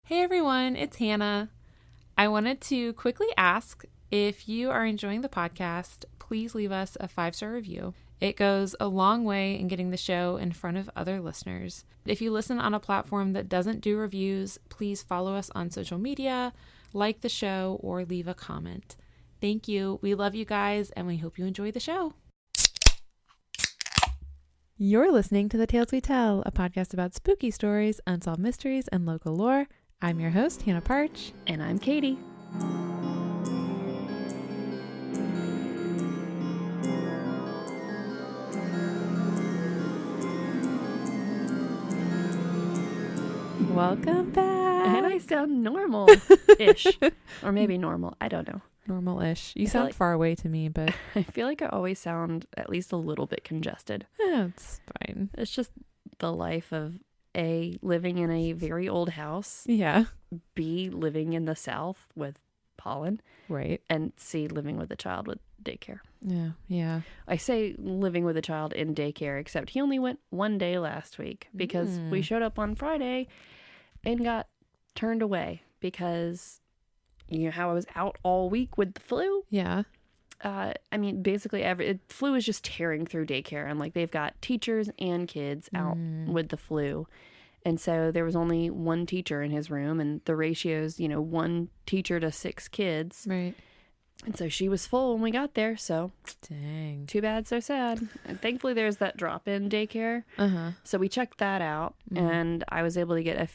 Hey everyone, it's Hannah. I wanted to quickly ask if you are enjoying the podcast, please leave us a 5-star review. It goes a long way in getting the show in front of other listeners. If you listen on a platform that doesn't do reviews, please follow us on social media, like the show, or leave a comment. Thank you. We love you guys, and we hope you enjoy the show. You're listening to The Tales We Tell, a podcast about spooky stories, unsolved mysteries, and local lore. I'm your host, Hannah Parch. And I'm Katy. Welcome back. And I sound normal-ish. Or maybe normal. I don't know. Normal-ish. You sound far away to me, but... I feel like I always sound at least a little bit congested. Yeah, it's fine. It's just the life of A, living in a very old house. Yeah. B, living in the South with pollen. Right. And C, living with a child with daycare. Yeah, yeah. I say living with a child in daycare, except he only went one day last week because we showed up on Friday and got turned away because, you know, how I was out all week with the flu. Yeah. I mean, basically flu is just tearing through daycare, and like they've got teachers and kids out with the flu. And so there was only one teacher in his room, and the ratio's, you know, 1 teacher to 6 kids. Right. And so she was full when we got there. So dang, too bad, so sad. And thankfully there's that drop-in daycare. So we checked that out, and I was able to get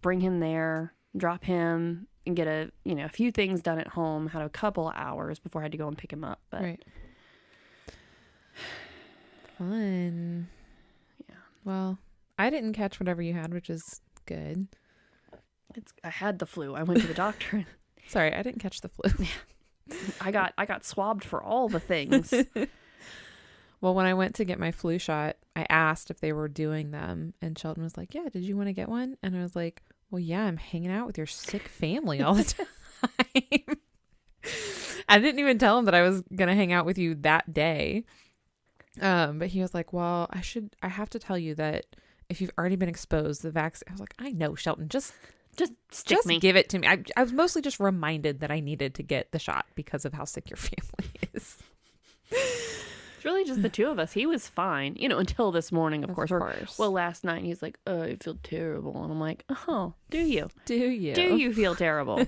bring him there, drop him, and get a few things done at home. Had a couple hours before I had to go and pick him up. But right. Fun. Yeah. Well, I didn't catch whatever you had, which is good. I had the flu. I went to the doctor. Sorry, I didn't catch the flu. I got swabbed for all the things. Well, when I went to get my flu shot, I asked if they were doing them, and Sheldon was like, "Yeah, did you want to get one?" And I was like, "Well, yeah, I'm hanging out with your sick family all the time." I didn't even tell him that I was going to hang out with you that day. But he was like, "Well, I have to tell you that if you've already been exposed to the vaccine." I was like, "I know, Sheldon, just give it to me." I was mostly just reminded that I needed to get the shot because of how sick your family is. It's really just the two of us. He was fine, until this morning, of course. Well, last night he's like, "Oh, I feel terrible." And I'm like, "Oh, do you? Do you? Do you feel terrible?"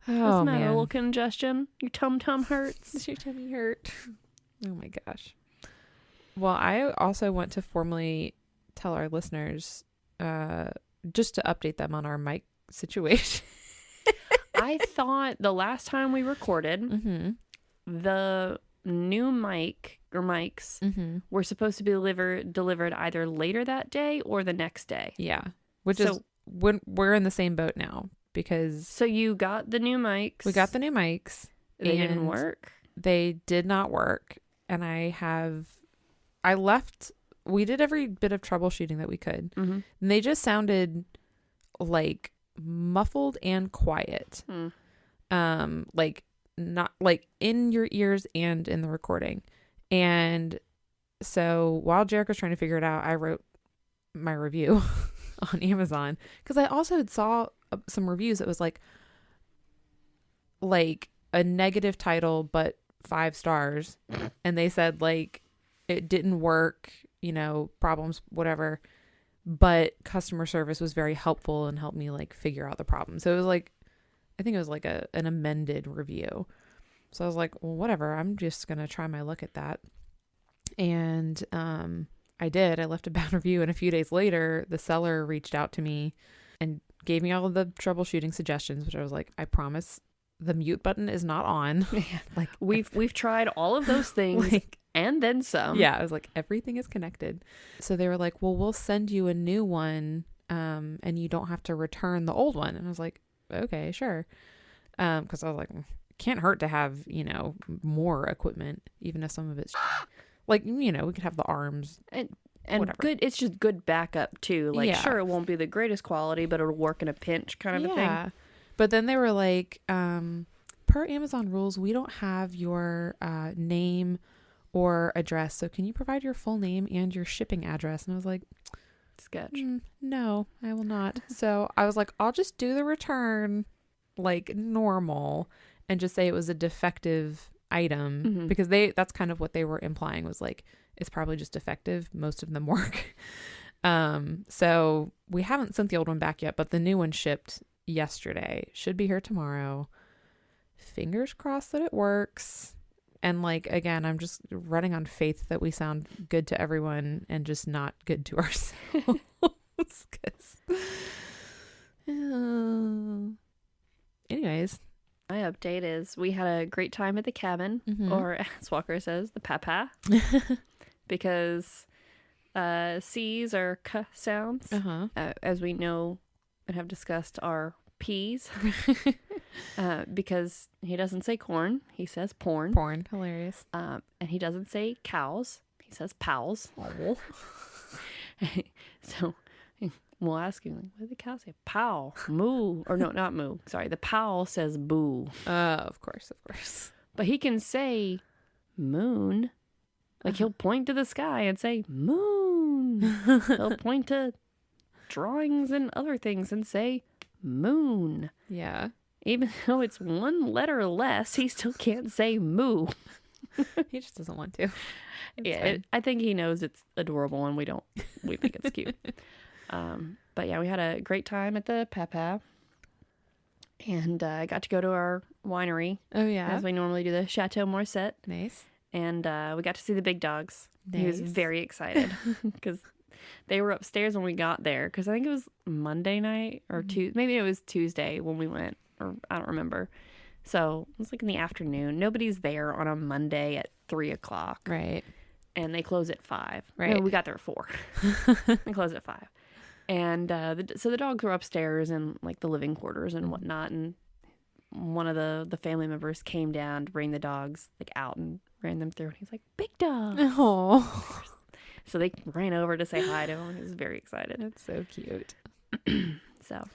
Oh, Isn't that man. a little congestion? Your tum-tum hurts? Does your tummy hurt? Oh my gosh. Well, I also want to formally tell our listeners, just to update them on our mic situation. I thought the last time we recorded, the new mic or mics were supposed to be delivered either later that day or the next day. Yeah. Which is when we're in the same boat now because. So you got the new mics. We got the new mics. They didn't work. They did not work. And we did every bit of troubleshooting that we could. And they just sounded like muffled and quiet. Like not like in your ears and in the recording. And so while Jerick was trying to figure it out, I wrote my review on Amazon because I also saw some reviews that was like a negative title, but 5 stars. And they said like it didn't work, problems, whatever. But customer service was very helpful and helped me like figure out the problem. So it was like, I think it was like an amended review. So I was like, well, whatever. I'm just going to try my luck at that. And I did. I left a bad review. And a few days later, the seller reached out to me and gave me all of the troubleshooting suggestions, which I was like, I promise the mute button is not on. Like we've tried all of those things. And then some. Yeah, I was like, everything is connected. So they were like, well, we'll send you a new one, and you don't have to return the old one. And I was like, okay, sure. Because I was like, can't hurt to have, more equipment, even if some of it's like, we could have the arms. And whatever. Good, it's just good backup too. Like, sure, it won't be the greatest quality, but it'll work in a pinch kind of a thing. But then they were like, per Amazon rules, we don't have your name or address. So can you provide your full name and your shipping address? And I was like, sketch. No, I will not. So I was like, I'll just do the return like normal and just say it was a defective item because that's kind of what they were implying was like, it's probably just defective. Most of them work. So we haven't sent the old one back yet, but the new one shipped yesterday. Should be here tomorrow. Fingers crossed that it works. And like, again, I'm just running on faith that we sound good to everyone and just not good to ourselves. Anyways. My update is we had a great time at the cabin, or as Walker says, the papa, because C's are k sounds, as we know and have discussed, are P's. Because he doesn't say corn, he says porn. Porn, hilarious. And he doesn't say cows, he says pals. Oh. So we'll ask him, like, what did the cow say? Pow, moo, or no, not moo. Sorry, the pal says boo. Of course. But he can say moon. Like he'll point to the sky and say moon. He'll point to drawings and other things and say moon. Yeah. Even though it's one letter less, he still can't say moo. He just doesn't want to. I think he knows it's adorable and we think it's cute. But yeah, we had a great time at the Papa. And I got to go to our winery. Oh, yeah. As we normally do, the Chateau Morset. Nice. And we got to see the big dogs. Nice. He was very excited because they were upstairs when we got there. Because I think it was Monday night or maybe it was Tuesday when we went. Or I don't remember. So it was like in the afternoon. Nobody's there on a Monday at 3:00. Right. And they close at 5. Right. No, we got there at 4. They close at 5. And so the dogs were upstairs in like the living quarters and whatnot. And one of the family members came down to bring the dogs like out and ran them through. And he's like, big dog. Oh. So they ran over to say hi to him. He was very excited. That's so cute. So.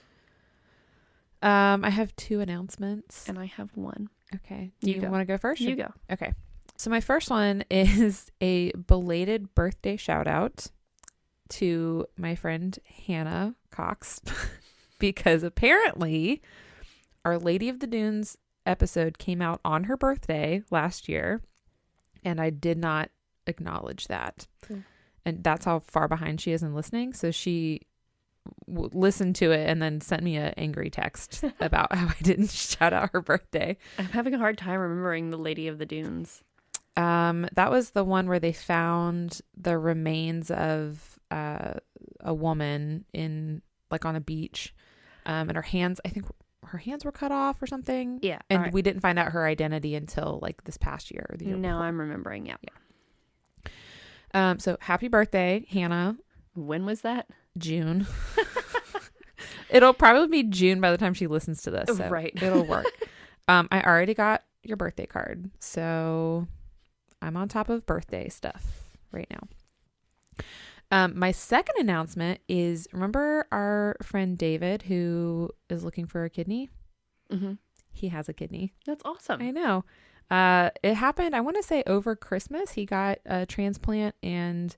I have 2 announcements. And I have 1. Okay. Do you want to go first? You go. Okay. So my first one is a belated birthday shout out to my friend Hannah Cox because apparently our Lady of the Dunes episode came out on her birthday last year and I did not acknowledge that. And that's how far behind she is in listening. So she listened to it and then sent me an angry text about how I didn't shout out her birthday. I'm having a hard time remembering the Lady of the Dunes. That was the one where they found the remains of a woman in like on a beach, and her hands, I think her hands were cut off or something. Yeah, and we didn't find out her identity until like this past year. Or the year now before. I'm remembering. Yeah. So happy birthday, Hannah. When was that? June. It'll probably be June by the time she listens to this. So right. It'll work. I already got your birthday card, so I'm on top of birthday stuff right now. My second announcement is, remember our friend David who is looking for a kidney? Mm-hmm. He has a kidney. That's awesome. I know. It happened, I want to say over Christmas. He got a transplant and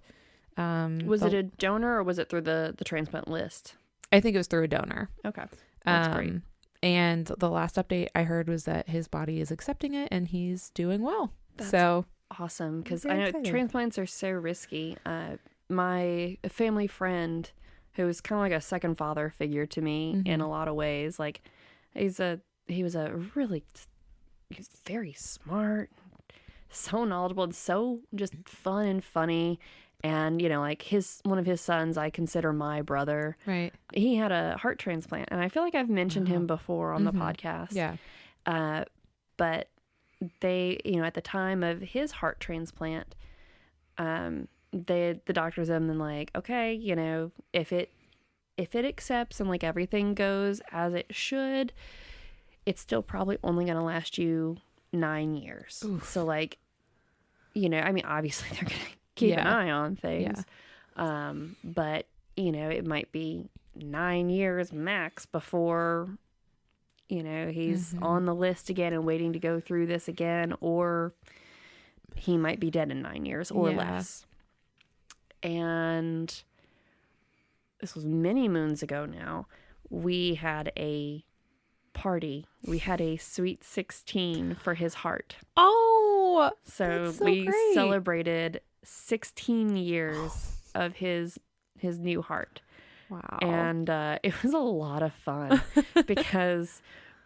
was it a donor or was it through the transplant list? I think it was through a donor. Okay. That's great. And the last update I heard was that his body is accepting it and he's doing well. That's so awesome. Because I know transplants are so risky. My family friend, who was kind of like a second father figure to me in a lot of ways, like he was a really, he's very smart, so knowledgeable, and so just fun and funny. And, you know, like one of his sons, I consider my brother. Right. He had a heart transplant. And I feel like I've mentioned him before on the podcast. Yeah. But they, you know, at the time of his heart transplant, the doctors have been like, okay, you know, if it accepts and like everything goes as it should, it's still probably only going to last you 9 years. Oof. So like, you know, I mean, obviously they're going to keep an eye on things. Yeah. But, you know, it might be 9 years max before, you know, he's on the list again and waiting to go through this again, or he might be dead in 9 years or less. And this was many moons ago now, we had a party. We had a sweet 16 for his heart. Oh, so that's so we great. Celebrated 16 years of his new heart. Wow. And it was a lot of fun because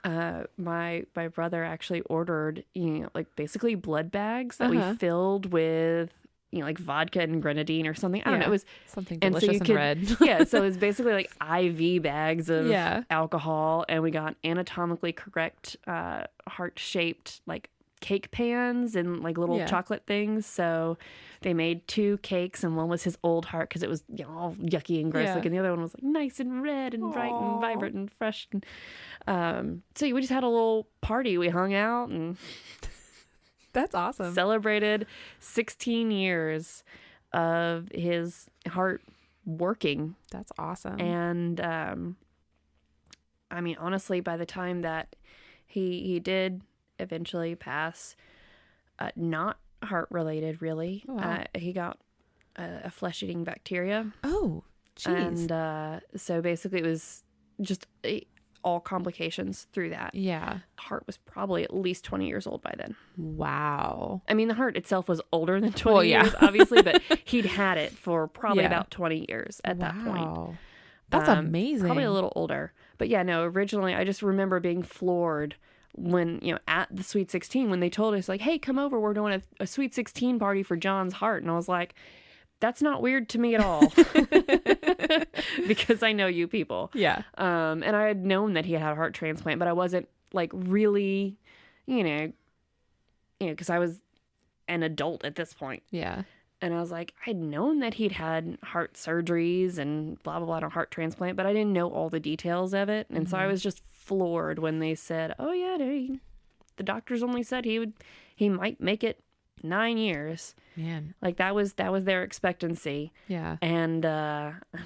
my brother actually ordered, like basically blood bags that we filled with, like vodka and grenadine or something. I don't know. It was something delicious and red. Yeah. So it was basically like IV bags of Yeah. alcohol, and we got anatomically correct, heart-shaped like cake pans and like little chocolate things. So they made 2 cakes, and one was his old heart because it was all yucky and gross looking. The other one was like nice and red and bright and vibrant and fresh. And, so we just had a little party. We hung out and that's awesome. Celebrated 16 years of his heart working. That's awesome. And I mean, honestly, by the time that he did eventually pass, not heart related, really. Oh, wow. He got a flesh eating bacteria. Oh, jeez. And so basically, it was just all complications through that. Yeah. Heart was probably at least 20 years old by then. Wow. I mean, the heart itself was older than 20 years, obviously, but he'd had it for probably about 20 years at that point. That's amazing. Probably a little older. But yeah, no, originally I just remember being floored when, at the Sweet 16, when they told us like, hey, come over, we're doing a Sweet 16 party for John's heart. And I was like, that's not weird to me at all. Because I know you people. Yeah. And I had known that he had a heart transplant, but I wasn't like really, because I was an adult at this point. Yeah. And I was like, I'd known that he'd had heart surgeries and blah, blah, blah, and a heart transplant, but I didn't know all the details of it. And so I was just floored when they said, oh yeah, the doctors only said he might make it 9 years. Man. Like that was their expectancy. Yeah. And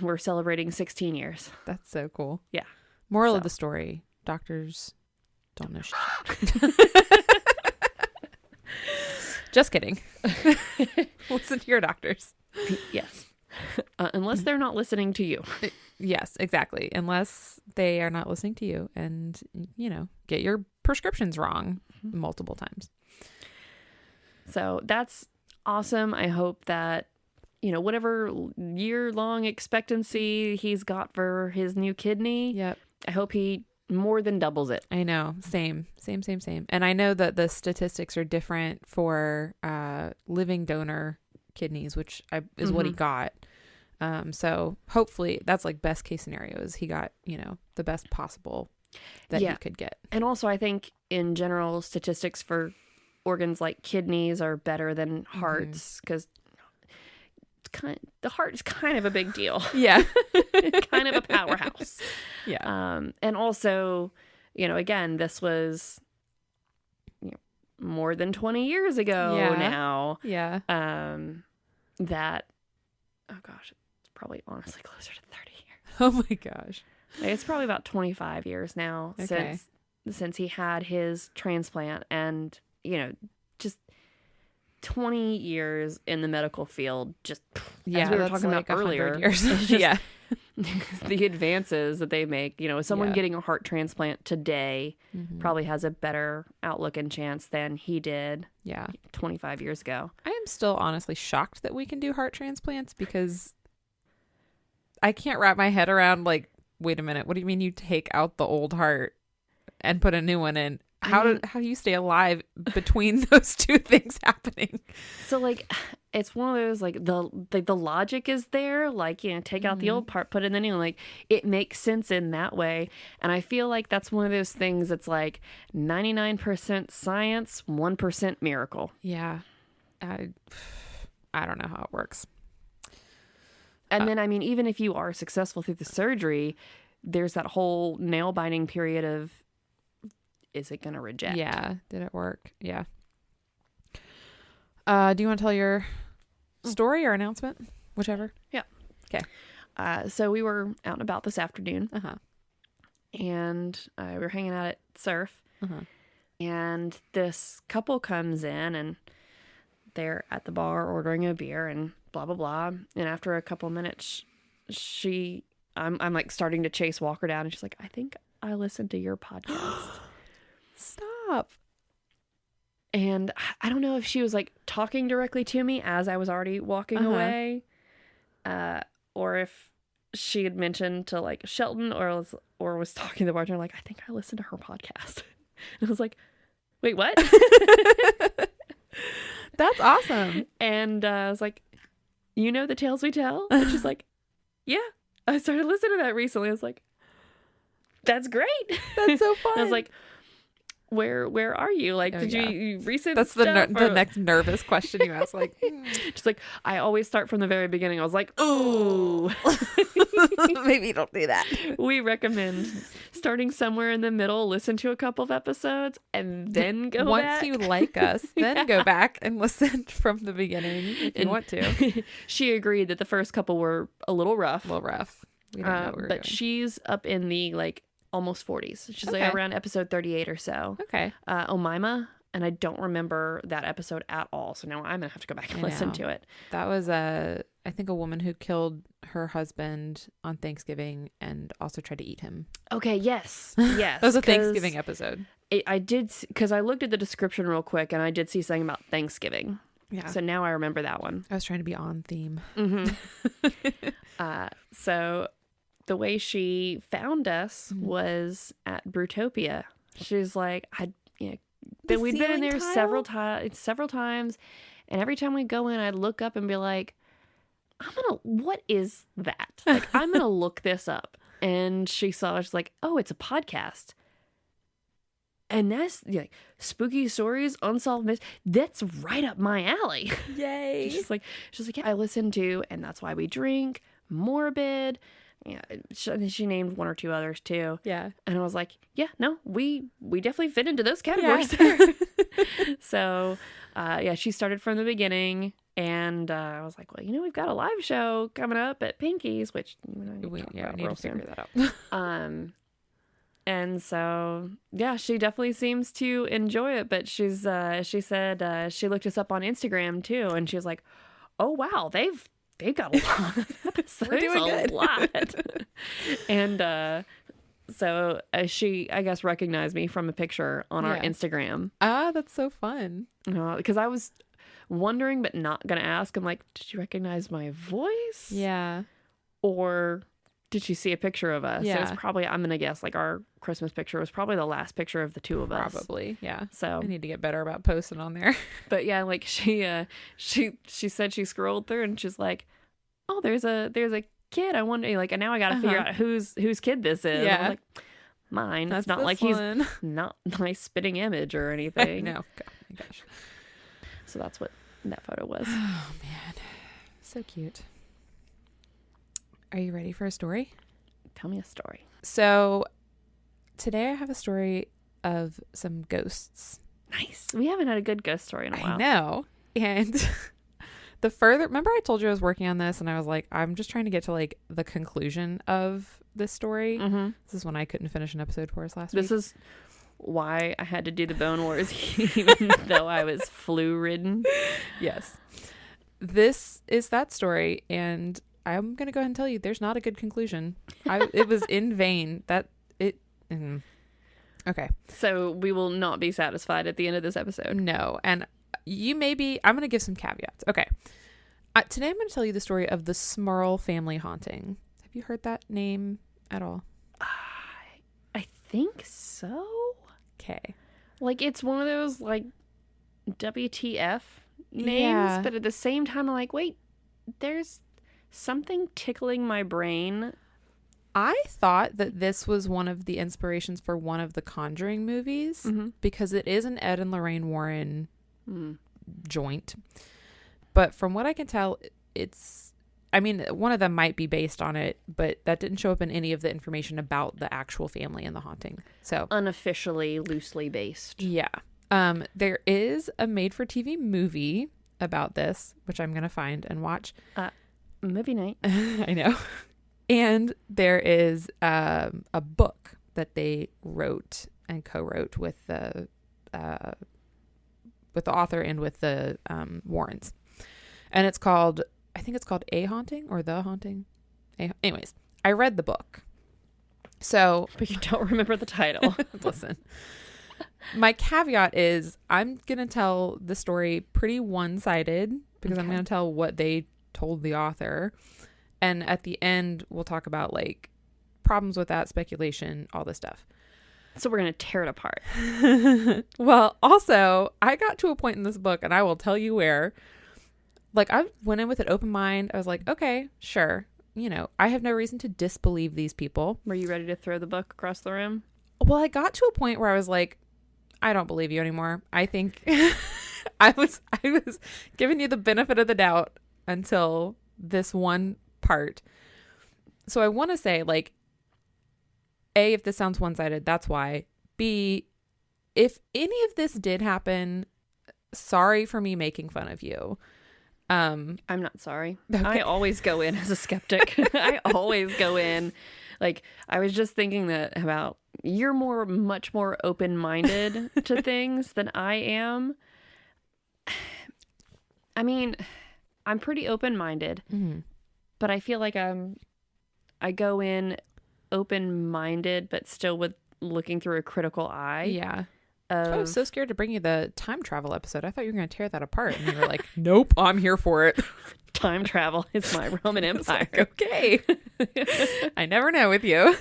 we're celebrating 16 years. That's so cool. Yeah. Moral So. of the story, doctors don't know shit. Just kidding. Listen to your doctors. Yes. Unless they're not listening to you. Yes, exactly. Unless they are not listening to you and, get your prescriptions wrong multiple times. So that's awesome. I hope that, whatever year-long expectancy he's got for his new kidney, Yep. I hope he more than doubles it. I know. Same. And I know that the statistics are different for living donor kidneys, which is what he got. So hopefully that's like best case scenario is he got, the best possible that he could get. And also I think in general statistics for organs like kidneys are better than hearts because the heart is kind of a big deal. Yeah. Kind of a powerhouse. Yeah. And also, again, this was more than 20 years ago now. Yeah. That, oh gosh, it's probably honestly closer to 30 years. Oh my gosh. It's probably about 25 years now since he had his transplant, and just 20 years in the medical field, just as we were talking like about earlier. Years. Yeah. The advances that they make, someone getting a heart transplant today probably has a better outlook and chance than he did 25 years ago. I am still honestly shocked that we can do heart transplants because I can't wrap my head around like, wait a minute, what do you mean you take out the old heart and put a new one in? How do you stay alive between those two things happening? So like, it's one of those like the logic is there, like take out the old part, put in the new. Like it makes sense in that way, and I feel like that's one of those things that's like 99% science, 1% miracle. Yeah, I don't know how it works. And then I mean, even if you are successful through the surgery, there's that whole nail biting period of, is it going to reject? Yeah. Did it work? Yeah. Do you want to tell your story or announcement? Whichever. Yeah. Okay. So we were out and about this afternoon. Uh-huh. And we were hanging out at Surf. Uh-huh. And this couple comes in and they're at the bar ordering a beer and blah, blah, blah. And after a couple minutes, she I'm like starting to chase Walker down, and she's like, I think I listened to your podcast. Stop. And I don't know if she was like talking directly to me as I was already walking away, or if she had mentioned to like Shelton or was talking to the bartender like, I think I listened to her podcast. And I was like, wait, what? That's awesome. And I was like, you know the tales we tell? And she's like, yeah, I started listening to that recently. I was like, that's great. That's so fun. I was like, where are you? Like, did you recent That's stuff the next nervous question you ask. Like, just like, I always start from the very beginning. I was like, ooh. Maybe don't do that. We recommend starting somewhere in the middle, listen to a couple of episodes, and then go back. Once you like us, then go back and listen from the beginning if you want to. She agreed that the first couple were a little rough. We don't know what we're but doing. she's up in the like almost 40s. She's like around episode 38 or so. Okay. Omima, and I don't remember that episode at all. So now I'm gonna have to go back and listen to it. That was I think a woman who killed her husband on Thanksgiving and also tried to eat him. Okay. Yes. That was a Thanksgiving episode. I did, because I looked at the description real quick, and I did see something about Thanksgiving. Yeah. So now I remember that one. I was trying to be on theme. So the way she found us was at Brutopia. She's like, we'd been in there several times, and every time we go in, I'd look up and be like, what is that? Like, I'm gonna look this up. And she's like, oh, it's a podcast. And that's like spooky stories, unsolved mysteries. That's right up my alley. Yay. she's like, yeah, I listen to, and that's why we drink, Morbid. Yeah, she named one or two others too. Yeah. And I was like, yeah, no, we definitely fit into those categories. Yeah. So, she started from the beginning, and I was like, well, we've got a live show coming up at Pinky's, which we need to figure that out. And so, yeah, she definitely seems to enjoy it. But she said she looked us up on Instagram too, and she was like, oh wow, they've got a lot of episodes. We're doing good. A lot. And so she, I guess, recognized me from a picture on our Instagram. Ah, that's so fun. Because I was wondering, but not gonna ask. I'm like, did you recognize my voice? Yeah. Or did she see a picture of us? Yeah. It was probably, I'm gonna guess, like our Christmas picture was probably the last picture of the two of us. Probably, yeah. So I need to get better about posting on there. But yeah, like she said she scrolled through and she's like, oh, there's a kid. I wonder, like, and now I got to figure out whose kid this is. Yeah. I'm like, mine. That's it's not like one. He's not my spitting image or anything. No. God, my gosh. So that's what that photo was. Oh man, so cute. Are you ready for a story? Tell me a story. So today I have a story of some ghosts. Nice. We haven't had a good ghost story in a while. I know. And remember I told you I was working on this and I was like, I'm just trying to get to like the conclusion of this story. Mm-hmm. This is when I couldn't finish an episode for us last week. This is why I had to do the Bone Wars even though I was flu ridden. Yes. This is that story, and I'm going to go ahead and tell you there's not a good conclusion. It was in vain. Okay. So we will not be satisfied at the end of this episode. No. And I'm going to give some caveats. Okay. Today I'm going to tell you the story of the Smurl family haunting. Have you heard that name at all? I think so. Okay. Like, it's one of those, like, WTF names, but at the same time, I'm like, wait, there's something tickling my brain. I thought that this was one of the inspirations for one of the Conjuring movies, because it is an Ed and Lorraine Warren joint. But from what I can tell, one of them might be based on it, but that didn't show up in any of the information about the actual family and the haunting. So unofficially, loosely based. Yeah. There is a made-for-TV movie about this, which I'm going to find and watch. Movie night. I know. And there is a book that they wrote and co-wrote with the author and with the Warrens. And I think it's called A Haunting or The Haunting. Anyways, I read the book. So, but you don't remember the title. Listen. My caveat is I'm going to tell the story pretty one-sided because I'm going to tell what they told the author. And at the end, we'll talk about like problems with that, speculation, all this stuff. So we're going to tear it apart. Well, also, I got to a point in this book, and I will tell you where, like, I went in with an open mind. I was like, okay, sure. You know, I have no reason to disbelieve these people. Were you ready to throw the book across the room? Well, I got to a point where I was like, I don't believe you anymore. I think I was giving you the benefit of the doubt until this one part. So I want to say, like, A, if this sounds one-sided, that's why. B, if any of this did happen, sorry for me making fun of you. I'm not sorry. Okay. I always go in as a skeptic. I always go in. Like, I was just thinking that about you're much more open-minded to things than I am. I mean, I'm pretty open-minded, but I feel like I go in open-minded, but still with looking through a critical eye. Yeah. I was so scared to bring you the time travel episode. I thought you were going to tear that apart. And you were like, nope, I'm here for it. Time travel is my Roman Empire. Like, okay. I never know with you.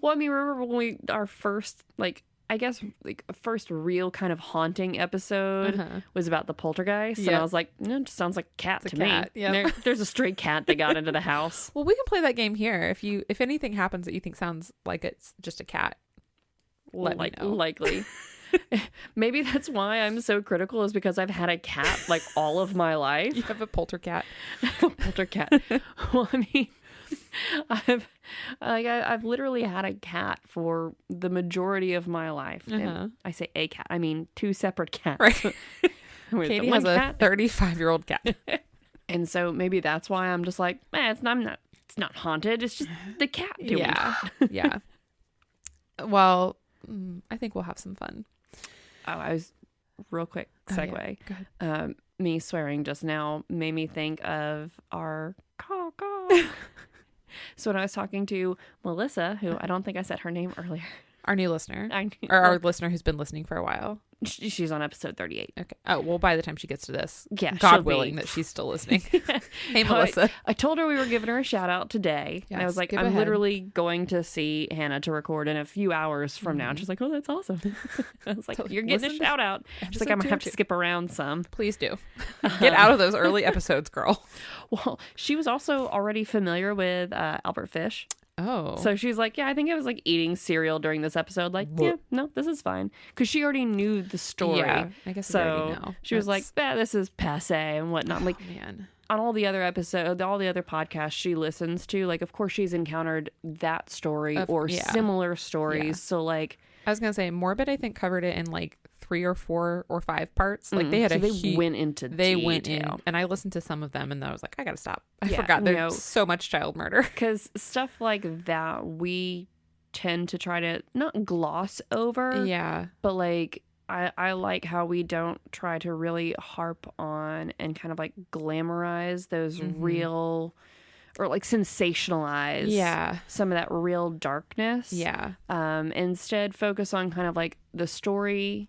Well, I mean, remember when our first, like, I guess, like, first real kind of haunting episode was about the poltergeist. Yep. And I was like, it just sounds like a cat to me. Yep. There's a stray cat that got into the house. Well, we can play that game here. If anything happens that you think sounds like it's just a cat, let me know. Likely. Maybe that's why I'm so critical, is because I've had a cat like all of my life. You have a poltercat. Poltercat. Well, I mean, I've literally had a cat for the majority of my life. And I say a cat, I mean 2 separate cats. Right. Katy has a 35-year-old cat. And so maybe that's why I'm just like, it's not haunted. It's just the cat doing that. Yeah. Well, I think we'll have some fun. Oh, I was real quick segue. Go ahead. Me swearing just now made me think of our caw. So when I was talking to Melissa, who I don't think I said her name earlier. Our new listener. Our listener who's been listening for a while. She's on episode 38. Okay. Oh, well, by the time she gets to this, yeah, God willing that she's still listening. Hey, Melissa. I told her we were giving her a shout out today. Yes, and I was like, I'm literally going to see Hannah to record in a few hours from now. And she's like, oh, that's awesome. I was like, you're getting a shout out. She's like, I'm going to have to skip around some. Please do. Get out of those early episodes, girl. Well, she was also already familiar with Albert Fish. Oh. So she's like, yeah, I think I was like eating cereal during this episode. Like, yeah, no, this is fine. Because she already knew the story. Yeah, I guess so. Already know. She was like, this is passe and whatnot. Like, man. On all the other episodes, all the other podcasts she listens to, like, of course she's encountered that story or similar stories. Yeah. So, like, I was going to say, Morbid, I think, covered it in like 3 or 4 or 5 parts. Like they had went into detail. And I listened to some of them and I was like, I gotta stop. I forgot there's so much child murder. Because stuff like that we tend to try to not gloss over. Yeah. But like I like how we don't try to really harp on and kind of like glamorize those real, or like sensationalize some of that real darkness. Yeah. Instead focus on kind of like the story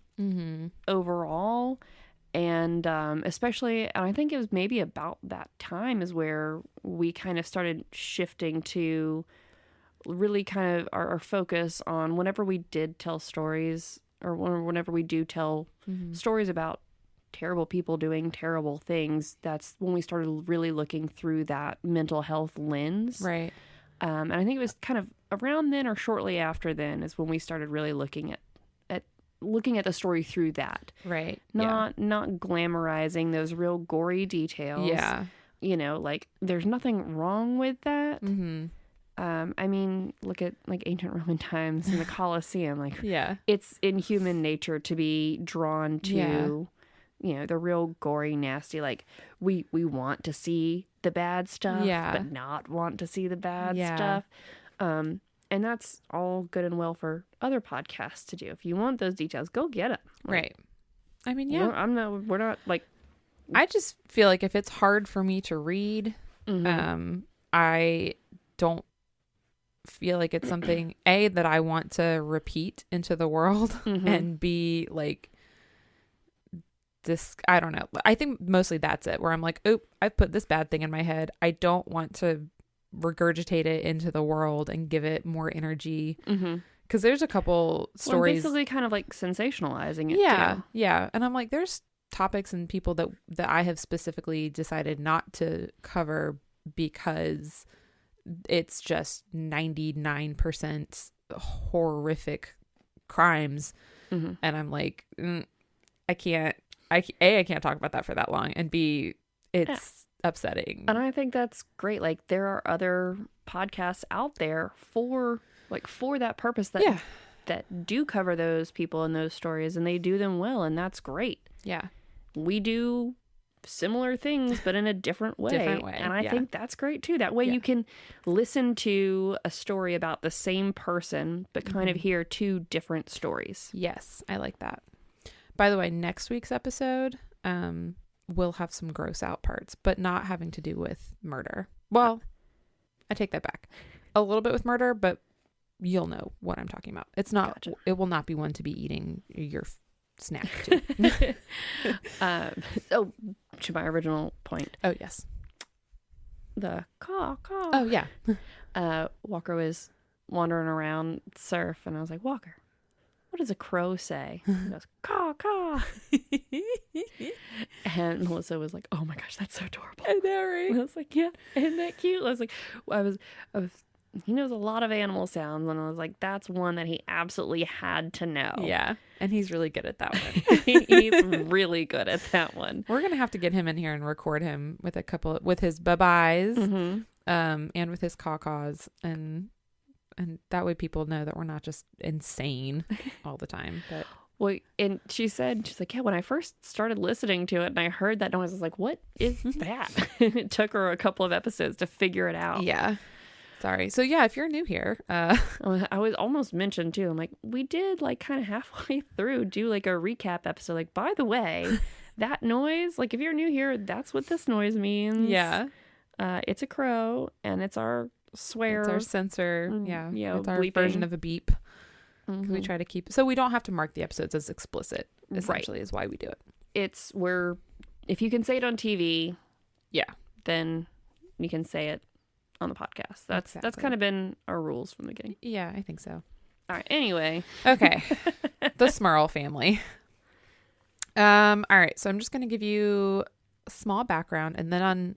overall. And especially, and I think it was maybe about that time is where we kind of started shifting to really kind of our focus on whenever we did tell stories, or whenever we do tell stories about terrible people doing terrible things, that's when we started really looking through that mental health lens. Right. And I think it was kind of around then or shortly after then is when we started really looking at the story through that. Right. Not glamorizing those real gory details. Yeah. You know, like there's nothing wrong with that. I mean, look at like ancient Roman times in the Colosseum. Like, it's in human nature to be drawn to, you know, the real gory, nasty. Like, we want to see the bad stuff, but not want to see the bad stuff. And that's all good and well for other podcasts to do. If you want those details, go get them. Like, right. I mean, we're not like. I just feel like if it's hard for me to read, I don't feel like it's something that I want to repeat into the world, and B, like, this, I don't know. I think mostly that's it, where I'm like, oh, I've put this bad thing in my head. I don't want to regurgitate it into the world and give it more energy. Because there's a couple stories. Basically kind of like sensationalizing it too. Yeah. And I'm like, there's topics and people that I have specifically decided not to cover because it's just 99% horrific crimes. And I'm like, I can't talk about that for that long. And B, it's upsetting. And I think that's great. Like, there are other podcasts out there for that purpose that do cover those people and those stories, and they do them well, and that's great. Yeah. We do similar things, but in a different way. And I think that's great too. That way you can listen to a story about the same person, but kind of hear two different stories. Yes, I like that. By the way, next week's episode will have some gross out parts, but not having to do with murder. Well, I take that back. A little bit with murder, but you'll know what I'm talking about. It's not. Gotcha. It will not be one to be eating your snack to. To my original point. Oh yes. The caw. Oh yeah. Walker was wandering around surf, and I was like, Walker, what does a crow say? He goes, caw, caw. And Melissa was like, oh my gosh, that's so adorable. I know, right? And I was like, yeah, isn't that cute? I was like, he knows a lot of animal sounds, and I was like, that's one that he absolutely had to know. Yeah, and he's really good at that one. He's really good at that one. We're gonna have to get him in here and record him with his bye-byes, and with his caw-caws, and that way people know that we're not just insane all the time. But well, and she's like, yeah, when I first started listening to it and I heard that noise, I was like, what is that? And it took her a couple of episodes to figure it out. Yeah. Sorry. So yeah, if you're new here, I was almost mentioned too. I'm like, we did like kind of halfway through do like a recap episode. Like, by the way, that noise, like if you're new here, that's what this noise means. Yeah. It's a crow, and it's our swear. It's our censor. Yeah. It's our bleeping version of a beep. We try to keep, so we don't have to mark the episodes as explicit, essentially, is why we do it. It's where, if you can say it on TV, then you can say it on the podcast. That's kind of been our rules from the beginning. Yeah, I think so. All right. Anyway. Okay. The Smurl family. All right. So I'm just going to give you a small background, and then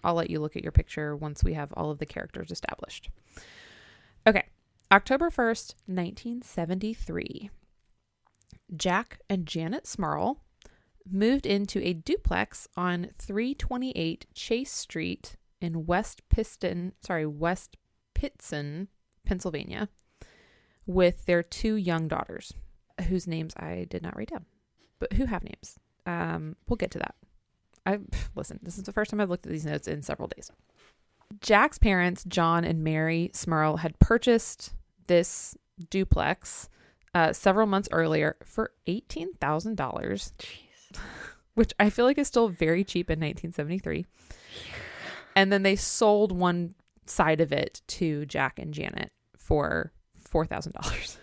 I'll let you look at your picture once we have all of the characters established. Okay. October 1st, 1973. Jack and Janet Smurl moved into a duplex on 328 Chase Street in West Pittston, Pennsylvania, with their two young daughters, whose names I did not write down, but who have names. We'll get to that. Listen, this is the first time I've looked at these notes in several days. Jack's parents, John and Mary Smurl, had purchased this duplex several months earlier for $18,000, which I feel like is still very cheap in 1973. And then they sold one side of it to Jack and Janet for $4,000.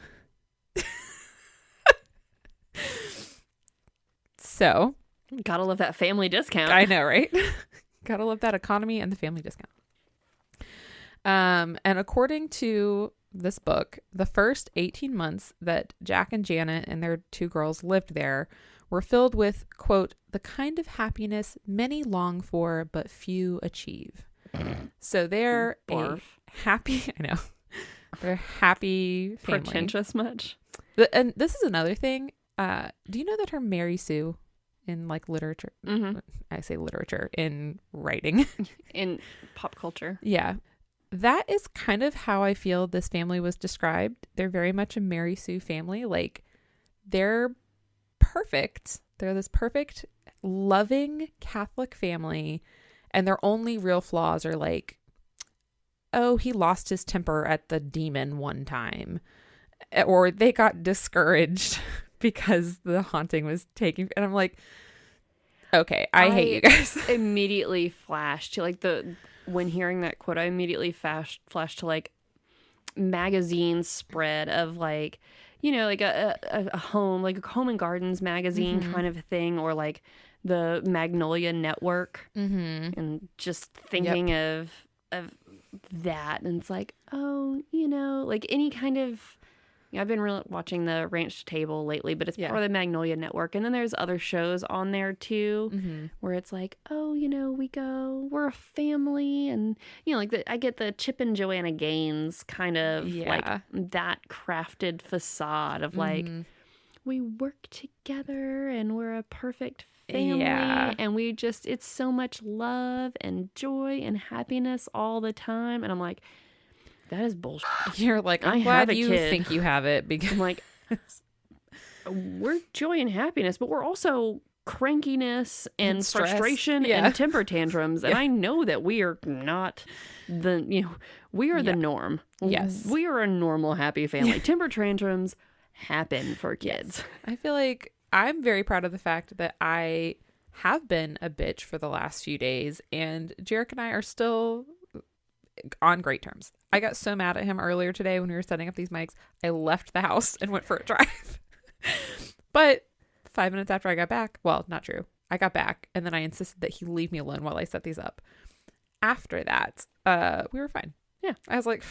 So, gotta love that family discount. I know, right? Gotta love that economy and the family discount. And according to this book, the first 18 months that Jack and Janet and their two girls lived there were filled with, quote, the kind of happiness many long for but few achieve. So they're a happy, I know, they're happy family. Pretentious much? And this is another thing. Do you know that term Mary Sue in like literature? I say literature, in writing. In pop culture. Yeah. That is kind of how I feel this family was described. They're very much a Mary Sue family. Like, they're perfect. They're this perfect, loving Catholic family. And their only real flaws are like, oh, he lost his temper at the demon one time. Or they got discouraged because the haunting was taking. And I'm like, okay, I hate you guys. Immediately flashed to like when hearing that quote, I immediately flashed to like magazine spread of like, you know, like a home, like a home and gardens magazine kind of thing, or like the Magnolia Network, and just thinking of that, and it's like, oh, you know, like any kind of, you know, I've been really watching the Ranch to Table lately, but it's part of the Magnolia Network, and then there's other shows on there too, where it's like, oh, you know, we're a family, and you know, like I get the Chip and Joanna Gaines kind of like that crafted facade of like, we work together and we're a perfect family, and we just, it's so much love and joy and happiness all the time, and I'm like, that is bullshit. You're like, I'm glad you think you have it, because I'm like, we're joy and happiness, but we're also crankiness and frustration and temper tantrums. And I know that we are not the, you know, we are the norm. Yes. We are a normal, happy family. Temper tantrums happen for kids. Yes. I feel like I'm very proud of the fact that I have been a bitch for the last few days, and Jarek and I are still on great terms. I got so mad at him earlier today when we were setting up these mics. I left the house and went for a drive. But 5 minutes after I got back, well, not true. I got back and then I insisted that he leave me alone while I set these up. After that, we were fine. Yeah. I was like,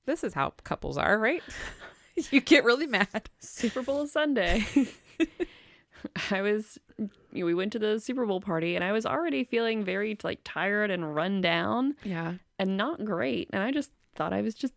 this is how couples are, right? You get really mad. Super Bowl Sunday. We went to the Super Bowl party and I was already feeling very like tired and run down. Yeah. And not great. And I just thought I was just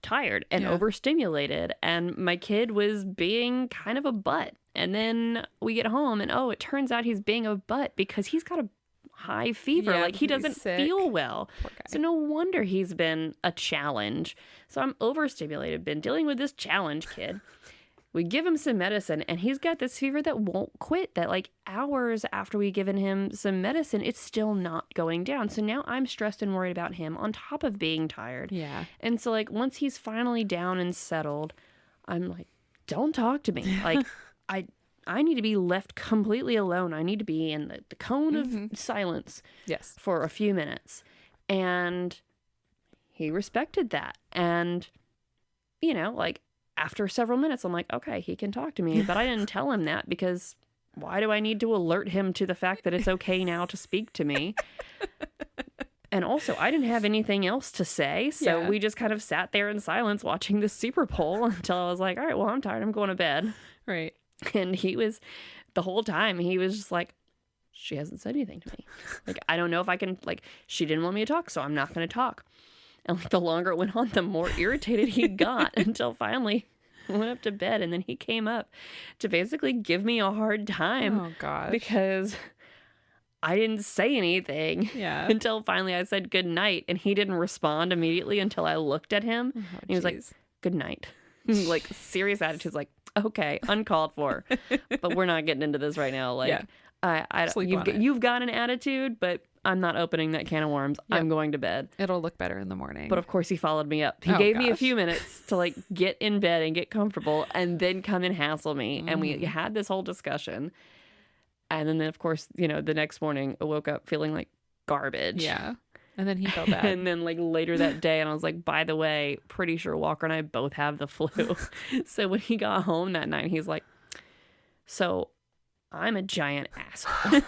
tired and overstimulated. And my kid was being kind of a butt. And then we get home and, oh, it turns out he's being a butt because he's got a high fever. Yeah, like he doesn't feel well. So no wonder he's been a challenge. So I'm overstimulated, been dealing with this challenge kid. We give him some medicine and he's got this fever that won't quit, that like hours after we given him some medicine, it's still not going down. So now I'm stressed and worried about him on top of being tired. Yeah. And so like once he's finally down and settled, I'm like, don't talk to me. Like I need to be left completely alone. I need to be in the cone of silence for a few minutes. And he respected that. And, you know, like, after several minutes, I'm like, okay, he can talk to me. But I didn't tell him that because why do I need to alert him to the fact that it's okay now to speak to me? And also, I didn't have anything else to say. So we just kind of sat there in silence watching the Super Bowl until I was like, all right, well, I'm tired. I'm going to bed. Right. And he was, the whole time, he was just like, she hasn't said anything to me. Like, I don't know if I can, like, she didn't want me to talk, so I'm not going to talk. And like the longer it went on, the more irritated he got until finally I went up to bed. And then he came up to basically give me a hard time. Oh, gosh. Because I didn't say anything until finally I said good night. And he didn't respond immediately until I looked at him. And he was like, good night. Like serious attitudes, like, okay, uncalled for. But we're not getting into this right now. Like, you've got an attitude, but I'm not opening that can of worms. Yep. I'm going to bed. It'll look better in the morning. But of course he followed me up. He gave me a few minutes to like get in bed and get comfortable and then come and hassle me. And we had this whole discussion. And then of course, you know, the next morning I woke up feeling like garbage. Yeah. And then he felt bad. And then like later that day, and I was like, by the way, pretty sure Walker and I both have the flu. So when he got home that night, he's like, so I'm a giant asshole.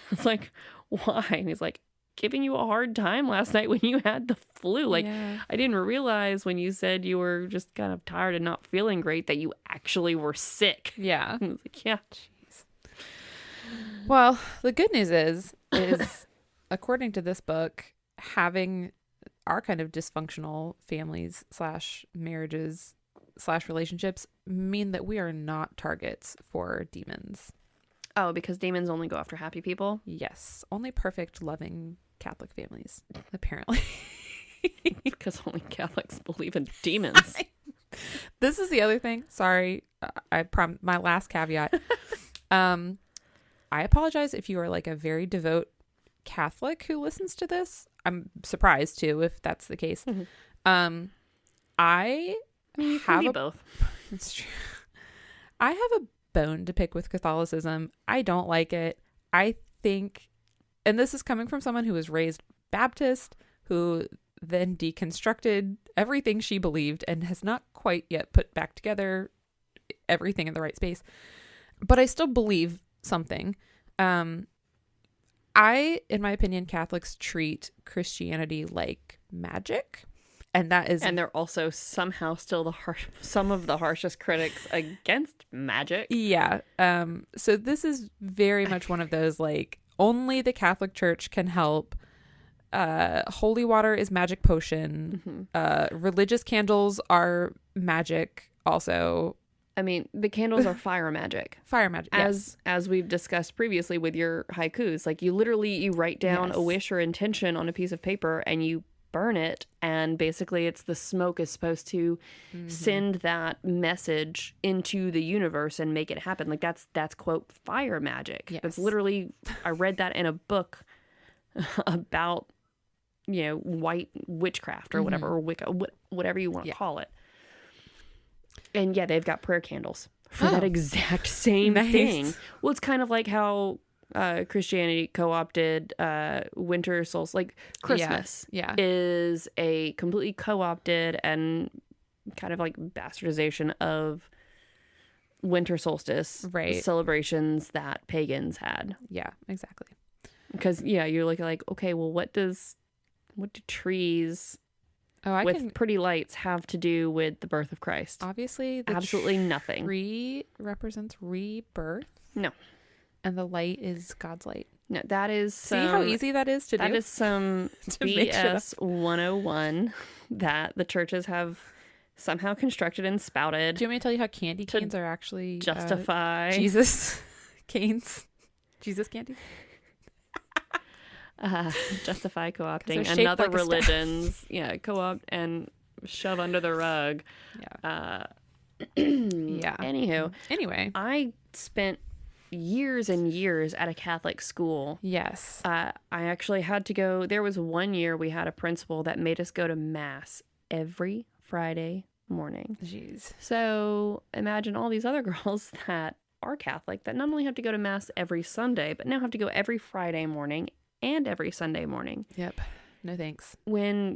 I was like, why? And he's like, giving you a hard time last night when you had the flu. Like, I didn't realize when you said you were just kind of tired and not feeling great that you actually were sick. Yeah. I was like, yeah. Jeez. Well, the good news is according to this book, having our kind of dysfunctional families / marriages / relationships mean that we are not targets for demons. Oh, because demons only go after happy people? Yes. Only perfect, loving Catholic families, apparently. Because only Catholics believe in demons. This is the other thing. Sorry. My last caveat. I apologize if you are like a very devout Catholic who listens to this. I'm surprised too, if that's the case. Mm-hmm. I mean, you can be both. It's true. I have a bone to pick with Catholicism. I don't like it. I think and this is coming from someone who was raised Baptist, who then deconstructed everything she believed and has not quite yet put back together everything in the right space. But I still believe something. In my opinion, Catholics treat Christianity like magic. And they're also somehow still some of the harshest critics against magic. Yeah. So this is very much one of those, like, only the Catholic Church can help. Holy water is magic potion. Religious candles are magic also. I mean, the candles are fire magic. Fire magic, yes. As we've discussed previously with your haikus. Like, you write down a wish or intention on a piece of paper and you burn it, and basically it's the smoke is supposed to send that message into the universe and make it happen. Like, that's quote fire magic. Yes. That's literally, I read that in a book about, white witchcraft or whatever, or Wicca, whatever you want to call it. And yeah, they've got prayer candles for that exact same thing. Well, it's kind of like how Christianity co-opted winter solstice, like Christmas is a completely co-opted and kind of like bastardization of winter solstice celebrations that pagans had. Yeah, exactly. Because you're like, okay, well, what do trees with pretty lights have to do with the birth of Christ? Obviously, absolutely nothing. Tree represents rebirth. No. And the light is God's light. No, that is See how easy that is to do? That is some BS 101 that the churches have somehow constructed and spouted. Do you want me to tell you how candy canes are actually justify Jesus canes? Jesus candy? Justify co-opting another religion's co-opt and shove under the rug. Anywho, anyway, I spent years and years at a Catholic school. Yes. I actually had to go. There was one year we had a principal that made us go to mass every Friday morning. Jeez. So imagine all these other girls that are Catholic that not only have to go to mass every Sunday, but now have to go every Friday morning and every Sunday morning. Yep. No thanks. When,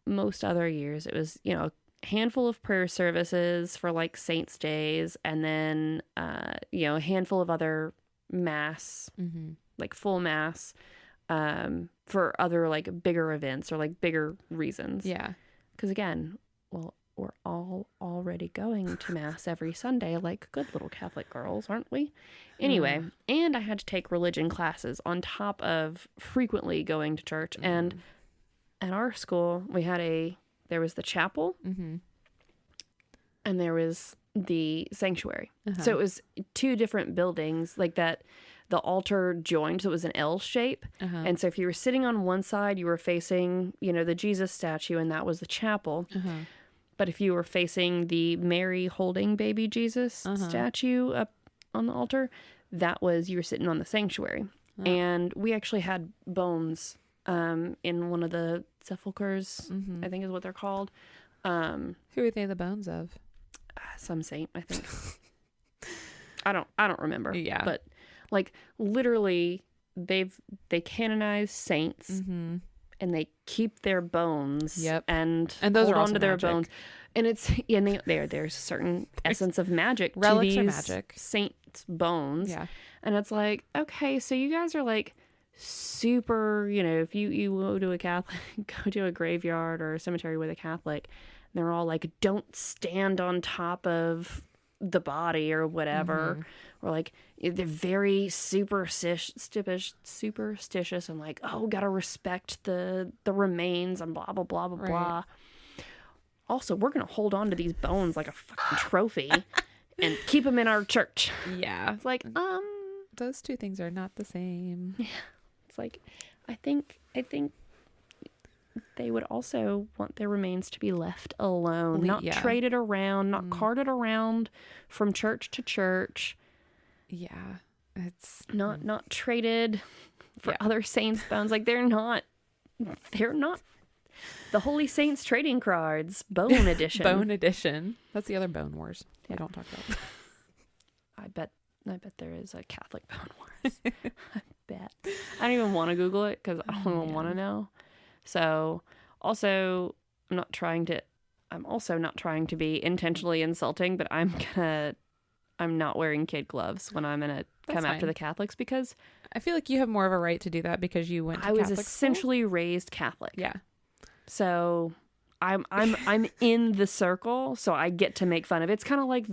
most other years it was, a handful of prayer services for like saints' days, and then, a handful of other mass, like full mass, for other like bigger events or like bigger reasons. Yeah. Because again, well, we're all already going to mass every Sunday like good little Catholic girls, aren't we? Anyway, and I had to take religion classes on top of frequently going to church. And at our school, there was the chapel, and there was the sanctuary. So it was two different buildings like that. The altar joined, so it was an L shape. And so if you were sitting on one side, you were facing, the Jesus statue, and that was the chapel. But if you were facing the Mary holding baby Jesus statue up on the altar, you were sitting on the sanctuary. And we actually had bones in one of the sepulchers, I think is what they're called. Who are they the bones of? Some saint, I think. I don't remember. Yeah. But like literally they canonize saints. And they keep their bones, and those hold are on to their magic. bones, and it's there's a certain essence of magic Relics to these are magic. saints' bones, Yeah, and it's like, okay, so you guys are like super, if you go to go to a graveyard or a cemetery with a Catholic, and they're all like, don't stand on top of the body or whatever, or like they're very superstitious and like, oh, gotta respect the remains and blah blah blah blah blah. Also, we're gonna hold on to these bones like a fucking trophy and keep them in our church. Yeah, it's like those two things are not the same. Yeah, it's like I think they would also want their remains to be left alone, not traded around, not carted around from church to church. Yeah, it's not traded for other saints' bones. Like they're not the Holy Saints trading cards, Bone Edition. Bone Edition. That's the other Bone Wars. I don't talk about. I bet there is a Catholic Bone Wars. bet. I don't even want to Google it because I don't even want to know. So, also, I'm also not trying to be intentionally insulting, but I'm not wearing kid gloves when I'm gonna come after the Catholics because I feel like you have more of a right to do that because you went to Catholic was essentially school? raised Catholic. Yeah. So I'm in the circle, so I get to make fun of it. It's kind of like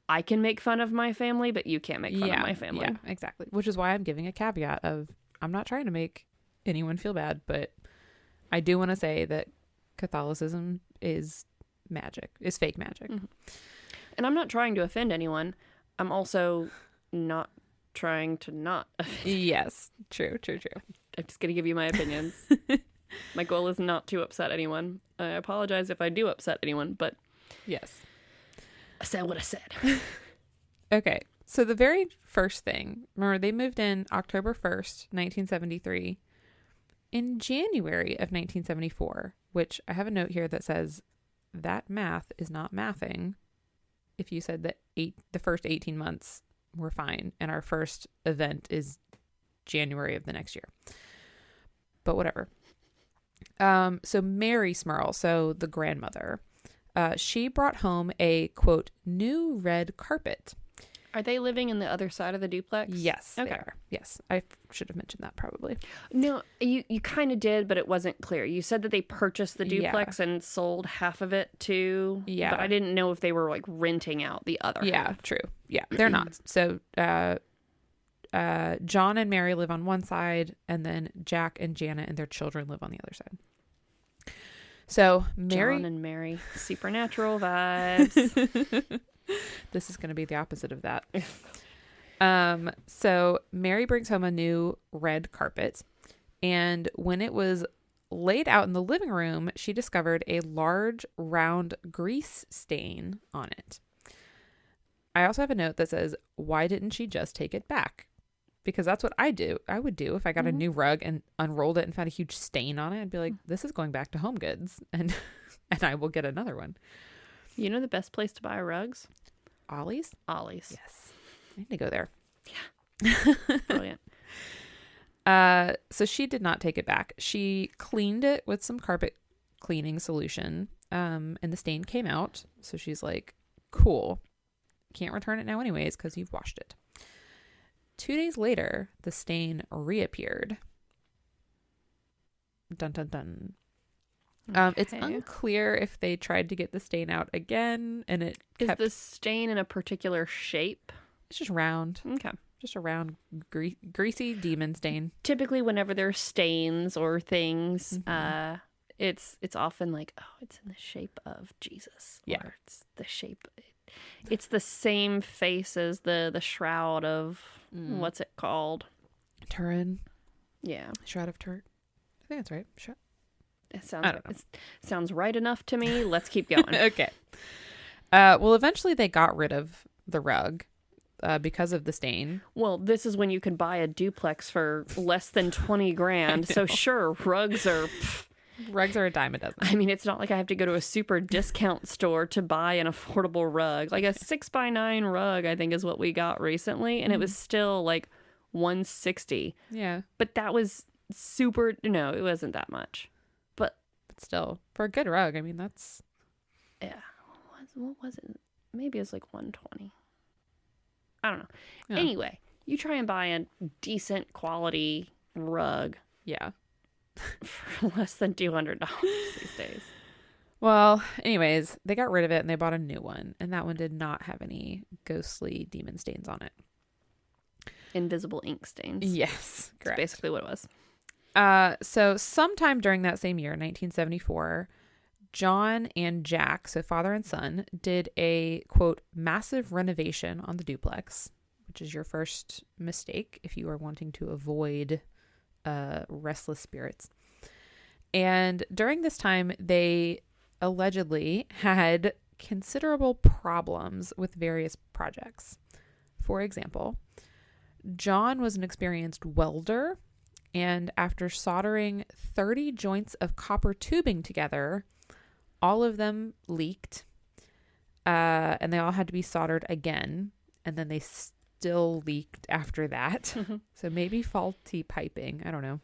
I can make fun of my family, but you can't make fun of my family. Yeah, exactly. Which is why I'm giving a caveat of I'm not trying to make anyone feel bad, but I do want to say that Catholicism is fake magic. Mm-hmm. And I'm not trying to offend anyone. I'm also not trying to not offend. Yes, true. I'm just going to give you my opinions. My goal is not to upset anyone. I apologize if I do upset anyone, but yes. I said what I said. Okay, so the very first thing, remember they moved in October 1st, 1973. In January of 1974, which I have a note here that says that math is not mathing if you said that the first 18 months were fine and our first event is January of the next year. But whatever. So Mary Smurl, so the grandmother, she brought home a, quote, new red carpet. Are they living in the other side of the duplex? Yes, okay. They are. Yes, I should have mentioned that probably. No, you kind of did, but it wasn't clear. You said that they purchased the duplex and sold half of it too. Yeah. But I didn't know if they were like renting out the other half. True. Yeah, they're not. So John and Mary live on one side, and then Jack and Janet and their children live on the other side. So Mary... John and Mary. Supernatural vibes. This is going to be the opposite of that. So Mary brings home a new red carpet, and when it was laid out in the living room, she discovered a large round grease stain on it. I also have a note that says, why didn't she just take it back? Because that's what I would do if I got a new rug and unrolled it and found a huge stain on it. I'd be like, this is going back to Home Goods, and I will get another one. You know the best place to buy rugs? Ollie's? Ollie's. Yes. I need to go there. Yeah. Brilliant. So she did not take it back. She cleaned it with some carpet cleaning solution, and the stain came out. So she's like, cool. Can't return it now anyways because you've washed it. 2 days later, the stain reappeared. Dun, dun, dun. It's unclear if they tried to get the stain out again, and it kept... Is the stain in a particular shape? It's just round. Okay. Just a round, greasy demon stain. Typically, whenever there's stains or things, it's often like, oh, it's in the shape of Jesus. Yeah. Or it's the shape... It's the same face as the shroud of... What's it called? Turin. Yeah. Shroud of Turin. I think that's right. It sounds right enough to me. Let's keep going. Okay. Well, eventually they got rid of the rug because of the stain. Well, this is when you can buy a duplex for less than 20 grand. So sure, rugs are a dime a dozen. I mean, it's not like I have to go to a super discount store to buy an affordable rug. Like a 6x9 rug, I think is what we got recently. And it was still like $160. Yeah. But that was no, it wasn't that much. But still, for a good rug, I mean, that's... Yeah. What was it? Maybe it was like $120. I don't know. Yeah. Anyway, you try and buy a decent quality rug. Yeah. For less than $200 these days. Well, anyways, they got rid of it and they bought a new one. And that one did not have any ghostly demon stains on it. Invisible ink stains. Yes, correct. That's basically what it was. So sometime during that same year, 1974, John and Jack, so father and son, did a, quote, massive renovation on the duplex, which is your first mistake if you are wanting to avoid restless spirits. And during this time, they allegedly had considerable problems with various projects. For example, John was an experienced welder, and after soldering 30 joints of copper tubing together, all of them leaked, and they all had to be soldered again, and then they still leaked after that. So maybe faulty piping. I don't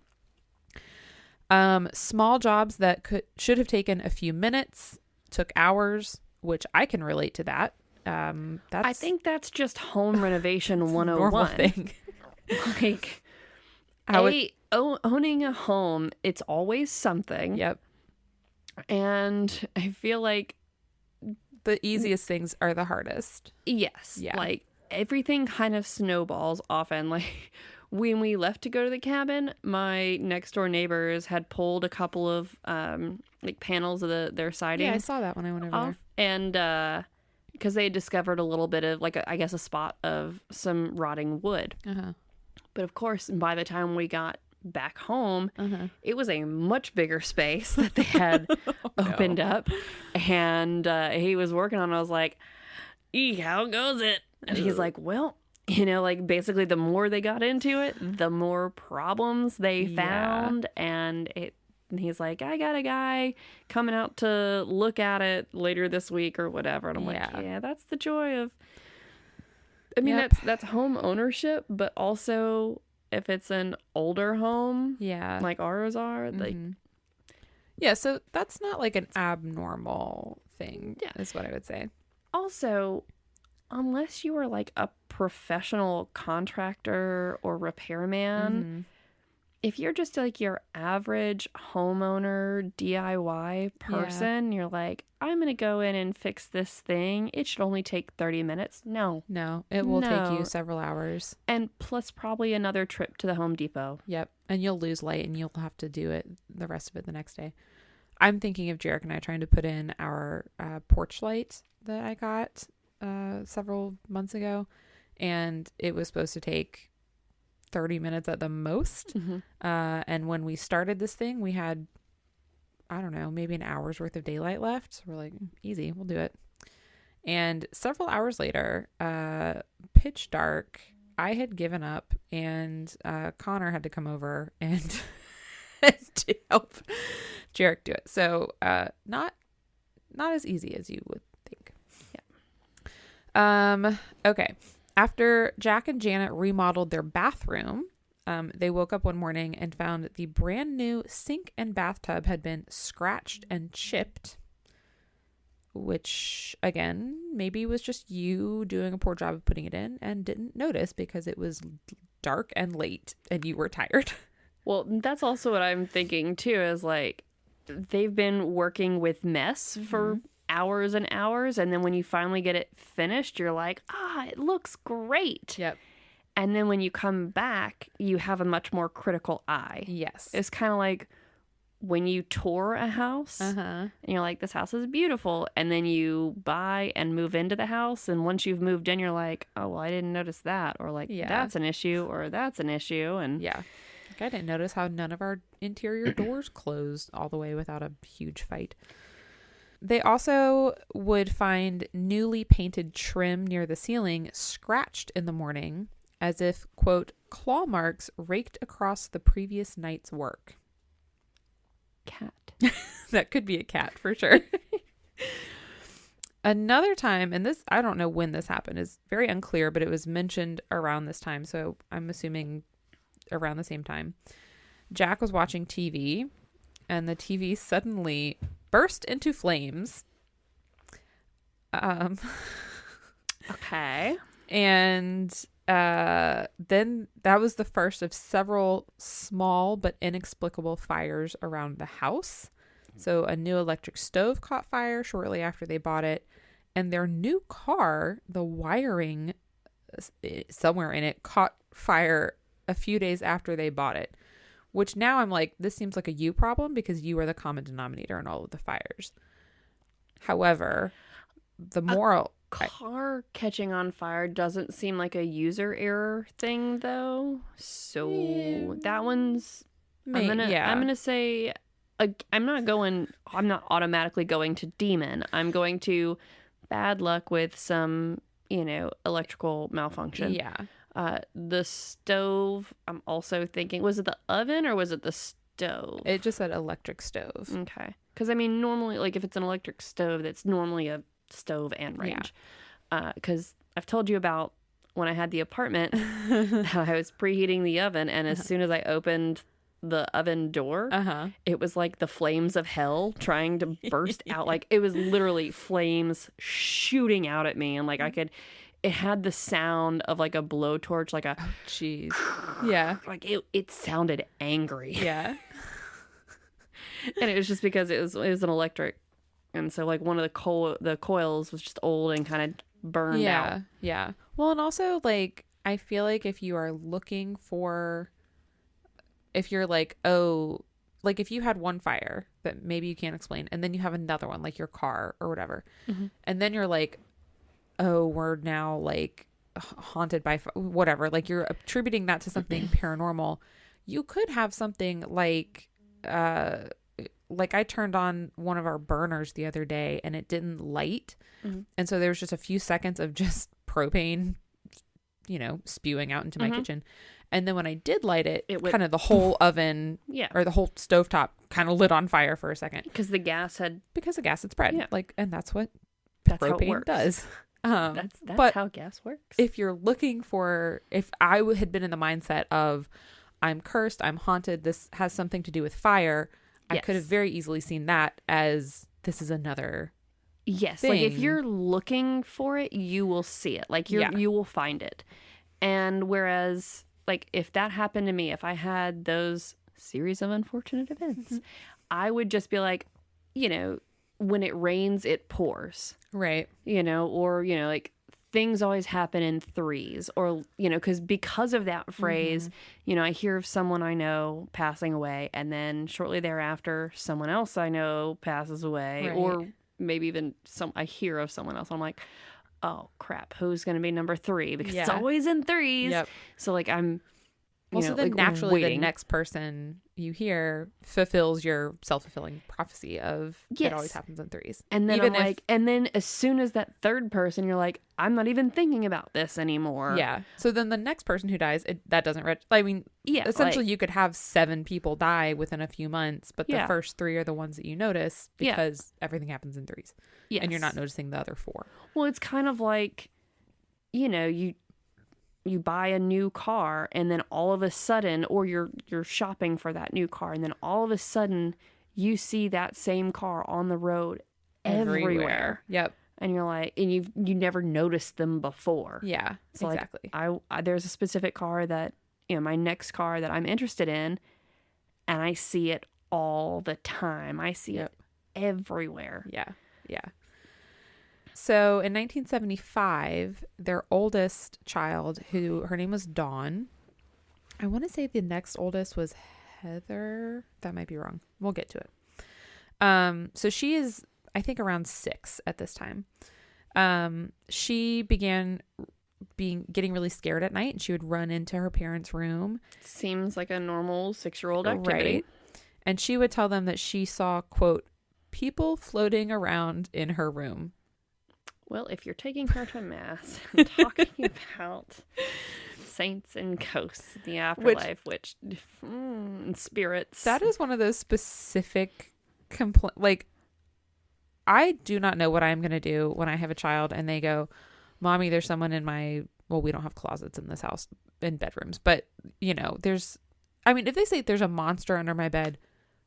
know. Small jobs that should have taken a few minutes took hours, which I can relate to that. I think that's just home renovation 101. Normal thing. Like, owning a home, it's always something. Yep. And I feel like the easiest things are the hardest. Yes. Yeah. Like, everything kind of snowballs often. Like, when we left to go to the cabin, my next door neighbors had pulled a couple of like panels of their siding. Yeah, I saw that when I went over there. And because they had discovered a little bit of like I guess a spot of some rotting wood. But of course, by the time we got back home, it was a much bigger space that they had opened up, and he was working on it. I was like, how goes it? And he's like, well, like basically the more they got into it, the more problems they found. And he's like, I got a guy coming out to look at it later this week or whatever. And I'm like, yeah, that's the joy of, I mean, that's home ownership, but also if it's an older home, like ours are, like, yeah, so that's not like an abnormal thing, is what I would say. Also, unless you are like a professional contractor or repairman, if you're just like your average homeowner DIY person, you're like, I'm going to go in and fix this thing. It should only take 30 minutes. No, it will take you several hours. And plus probably another trip to the Home Depot. Yep. And you'll lose light and you'll have to do it the rest of it the next day. I'm thinking of Jarek and I trying to put in our porch light that I got several months ago. And it was supposed to take 30 minutes at the most. And when we started this thing, we had, I don't know, maybe an hour's worth of daylight left. So we're like, easy, we'll do it. And several hours later, pitch dark, I had given up and Connor had to come over and to help Jarek do it. So not as easy as you would think. Okay. After Jack and Janet remodeled their bathroom, they woke up one morning and found that the brand new sink and bathtub had been scratched and chipped, which, again, maybe was just you doing a poor job of putting it in and didn't notice because it was dark and late and you were tired. Well, that's also what I'm thinking, too, is like they've been working with mess for hours and hours, and then when you finally get it finished, you're like, it looks great. Yep. And then when you come back, you have a much more critical eye. Yes. It's kind of like when you tour a house and you're like, this house is beautiful, and then you buy and move into the house, and once you've moved in, you're like, oh, well, I didn't notice that, or like, that's an issue, or that's an issue. And like, I didn't notice how none of our interior doors closed all the way without a huge fight. They also would find newly painted trim near the ceiling scratched in the morning as if, quote, claw marks raked across the previous night's work. Cat. That could be a cat for sure. Another time, and this, I don't know when this happened, is very unclear, but it was mentioned around this time, so I'm assuming around the same time. Jack was watching TV, and the TV suddenly burst into flames. Okay. And then that was the first of several small but inexplicable fires around the house. So a new electric stove caught fire shortly after they bought it. And their new car, the wiring somewhere in it, caught fire a few days after they bought it. Which now I'm like, this seems like a you problem because you are the common denominator in all of the fires. However, the moral... Car catching on fire doesn't seem like a user error thing, though. So that one's... I'm gonna say... I'm not automatically going to demon. I'm going to bad luck with some, electrical malfunction. Yeah. The stove, I'm also thinking, was it the oven or was it the stove? It just said electric stove. Okay. Because, I mean, normally, like, if it's an electric stove, that's normally a stove and range. Because I've told you about when I had the apartment, I was preheating the oven, and as soon as I opened the oven door, it was like the flames of hell trying to burst out. Like, it was literally flames shooting out at me, and like it had the sound of like a blowtorch, like a jeez. Yeah. Like it sounded angry. Yeah. And it was just because it was an electric, and so like one of the coils was just old and kind of burned out. Yeah. Well, and also like I feel like if you are looking for, if you're like, oh, like if you had one fire that maybe you can't explain, and then you have another one like your car or whatever, and then you're like, oh, we're now like haunted by whatever, like you're attributing that to something paranormal. You could have something like I turned on one of our burners the other day and it didn't light, and so there was just a few seconds of just propane, spewing out into my kitchen. And then when I did light it kind of the whole oven or the whole stovetop kind of lit on fire for a second. Because the gas had spread. Yeah. Like, and that's what propane how it works. Does. That's how gas works. If you're looking for, if I had been in the mindset of I'm cursed, I'm haunted, this has something to do with fire, I could have very easily seen that as this is another thing. Like if you're looking for it, you will see it. Like you will find it. And whereas like if that happened to me, if I had those series of unfortunate events, I would just be like, when it rains, it pours. Right. Or, like things always happen in threes, or, because of that phrase, I hear of someone I know passing away, and then shortly thereafter, someone else I know passes away, or maybe even I hear of someone else. I'm like, oh crap, who's going to be number 3? Because it's always in threes. Yep. So like I'm, so then naturally the next person you hear fulfills your self-fulfilling prophecy of it always happens in threes. And then and then as soon as that third person, you're like, I'm not even thinking about this anymore. Yeah. So then the next person who dies, that doesn't essentially you could have 7 people die within a few months, but the first 3 are the ones that you notice because everything happens in threes. Yes. And you're not noticing the other 4. Well, it's kind of like, you buy a new car, and then all of a sudden, or you're shopping for that new car, and then all of a sudden you see that same car on the road everywhere. Yep. And you're like, and you never noticed them before. Yeah, so exactly. Like there's a specific car that, my next car that I'm interested in, and I see it all the time. I see it everywhere. Yeah. So in 1975, their oldest child, her name was Dawn. I want to say the next oldest was Heather. That might be wrong. We'll get to it. So she is, I think, around 6 at this time. She began getting really scared at night, and she would run into her parents' room. Seems like a normal 6-year-old activity. Right. And she would tell them that she saw, quote, people floating around in her room. Well, if you're taking her to mass and talking about saints and ghosts, the afterlife, and spirits. That is one of those specific like, I do not know what I'm going to do when I have a child and they go, Mommy, there's someone in we don't have closets in this house, in bedrooms, but if they say there's a monster under my bed,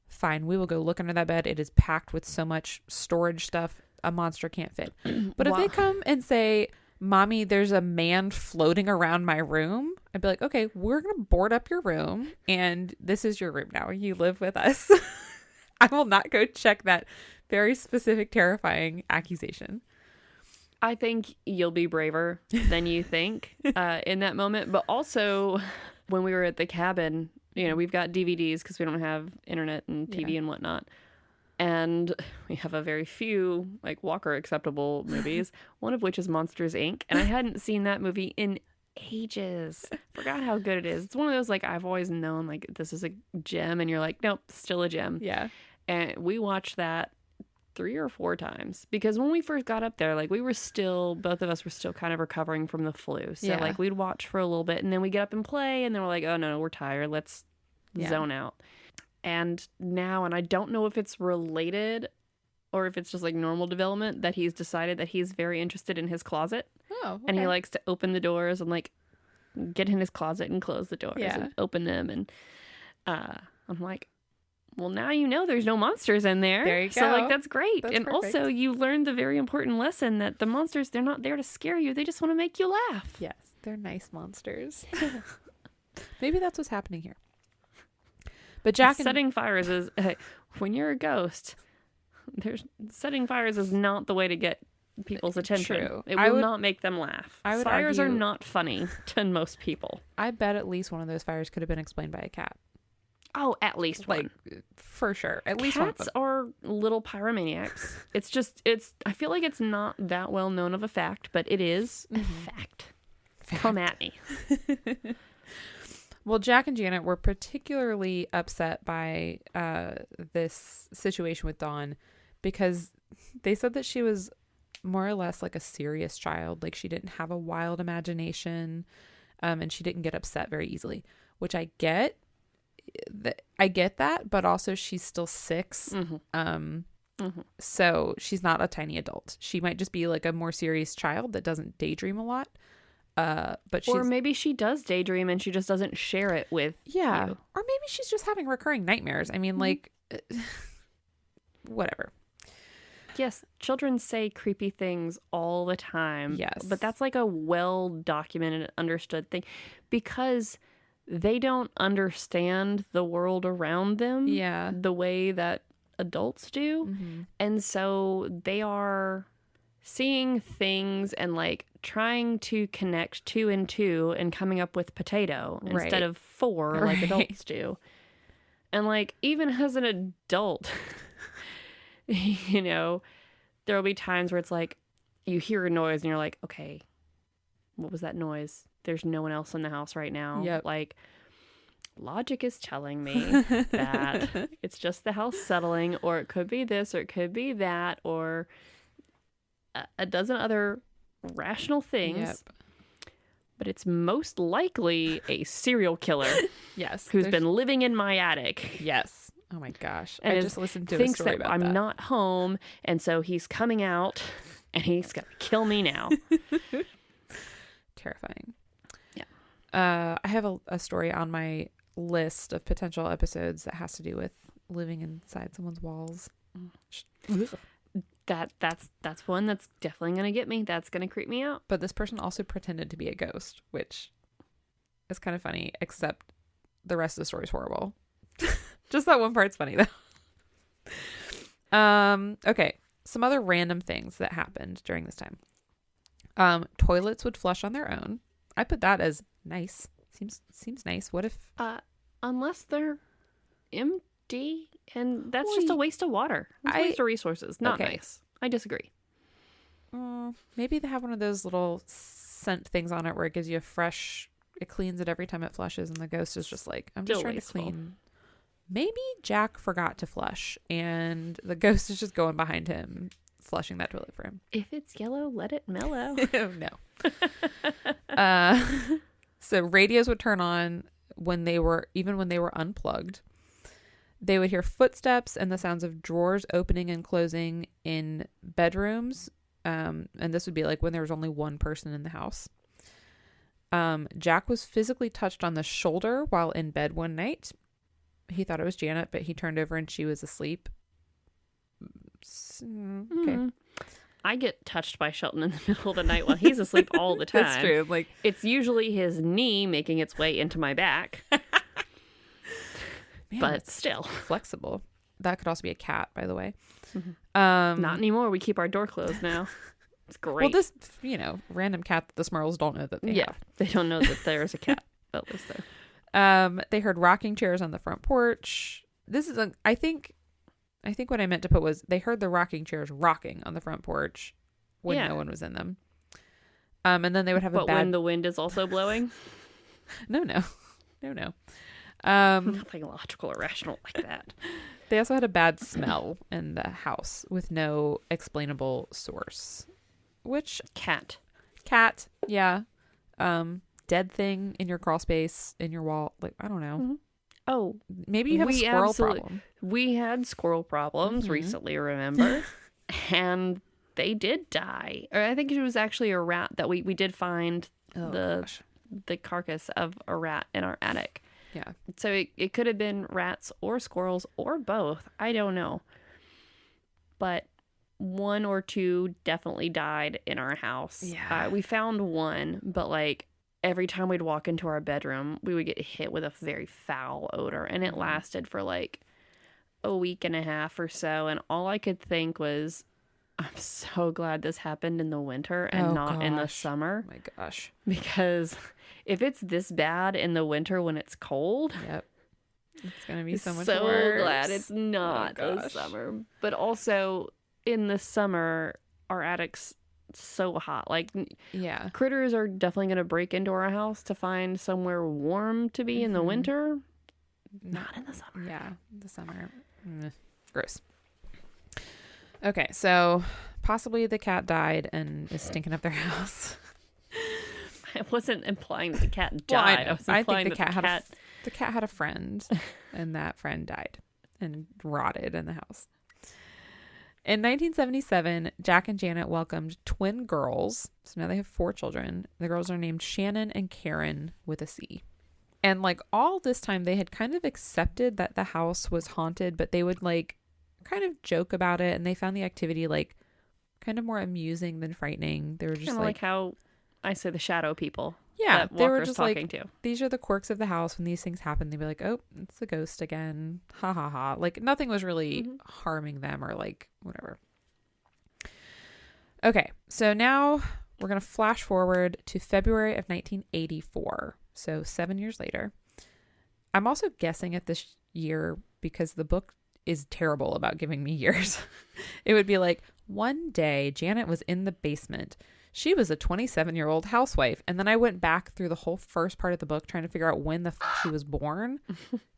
fine, we will go look under that bed. It is packed with so much storage stuff a monster can't fit. But if they come and say, Mommy, there's a man floating around my room, I'd be like, okay, we're going to board up your room and this is your room now. You live with us. I will not go check that very specific, terrifying accusation. I think you'll be braver than you think in that moment. But also, when we were at the cabin, we've got DVDs because we don't have internet and TV and whatnot. And we have a very few, like, Walker acceptable movies, one of which is Monsters, Inc. And I hadn't seen that movie in ages. Forgot how good it is. It's one of those, like, I've always known, like, this is a gem. And you're like, nope, still a gem. Yeah. And we watched that 3 or 4 times. Because when we first got up there, like, both of us were still kind of recovering from the flu. So, like, we'd watch for a little bit. And then we get up and play. And then we're like, oh, no, we're tired. Let's zone out. And now, and I don't know if it's related or if it's just like normal development, that he's decided that he's very interested in his closet. Oh, okay. And he likes to open the doors and like get in his closet and close the doors and open them. And I'm like, well, now you know there's no monsters in there. There you go. So like, that's great. That's and perfect. Also you learned the very important lesson that the monsters, they're not there to scare you. They just want to make you laugh. Yes, they're nice monsters. Maybe that's what's happening here. But Jack and setting fires is when you're a ghost. Setting fires is not the way to get people's attention. True. It will not make them laugh. I would Fires argue, are not funny to most people. I bet at least one of those fires could have been explained by a cat. Oh, at least one. Like, for sure. At least Cats one. Cats are little pyromaniacs. I feel like it's not that well known of a fact, but it is a fact. Come at me. Well, Jack and Janet were particularly upset by this situation with Dawn because they said that she was more or less like a serious child. Like, she didn't have a wild imagination, and she didn't get upset very easily, which I get. I get that, but also she's still 6. So she's not a tiny adult. She might just be like a more serious child that doesn't daydream a lot. But or maybe she does daydream and she just doesn't share it with you. Or maybe she's just having recurring nightmares. I mean, like, whatever. Yes, children say creepy things all the time. Yes. But that's like a well-documented, understood thing because they don't understand the world around them the way that adults do. And so they are seeing things and like trying to connect 2 and 2 and coming up with potato instead of 4 like adults do. And like, even as an adult, you know, there'll be times where it's like you hear a noise and you're like, okay, what was that noise? There's no one else in the house right now. Yep. Like, logic is telling me that it's just the house settling, or it could be this, or it could be that, or a dozen other rational things. Yep. But it's most likely a serial killer. Yes. Who's been living in my attic. Yes. Oh my gosh. And I just listened to a thinks story that about I'm that. not home, and so he's coming out and he's gonna kill me now. Terrifying. Yeah. I have a story on my list of potential episodes that has to do with living inside someone's walls. That's one that's definitely gonna get me. That's gonna creep me out. But this person also pretended to be a ghost, which is kind of funny, except the rest of the story is horrible. Just that one part's funny though. Okay. Some other random things that happened during this time. Toilets would flush on their own. I put that as nice. Seems nice. What if unless they're empty, and that's just a waste of water. It's a waste of resources. Not nice. I disagree. Maybe they have one of those little scent things on it where it gives you a fresh. It cleans it every time it flushes, and the ghost is just like, I'm just trying to clean. Maybe Jack forgot to flush, and the ghost is just going behind him, flushing that toilet for him. If it's yellow, let it mellow. No. So radios would turn on when they were unplugged. They would hear footsteps and the sounds of drawers opening and closing in bedrooms. And this would be like when there was only one person in the house. Jack was physically touched on the shoulder while in bed one night. He thought it was Janet, but he turned over and she was asleep. Okay. I get touched by Shelton in the middle of the night while he's asleep all the time. That's true. Like, it's usually his knee making its way into my back. Man, but still flexible. That could also be a cat, by the way. Not anymore. We keep our door closed now. It's great. Well, this, random cat that the Smurls don't know that they have. They don't know that there's a cat that lives there. They heard rocking chairs on the front porch. This is I think what I meant to put was they heard the rocking chairs rocking on the front porch when no one was in them. And then they would have when the wind is also blowing? No. Nothing logical or rational like that. They also had a bad smell in the house with no explainable source. Which cat, yeah. Dead thing in your crawl space, in your wall. Like, I don't know. Oh, maybe you have a squirrel problem. We had squirrel problems recently, remember? And they did die. Or I think it was actually a rat that we did find the carcass of a rat in our attic. Yeah. So it could have been rats or squirrels or both. I don't know. But 1 or 2 definitely died in our house. Yeah. We found one, but like every time we'd walk into our bedroom, we would get hit with a very foul odor. And it lasted for like a week and a half or so. And all I could think was, I'm so glad this happened in the winter and not in the summer. Oh my gosh. Because if it's this bad in the winter when it's cold, yep, it's gonna be so much so worse. glad it's not the summer. But also in the summer, our attic's so hot. Like, yeah, critters are definitely gonna break into our house to find somewhere warm to be in the winter. Not in the summer. Yeah, the summer. Gross. Okay, so possibly the cat died and is stinking up their house. I wasn't implying that the cat died. Well, I think the cat had a friend, and that friend died and rotted in the house. In 1977, Jack and Janet welcomed twin girls. So now they have 4 children. The girls are named Shannon and Karen with a C. And like all this time, they had kind of accepted that the house was haunted, but they would like kind of joke about it, and they found the activity like kind of more amusing than frightening. They were just like how I say the shadow people. Yeah, that they were Walker's just talking like, to. These are the quirks of the house. When these things happen, they'd be like, oh, it's the ghost again. Ha ha ha. Like nothing was really harming them or like whatever. Okay, so now we're going to flash forward to February of 1984. So 7 years later. I'm also guessing at this year because the book is terrible about giving me years. It would be like, one day Janet was in the basement. She was a 27-year-old housewife. And then I went back through the whole first part of the book trying to figure out when she was born.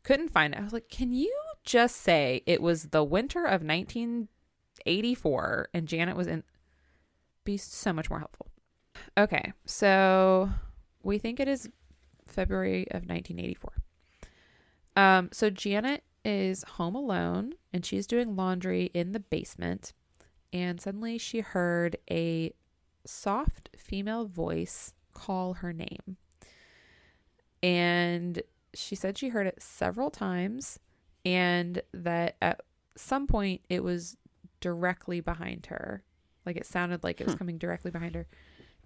Couldn't find it. I was like, can you just say it was the winter of 1984 and Janet was in? Be so much more helpful. Okay, so we think it is February of 1984. So Janet is home alone and she's doing laundry in the basement, and suddenly she heard a soft female voice call her name, and she said she heard it several times and that at some point it was directly behind her. Like it sounded like it was coming directly behind her.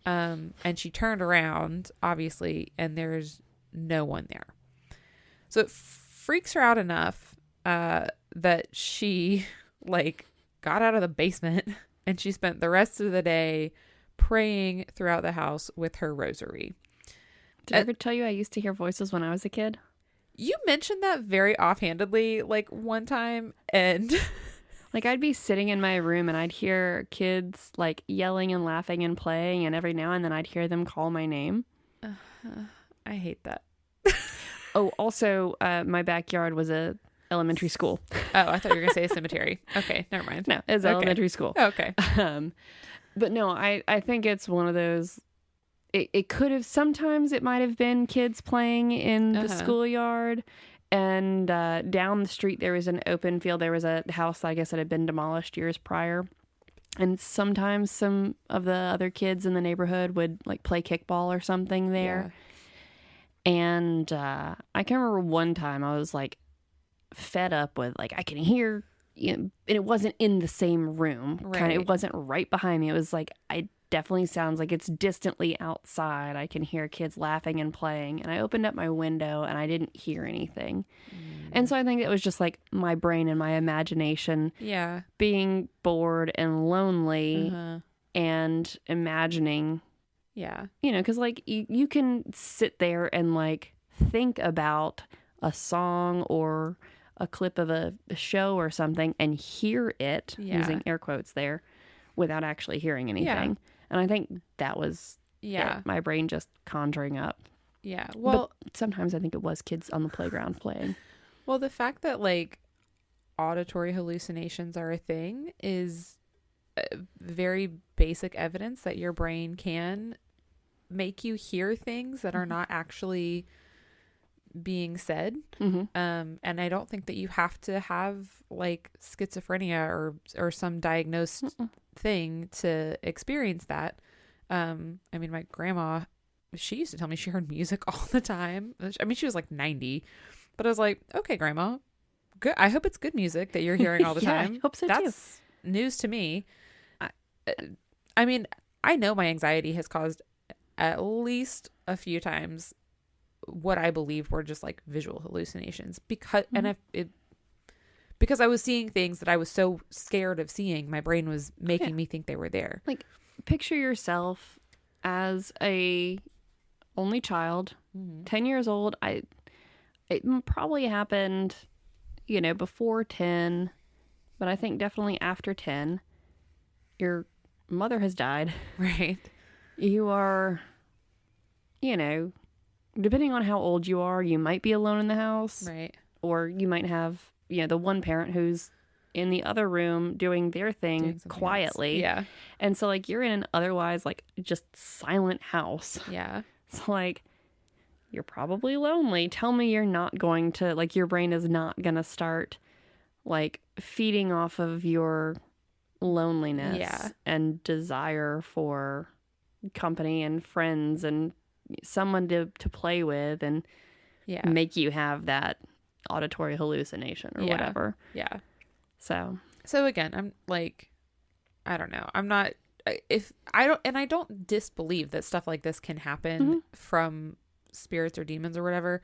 And she turned around, obviously, and there's no one there. So it freaks her out enough that she like got out of the basement and she spent the rest of the day praying throughout the house with her rosary. Did I ever tell you I used to hear voices when I was a kid? You mentioned that very offhandedly, like one time, and like I'd be sitting in my room and I'd hear kids like yelling and laughing and playing, and every now and then I'd hear them call my name. I hate that. Oh, also, my backyard was a elementary school. Oh, I thought you were going to say a cemetery. Okay, never mind. No, it's elementary school. Okay. But no, I think it's one of those, it could have, sometimes it might have been kids playing in the schoolyard, and down the street there was an open field. There was a house, I guess, that had been demolished years prior. And sometimes some of the other kids in the neighborhood would like play kickball or something there. Yeah. And I can remember one time I was like fed up with like I can hear, you know, and it wasn't in the same room. Right. Kind of, it wasn't right behind me. It was like it definitely sounds like it's distantly outside. I can hear kids laughing and playing. And I opened up my window and I didn't hear anything. And so I think it was just like my brain and my imagination being bored and lonely and imagining. Yeah. You know, because like you can sit there and like think about a song or a clip of a show or something and hear it, using air quotes there, without actually hearing anything. Yeah. And I think that was my brain just conjuring up. Yeah. Well, but sometimes I think it was kids on the playground playing. Well, the fact that like auditory hallucinations are a thing is very basic evidence that your brain can make you hear things that are not actually being said. And I don't think that you have to have like schizophrenia or some diagnosed thing to experience that. I mean, my grandma, she used to tell me she heard music all the time. I mean, she was like 90, but I was like, okay, grandma, good. I hope it's good music that you're hearing all the time. I hope so That's news to me. I mean, I know my anxiety has caused at least a few times what I believe were just like visual hallucinations because I was seeing things that I was so scared of seeing. My brain was making me think they were there. Like, picture yourself as a only child, 10 years old. It probably happened, before 10, but I think definitely after 10. Your mother has died. Right. You are, depending on how old you are, you might be alone in the house. Right. Or you might have, the one parent who's in the other room doing their thing quietly. Else. Yeah. And so, like, you're in an otherwise, like, just silent house. Yeah. So, like, you're probably lonely. Tell me you're not going to, like, your brain is not going to start, like, feeding off of your loneliness and desire for company and friends and someone to play with and make you have that auditory hallucination or whatever. Yeah. So again, I'm like, I don't know. I'm not, I don't disbelieve that stuff like this can happen from spirits or demons or whatever.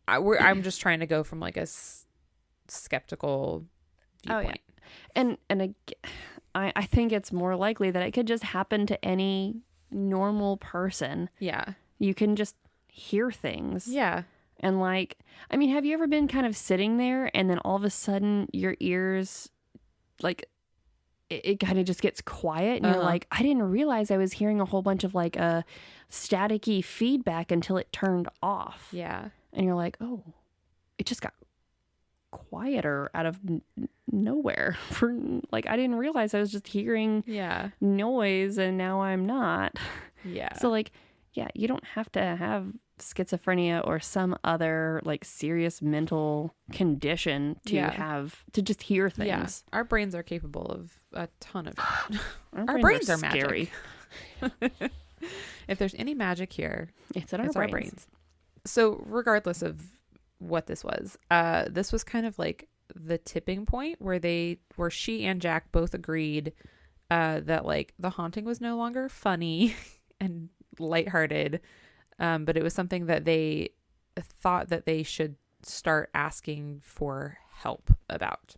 I'm just trying to go from like a skeptical viewpoint. And I think it's more likely that it could just happen to any normal person. Yeah. You can just hear things. Yeah. And like, I mean, have you ever been kind of sitting there and then all of a sudden your ears, like, it kind of just gets quiet and you're like, I didn't realize I was hearing a whole bunch of like staticky feedback until it turned off. Yeah. And you're like, oh, it just got quieter out of nowhere. For like, I didn't realize I was just hearing noise and now I'm not. Yeah. So like, yeah, you don't have to have schizophrenia or some other like serious mental condition to have to just hear things. Yeah. Our brains are capable of a ton of our brains are scary. Magic. If there's any magic here, it's in our brains. So regardless of what this was kind of like the tipping point where she and Jack both agreed that like the haunting was no longer funny and lighthearted, but it was something that they thought that they should start asking for help about.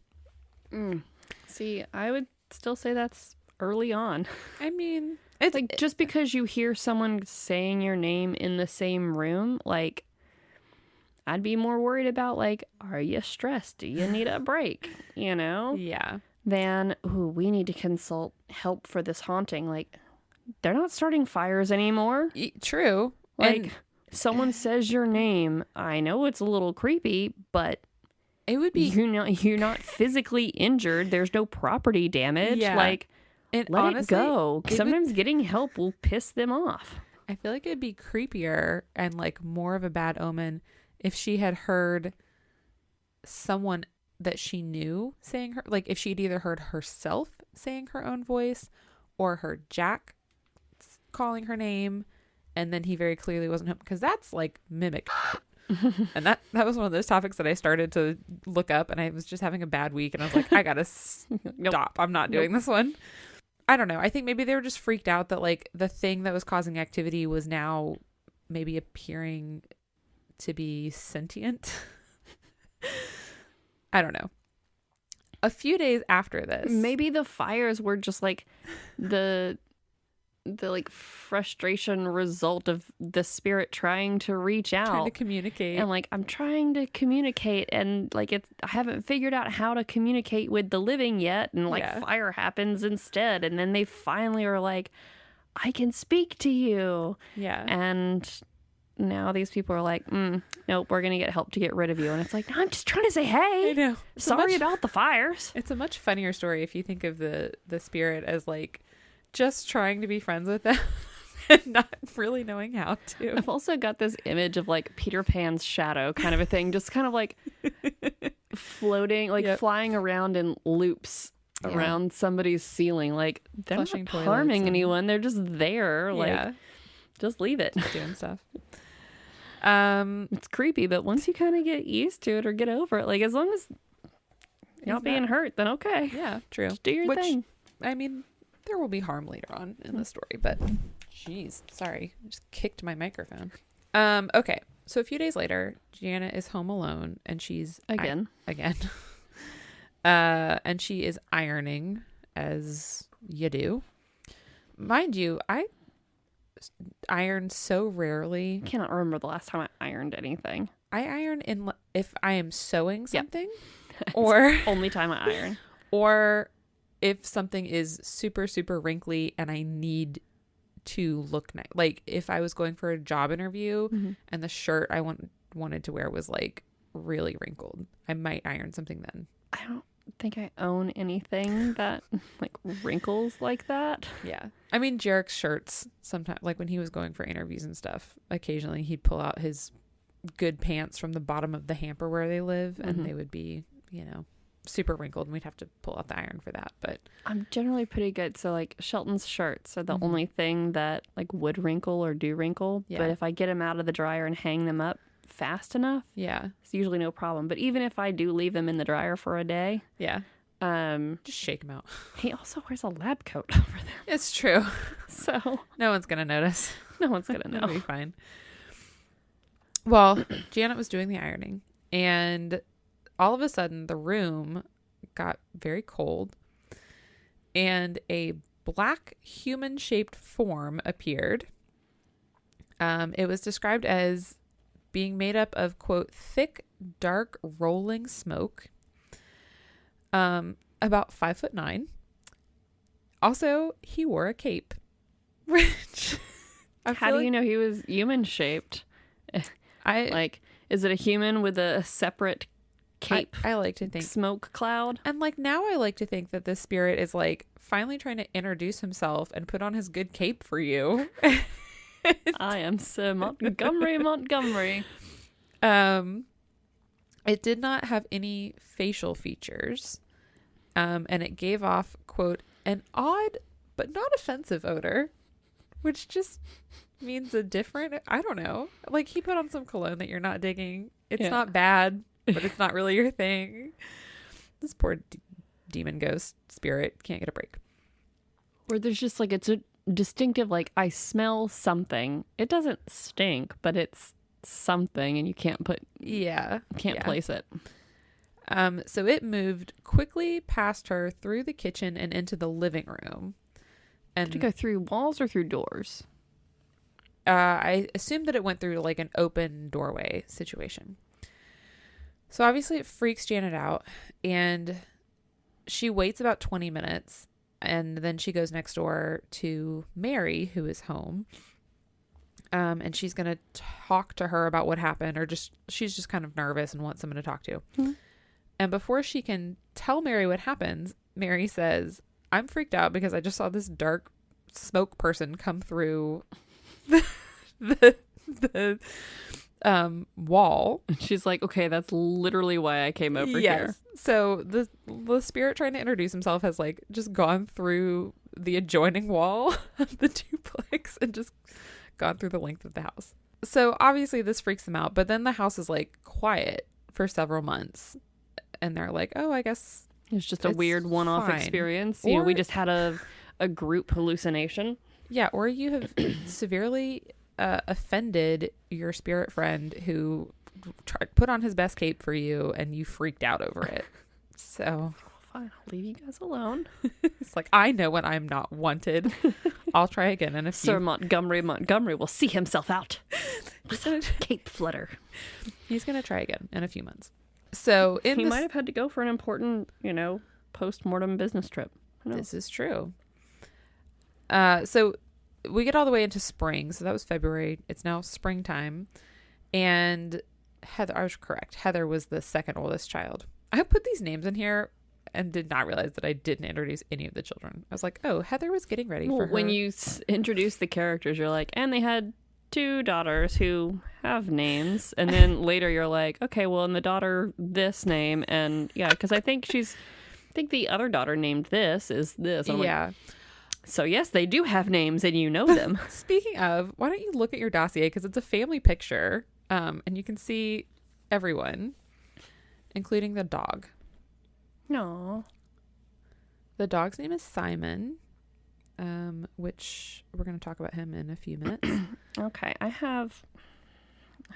See, I would still say that's early on. I mean, it's like just because you hear someone saying your name in the same room, like I'd be more worried about like, are you stressed? Do you need a break? Yeah. Than, we need to consult help for this haunting. Like, they're not starting fires anymore. True. Like, someone says your name. I know it's a little creepy, but it would be, you're not physically injured. There's no property damage. Yeah. Like, let honestly, it go. Sometimes getting help will piss them off. I feel like it'd be creepier and like more of a bad omen if she had heard someone that she knew saying her, like if she'd either heard herself saying her own voice or heard Jack calling her name, and then he very clearly wasn't home, because that's like mimic. And that was one of those topics that I started to look up, and I was just having a bad week and I was like, I gotta stop. I'm not doing this one. I don't know. I think maybe they were just freaked out that like the thing that was causing activity was now maybe appearing to be sentient. I don't know. A few days after this, maybe the fires were just like the like frustration result of the spirit trying to reach out, trying to communicate, and like, I'm trying to communicate, and like I haven't figured out how to communicate with the living yet, and like fire happens instead, and then they finally are like, I can speak to you. Yeah. And now these people are like, nope, we're gonna get help to get rid of you. And it's like, no, I'm just trying to say, hey, I know. Sorry about the fires. It's a much funnier story if you think of the spirit as like just trying to be friends with them. not really knowing how to. I've also got this image of like Peter Pan's shadow kind of a thing, just kind of like floating, like flying around in loops around somebody's ceiling. Like they're Flushing not harming anyone. They're just there. Like just leave it. Doing stuff. It's creepy, but once you kind of get used to it or get over it, like as long as you're not being hurt, then okay. Yeah, true. Just do your thing. I mean, there will be harm later on in the story, but jeez, sorry. I just kicked my microphone. Okay. So a few days later, Gianna is home alone and she's again. And she is ironing as you do. Mind you, I iron so rarely. I cannot remember the last time I ironed anything. I iron if I am sewing something or only time I iron, or if something is super, super wrinkly and I need to look nice. Like if I was going for a job interview and the shirt I wanted to wear was like really wrinkled, I might iron something then. I don't think I own anything that like wrinkles like that. Yeah. I mean, Jarek's shirts sometimes, like when he was going for interviews and stuff, occasionally he'd pull out his good pants from the bottom of the hamper where they live and they would be, super wrinkled and we'd have to pull out the iron for that. But I'm generally pretty good. So like Shelton's shirts are the only thing that like would wrinkle or do wrinkle. Yeah. But if I get them out of the dryer and hang them up fast enough, it's usually no problem. But even if I do leave them in the dryer for a day, just shake them out. He also wears a lab coat over them. It's true. So no one's gonna notice. No one's gonna know. It'll be fine. Well, Janet was doing the ironing and all of a sudden the room got very cold and a black human-shaped form appeared. It was described as being made up of, quote, thick, dark, rolling smoke. About 5'9". Also, he wore a cape. Which how do you know he was human-shaped? Is it a human with a separate cape? I like to think smoke cloud. And like now I like to think that this spirit is like finally trying to introduce himself and put on his good cape for you. I am Sir Montgomery. It did not have any facial features. And it gave off, quote, an odd but not offensive odor, which just means a different, I don't know. Like he put on some cologne that you're not digging. It's not bad, but it's not really your thing. This poor demon ghost spirit can't get a break. Or there's just like, it's a distinctive, like I smell something. It doesn't stink, but it's something and you can't place it. So it moved quickly past her through the kitchen and into the living room. And did it go through walls or through doors? I assumed that it went through like an open doorway situation. So obviously it freaks Janet out and she waits about 20 minutes and then she goes next door to Mary, who is home. And she's going to talk to her about what happened or she's just kind of nervous and wants someone to talk to. Mm-hmm. And before she can tell Mary what happens, Mary says, I'm freaked out because I just saw this dark smoke person come through the wall. She's like, okay, that's literally why I came over here. So the spirit trying to introduce himself has like just gone through the adjoining wall of the duplex and just gone through the length of the house. So obviously this freaks them out, but then the house is like quiet for several months and they're like, oh, I guess it's just a weird one-off experience. We just had a group hallucination. Yeah, or you have severely offended your spirit friend who put on his best cape for you and you freaked out over it. So fine, I'll leave you guys alone. It's like, I know when I'm not wanted. I'll try again in a few. Sir Montgomery will see himself out. Cape flutter. He's going to try again in a few months. So he might have had to go for an important, post-mortem business trip. This is true. So we get all the way into spring. So that was February. It's now springtime. And Heather, I was correct. Heather was the second oldest child. I put these names in here and did not realize that I didn't introduce any of the children. I was like, oh, Heather was getting ready for her. When you introduce the characters, you're like, and they had 2 daughters who have names. And then later you're like, okay, well, and the daughter, this name. And yeah, because I think the other daughter named this is this. And I'm like, so yes, they do have names and you know them. Speaking of, why don't you look at your dossier? Because it's a family picture. And you can see everyone, including the dog. No. The dog's name is Simon, which we're going to talk about him in a few minutes. Okay, I have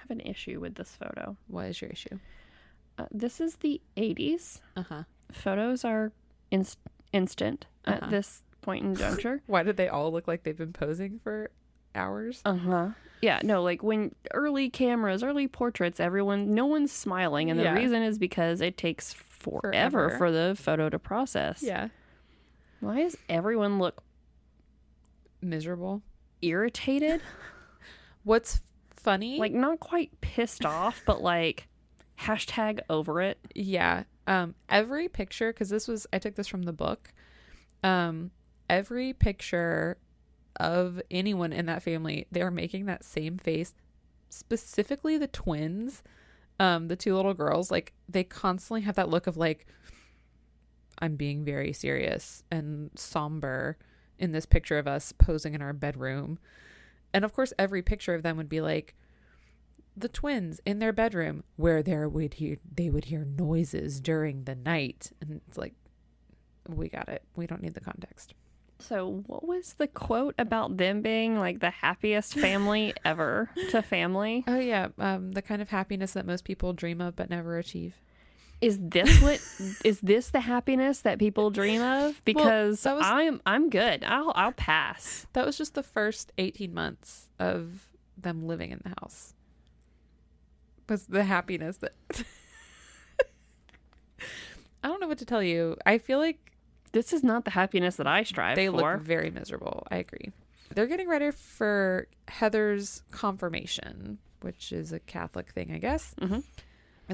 an issue with this photo. What is your issue? This is the 80s. Photos are instant at this point in juncture. Why did they all look like they've been posing for hours? Yeah, no, like when early cameras, early portraits, no one's smiling. And the reason is because it takes forever for the photo to process. Yeah. Why does everyone look miserable? Irritated? What's funny? Like not quite pissed off, but like hashtag over it. Yeah. Every picture, because I took this from the book. Every picture of anyone in that family, they are making that same face. Specifically the twins, the 2 little girls, like they constantly have that look of like, I'm being very serious and somber in this picture of us posing in our bedroom. And of course every picture of them would be like the twins in their bedroom where they would hear noises during the night. And it's like, we got it. We don't need the context. So what was the quote about them being like the happiest family ever to family? Oh yeah. The kind of happiness that most people dream of but never achieve. Is this the happiness that people dream of? Because I'm good. I'll pass. That was just the first 18 months of them living in the house. Was the happiness that I don't know what to tell you. I feel like this is not the happiness that I strive for. They look very miserable. I agree. They're getting ready for Heather's confirmation, which is a Catholic thing, I guess. And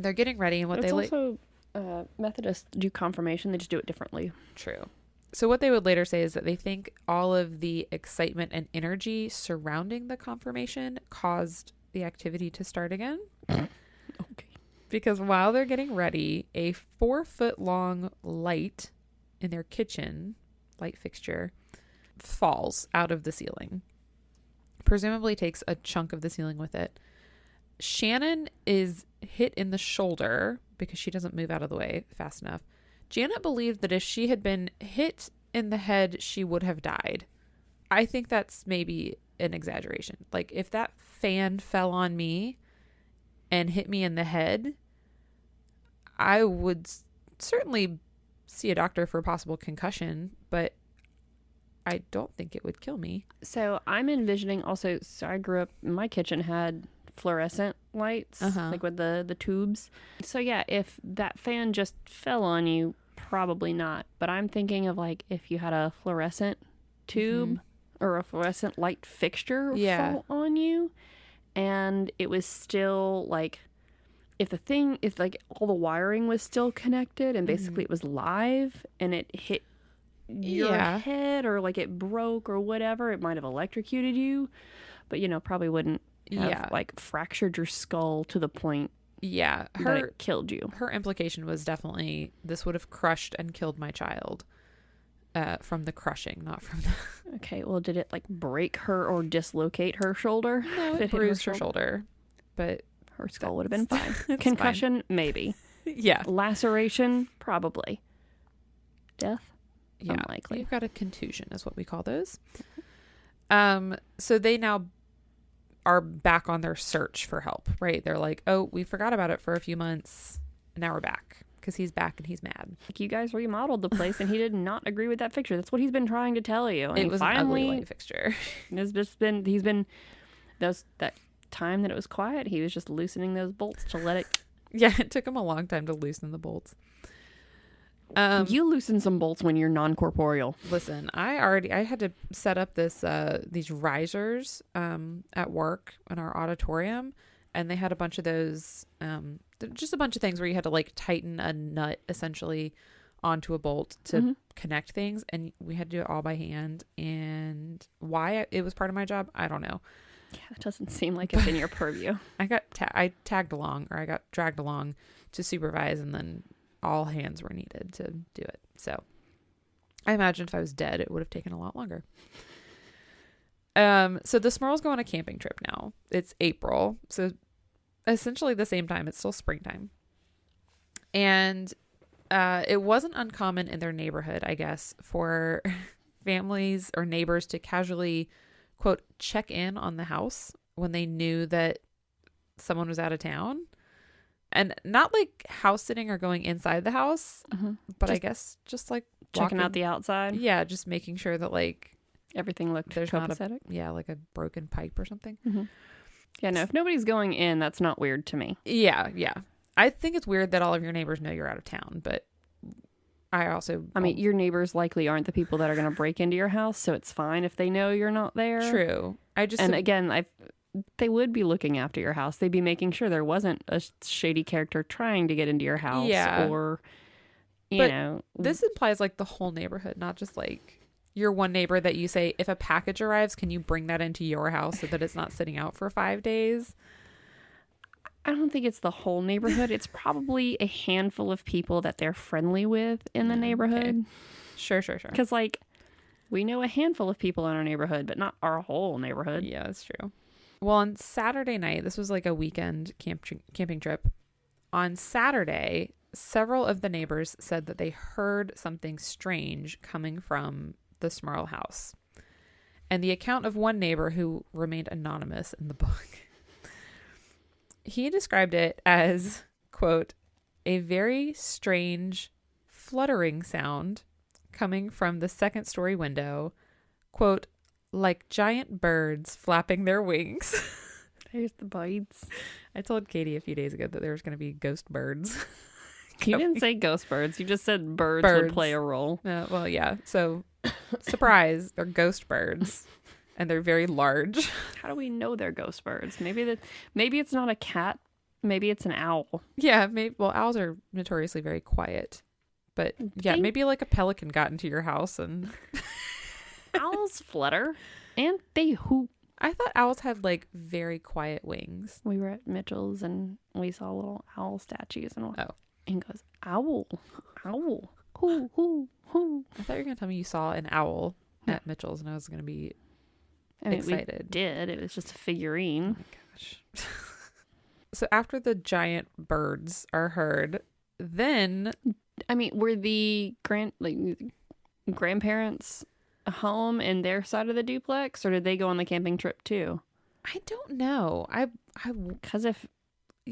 they're getting ready, and Methodists do confirmation. They just do it differently. True. So what they would later say is that they think all of the excitement and energy surrounding the confirmation caused the activity to start again. Okay. Because while they're getting ready, a 4-foot-long light in their kitchen, light fixture, falls out of the ceiling. Presumably takes a chunk of the ceiling with it. Shannon is hit in the shoulder because she doesn't move out of the way fast enough. Janet believed that if she had been hit in the head, she would have died. I think that's maybe an exaggeration. Like if that fan fell on me and hit me in the head, I would certainly see a doctor for a possible concussion, but I don't think it would kill me. So I'm envisioning also, so I grew up, my kitchen had fluorescent lights, like with the tubes. So yeah, if that fan just fell on you, probably not. But I'm thinking of like if you had a fluorescent tube or a fluorescent light fixture fall on you, and it was still like, if like all the wiring was still connected and basically it was live and it hit your head or like it broke or whatever, it might have electrocuted you, but probably wouldn't have like fractured your skull to the point that it killed you. Her implication was definitely this would have crushed and killed my child from the crushing, not from the... Okay, well, did it like break her or dislocate her shoulder? No, it bruised her shoulder, but her skull would have been fine. Concussion, maybe. Yeah. Laceration, probably. Death, unlikely. You've got a contusion is what we call those. So they now are back on their search for help, right? They're like, oh, we forgot about it for a few months. And now we're back because he's back and he's mad. Like, you guys remodeled the place and he did not agree with that fixture. That's what he's been trying to tell you. And it was finally an ugly light fixture. That time that it was quiet, he was just loosening those bolts to let it. Yeah, it took him a long time to loosen the bolts. You loosen some bolts when you're non-corporeal. Listen, I had to set up these risers at work in our auditorium, and they had a bunch of those, just a bunch of things where you had to like tighten a nut essentially onto a bolt to connect things, and we had to do it all by hand. And why it was part of my job, I don't know. Yeah, it doesn't seem like it's in your purview. I tagged along, or I got dragged along to supervise, and then all hands were needed to do it. So I imagine if I was dead, it would have taken a lot longer. So the Smurls go on a camping trip now. It's April, so essentially the same time. It's still springtime. And it wasn't uncommon in their neighborhood, I guess, for families or neighbors to casually, quote, check in on the house when they knew that someone was out of town. And not like house sitting or going inside the house, but I guess just like checking out the outside. Yeah, just making sure that like everything looked there's copacetic. Like a broken pipe or something. Yeah, no, if nobody's going in, that's not weird to me. Yeah. I think it's weird that all of your neighbors know you're out of town, but I mean, your neighbors likely aren't the people that are going to break into your house, so it's fine if they know you're not there. True. Again, they would be looking after your house. They'd be making sure there wasn't a shady character trying to get into your house. Yeah. Or, you know. This implies like the whole neighborhood, not just like your one neighbor that you say, if a package arrives, can you bring that into your house so that it's not sitting out for 5 days? I don't think it's the whole neighborhood. It's probably a handful of people that they're friendly with in the neighborhood. Okay. Sure. Because, like, we know a handful of people in our neighborhood, but not our whole neighborhood. Yeah, that's true. Well, on Saturday night, this was like a weekend camping trip. On Saturday, several of the neighbors said that they heard something strange coming from the Smurl house. And the account of one neighbor who remained anonymous in the book, he described it as, quote, a very strange fluttering sound coming from the second story window, quote, like giant birds flapping their wings. There's the birds. I told Katy a few days ago that there was going to be ghost birds. You didn't say ghost birds. You just said birds would play a role. Well, yeah. So, surprise, they're ghost birds. And they're very large. How do we know they're ghost birds? Maybe it's not a cat. Maybe it's an owl. Yeah, well, owls are notoriously very quiet. But yeah, maybe like a pelican got into your house and... Owls flutter and they hoop. I thought owls had like very quiet wings. We were at Mitchell's and we saw little owl statues and goes, owl, hoo, hoo, hoo. I thought you were going to tell me you saw an owl at Mitchell's and I was going to be excited. We did. It was just a figurine. Oh my gosh. So after the giant birds are heard, then... I mean, were the grandparents home in their side of the duplex, or did they go on the camping trip too? I don't know. Because if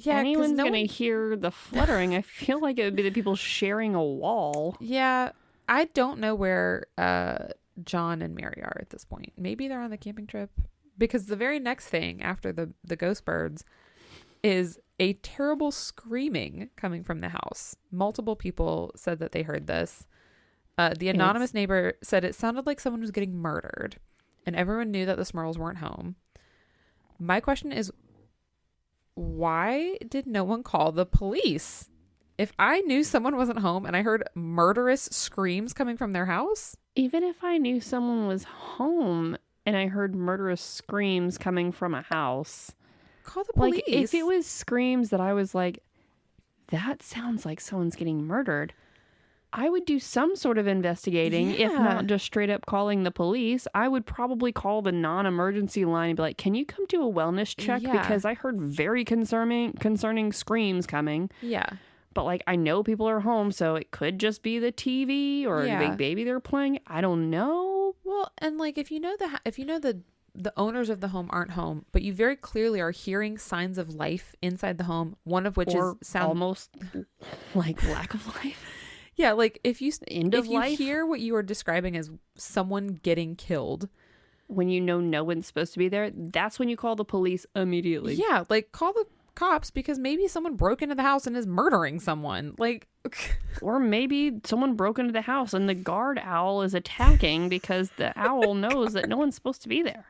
anyone's going to hear the fluttering, I feel like it would be the people sharing a wall. Yeah, I don't know where John and Mary are at this point. Maybe they're on the camping trip, because the very next thing after the ghost birds is a terrible screaming coming from the house. Multiple people said that they heard this. The anonymous neighbor said it sounded like someone was getting murdered, and everyone knew that the Smurls weren't home. My question is, why did no one call the police? If I knew someone wasn't home and I heard murderous screams coming from their house? Even if I knew someone was home and I heard murderous screams coming from a house, call the police. Like, if it was screams that I was like, that sounds like someone's getting murdered, I would do some sort of investigating, if not just straight up calling the police. I would probably call the non-emergency line and be like, can you come do a wellness check? Yeah. Because I heard very concerning screams coming. Yeah. But, like, I know people are home, so it could just be the TV or the big baby they're playing. I don't know. Well, and, like, if you know the owners of the home aren't home, but you very clearly are hearing signs of life inside the home, one of which is almost like lack of life. Yeah, like if you life? hear what you are describing as someone getting killed, when you know no one's supposed to be there, that's when you call the police immediately. Yeah, like call the cops, because maybe someone broke into the house and is murdering someone. Like, or maybe someone broke into the house and the guard owl is attacking because the owl knows that no one's supposed to be there.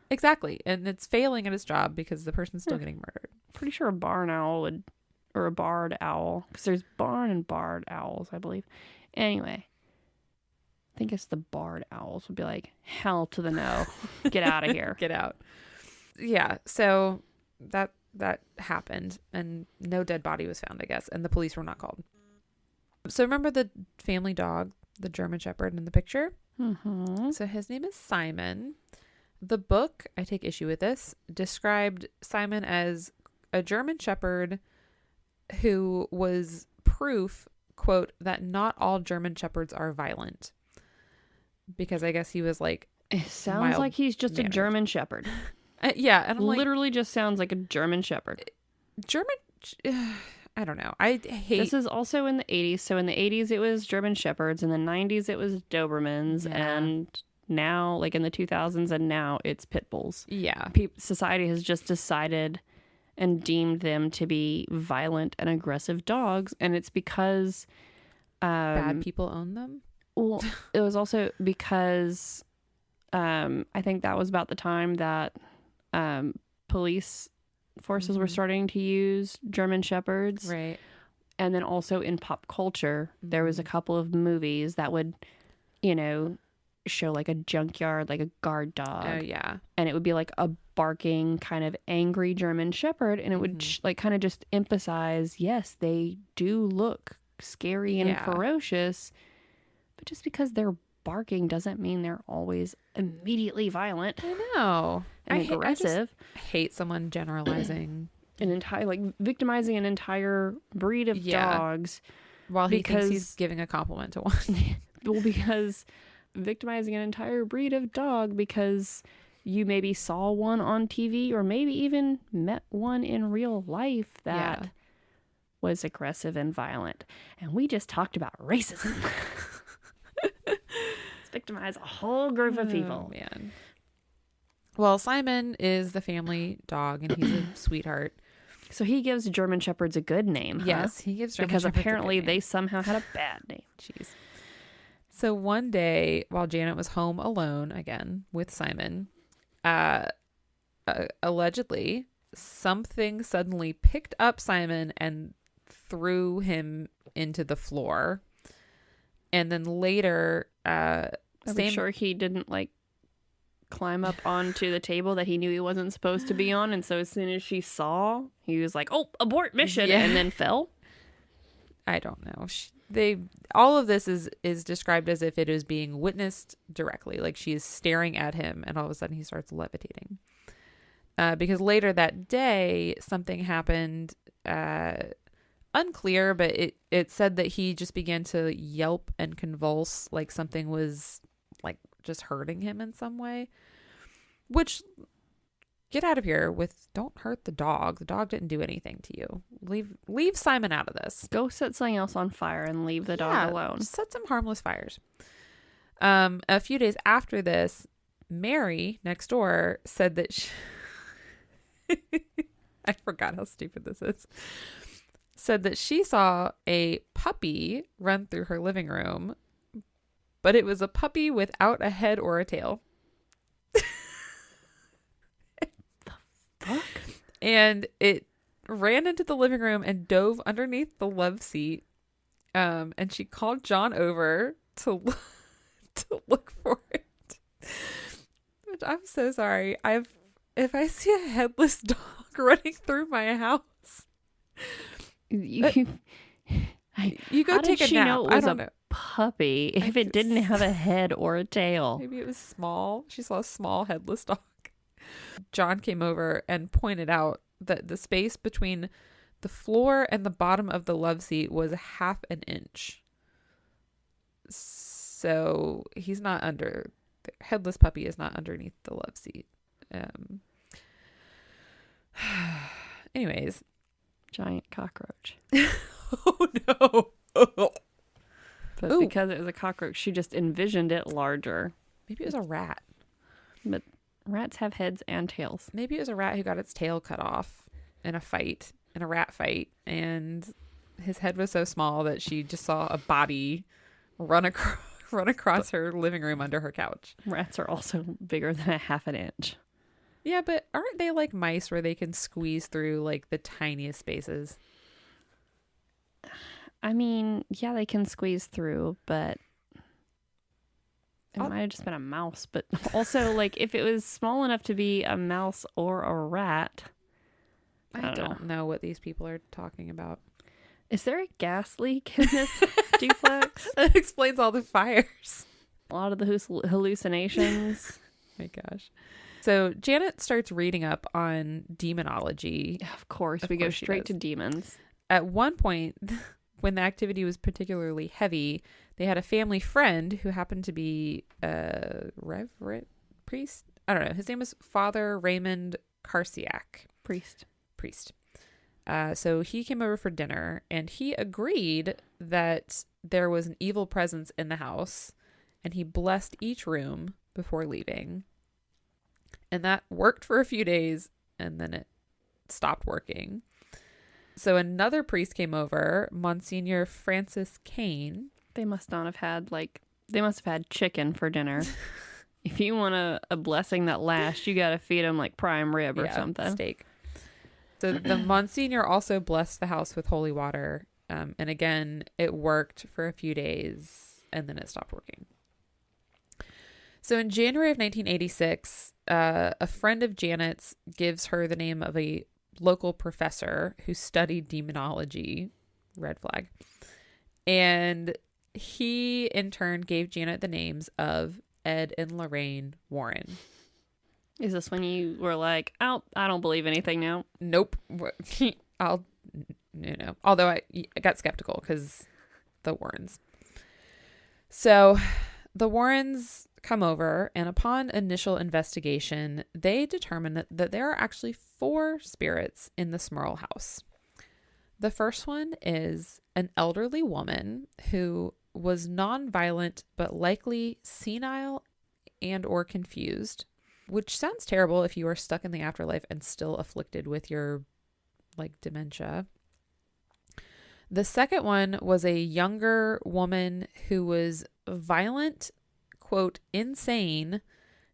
Exactly, and it's failing at its job because the person's still getting murdered. Pretty sure a barn owl would, or a barred owl, because there's barn and barred owls, I believe. Anyway, I think it's the barred owls would be like, hell to the no. Get out of here. Get out. Yeah, so that happened, and no dead body was found, I guess, and the police were not called. So remember the family dog, the German Shepherd in the picture? Mm-hmm. So his name is Simon. The book, I take issue with this, described Simon as a German Shepherd who was proof, quote, that not all German Shepherds are violent. Because I guess he was like... It sounds like he's just a German Shepherd. Yeah. And I'm literally just sounds like a German Shepherd. I don't know. I hate... This is also in the 80s. So in the 80s, it was German Shepherds. In the 90s, it was Dobermans. Yeah. And now, like in the 2000s, and now it's Pit Bulls. Yeah. Society has just decided and deemed them to be violent and aggressive dogs. And it's because... bad people own them? Well, it was also because I think that was about the time that police forces were starting to use German Shepherds. Right. And then also in pop culture, there was a couple of movies that would, you know, show like a junkyard, like a guard dog. Oh, yeah. And it would be like a barking kind of angry German Shepherd. And it would like kind of just emphasize, yes, they do look scary and ferocious. But just because they're barking doesn't mean they're always immediately violent. I know. And aggressive. I hate someone generalizing. Victimizing an entire breed of dogs. While he thinks he's giving a compliment to one. Well, because victimizing an entire breed of dog because you maybe saw one on TV or maybe even met one in real life that was aggressive and violent. And we just talked about racism. Let's victimize a whole group of people. Man. Well, Simon is the family dog and he's a sweetheart. So he gives German Shepherds a good name, Yes, he gives German Shepherds Shepherds apparently a good name. they somehow had a bad name. Jeez. So one day, while Janet was home alone again with Simon, allegedly something suddenly picked up Simon and threw him into the floor. And then later, Are we sure he didn't like climb up onto the table that he knew he wasn't supposed to be on? And so as soon as she saw, he was like, "Oh, abort mission," and then fell. I don't know. All of this is described as if it is being witnessed directly. Like she is staring at him and all of a sudden he starts levitating. Because later that day, something happened, unclear, but it said that he just began to yelp and convulse like something was like just hurting him in some way. Which, get out of here with, don't hurt the dog. The dog didn't do anything to you. Leave Simon out of this. Go set something else on fire and leave the dog alone. Set some harmless fires. A few days after this, Mary next door said that she... I forgot how stupid this is. Said that she saw a puppy run through her living room, but it was a puppy without a head or a tail. The fuck? And it ran into the living room and dove underneath the love seat. And she called John over to look for it. Which I'm so sorry. If I see a headless dog running through my house, you go take a nap. Know it was I don't know. Puppy if it didn't have a head or a tail. Maybe it was small. She saw a small headless dog. John came over and pointed out that the space between the floor and the bottom of the love seat was half an inch. So he's not under. The headless puppy is not underneath the love seat. Anyways. Giant cockroach. Oh no. But because it was a cockroach, she just envisioned it larger. Maybe it was a rat. But rats have heads and tails. Maybe it was a rat who got its tail cut off in a rat fight, and his head was so small that she just saw a body run across her living room under her couch. Rats are also bigger than a half an inch. Yeah, but aren't they like mice where they can squeeze through like the tiniest spaces? I mean, yeah, they can squeeze through, but it might have just been a mouse. But also, like, if it was small enough to be a mouse or a rat, I don't know what these people are talking about. Is there a gas leak in this duplex? That explains all the fires. A lot of the hallucinations. My gosh. So Janet starts reading up on demonology. Of course, we go straight to demons. At one point, when the activity was particularly heavy, they had a family friend who happened to be a reverend priest. I don't know. His name was Father Raymond Karsiak. Priest. So he came over for dinner, and he agreed that there was an evil presence in the house, and he blessed each room before leaving. And that worked for a few days, and then it stopped working. So another priest came over, Monsignor Francis Kane. They must not have had, they must have had chicken for dinner. If you want a blessing that lasts, you got to feed them like prime rib or something. Steak. So the Monsignor also blessed the house with holy water. And again, it worked for a few days, and then it stopped working. So in January of 1986, a friend of Janet's gives her the name of a local professor who studied demonology. Red flag. And he, in turn, gave Janet the names of Ed and Lorraine Warren. Is this when you were like, oh, I don't believe anything now? Nope. Although I got skeptical because the Warrens. So the Warrens come over, and upon initial investigation, they determine that there are actually 4 spirits in the Smurl house. The first one is an elderly woman who was non-violent but likely senile and or confused, which sounds terrible if you are stuck in the afterlife and still afflicted with your dementia. The second one was a younger woman who was violent, quote, insane,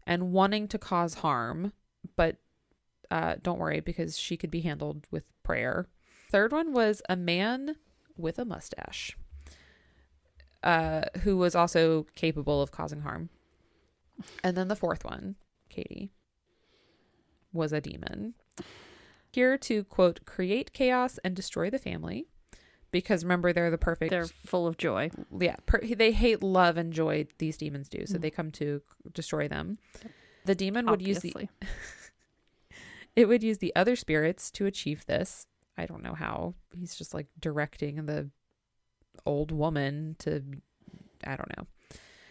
and wanting to cause harm, but don't worry, because she could be handled with prayer. Third one was a man with a mustache, who was also capable of causing harm. And then the fourth one, Katy, was a demon. Here to, quote, create chaos and destroy the family. Because remember, they're full of joy. Yeah. They hate love and joy, these demons do. So they come to destroy them. The demon would use it would use the other spirits to achieve this. I don't know how. He's just directing the old woman to, I don't know.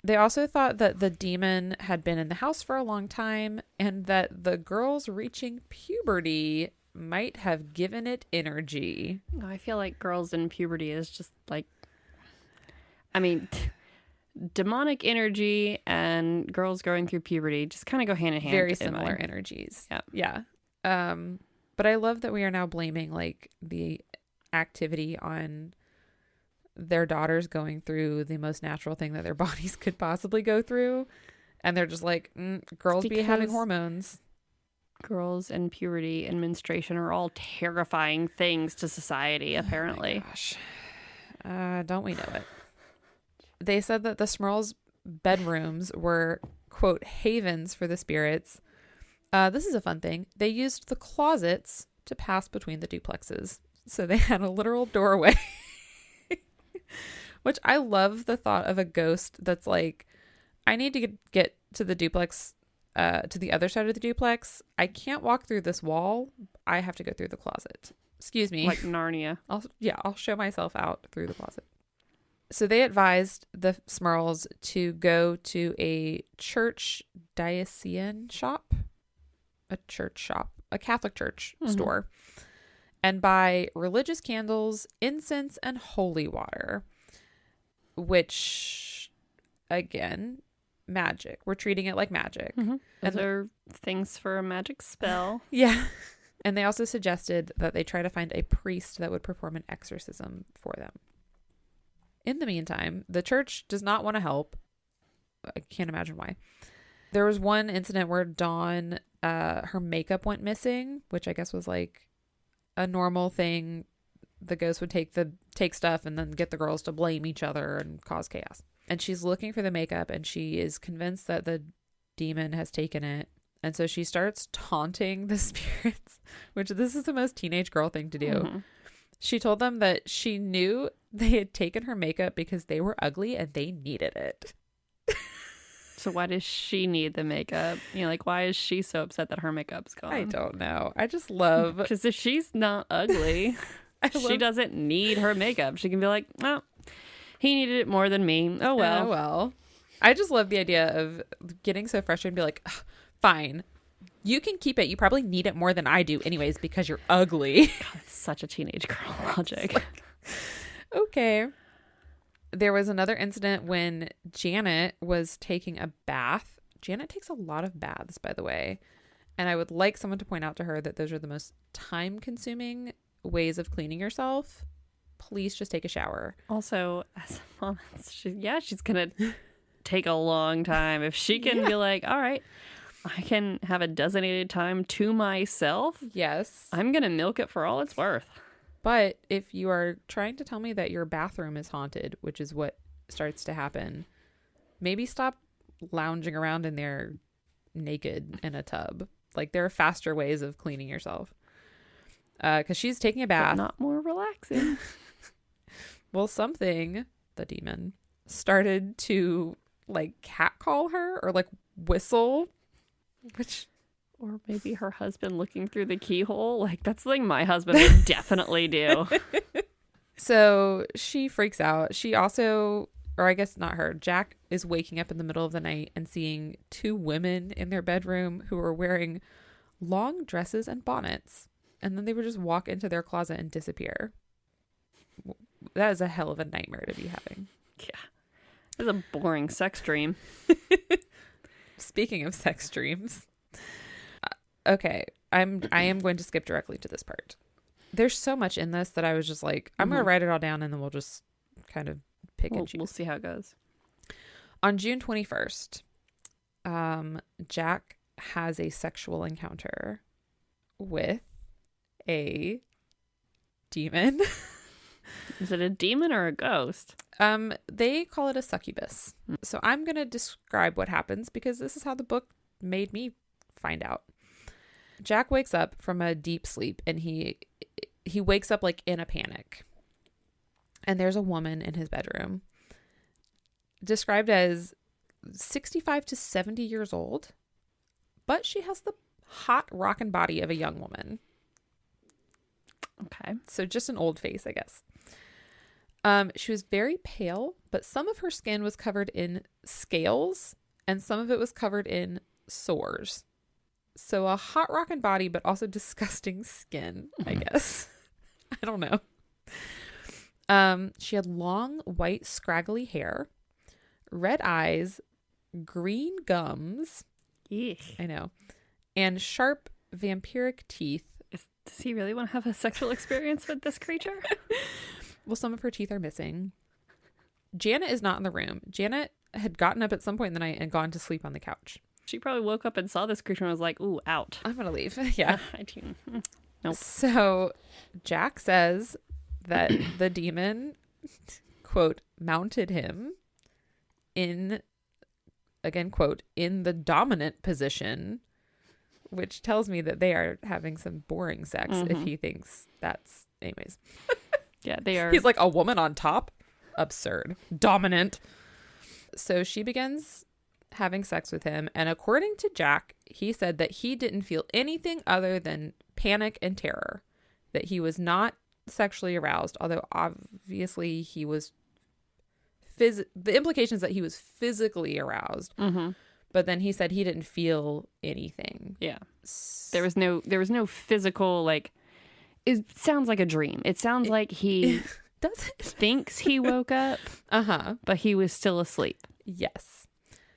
They also thought that the demon had been in the house for a long time, and that the girls reaching puberty might have given it energy. I feel like girls in puberty is just demonic energy and girls going through puberty just kind of go hand in hand. Very similar energies. Yeah. But I love that we are now blaming the activity on their daughters going through the most natural thing that their bodies could possibly go through. And they're just girls be having hormones. Girls and puberty and menstruation are all terrifying things to society, apparently. Oh my gosh. Don't we know it? They said that the Smurls' bedrooms were, quote, havens for the spirits. This is a fun thing. They used the closets to pass between the duplexes. So they had a literal doorway. Which I love the thought of a ghost that's I need to get to the duplex, to the other side of the duplex. I can't walk through this wall. I have to go through the closet. Excuse me. Like Narnia. I'll show myself out through the closet. So they advised the Smurls to go to a church diocesan shop, a Catholic church store, and buy religious candles, incense, and holy water, which, again, magic. We're treating it like magic. Those are things for a magic spell. Yeah. And they also suggested that they try to find a priest that would perform an exorcism for them. In the meantime, the church does not want to help. I can't imagine why. There was one incident where Dawn, her makeup went missing, which I guess was a normal thing the ghost would take stuff and then get the girls to blame each other and cause chaos. And she's looking for the makeup, and she is convinced that the demon has taken it. And so she starts taunting the spirits, which this is the most teenage girl thing to do. Mm-hmm. She told them that she knew they had taken her makeup because they were ugly and they needed it. So why does she need the makeup? Like, why is she so upset that her makeup's gone? I don't know. I just love... Because if she's not ugly, she doesn't need her makeup. She can be like, oh, he needed it more than me. Oh, well. Oh, well. I just love the idea of getting so frustrated and be like, fine, you can keep it. You probably need it more than I do anyways because you're ugly. God, it's such a teenage girl logic. Okay. There was another incident when Janet was taking a bath. Janet takes a lot of baths, by the way. And I would like someone to point out to her that those are the most time-consuming ways of cleaning yourself. Please just take a shower. Also, as a mom, she's going to take a long time. If she can be like, all right, I can have a designated time to myself. Yes. I'm going to milk it for all it's worth. But if you are trying to tell me that your bathroom is haunted, which is what starts to happen, maybe stop lounging around in there naked in a tub. Like, there are faster ways of cleaning yourself. Because she's taking a bath. But not more relaxing. Well, the demon, started to, like, catcall her or, like, whistle, which... Or maybe her husband looking through the keyhole. Like, that's something my husband would definitely do. So she freaks out. She also, or I guess not her, Jack is waking up in the middle of the night and seeing two women in their bedroom who are wearing long dresses and bonnets. And then they would just walk into their closet and disappear. That is a hell of a nightmare to be having. Yeah. It's a boring sex dream. Speaking of sex dreams. Okay, I am going to skip directly to this part. There's so much in this that I was just like, I'm going to write it all down and then we'll just kind of pick and choose. We'll see how it goes. On June 21st, Jack has a sexual encounter with a demon. Is it a demon or a ghost? They call it a succubus. So I'm going to describe what happens because this is how the book made me find out. Jack wakes up from a deep sleep and he wakes up like in a panic. And there's a woman in his bedroom described as 65 to 70 years old, but she has the hot rockin' body of a young woman. Okay. So just an old face, I guess. She was very pale, but some of her skin was covered in scales and some of it was covered in sores. So a hot rockin' body, but also disgusting skin, I guess. I don't know. She had long, white, scraggly hair, red eyes, green gums. Eek. I know. And sharp, vampiric teeth. Does he really want to have a sexual experience with this creature? Well, some of her teeth are missing. Janet is not in the room. Janet had gotten up at some point in the night and gone to sleep on the couch. She probably woke up and saw this creature and was like, ooh, out. I'm going to leave. Yeah. Nope. So Jack says that the demon, quote, mounted him in, again, quote, in the dominant position, which tells me that they are having some boring sex if he thinks that's, anyways. Yeah, they are. He's like, a woman on top? Absurd. Dominant. So she begins having sex with him, and according to Jack, he said that he didn't feel anything other than panic and terror, that he was not sexually aroused, although obviously he was the implications that he was physically aroused, but then he said he didn't feel anything. Yeah, there was no physical, like, it sounds like a dream. It sounds like he thinks he woke up, but he was still asleep. Yes.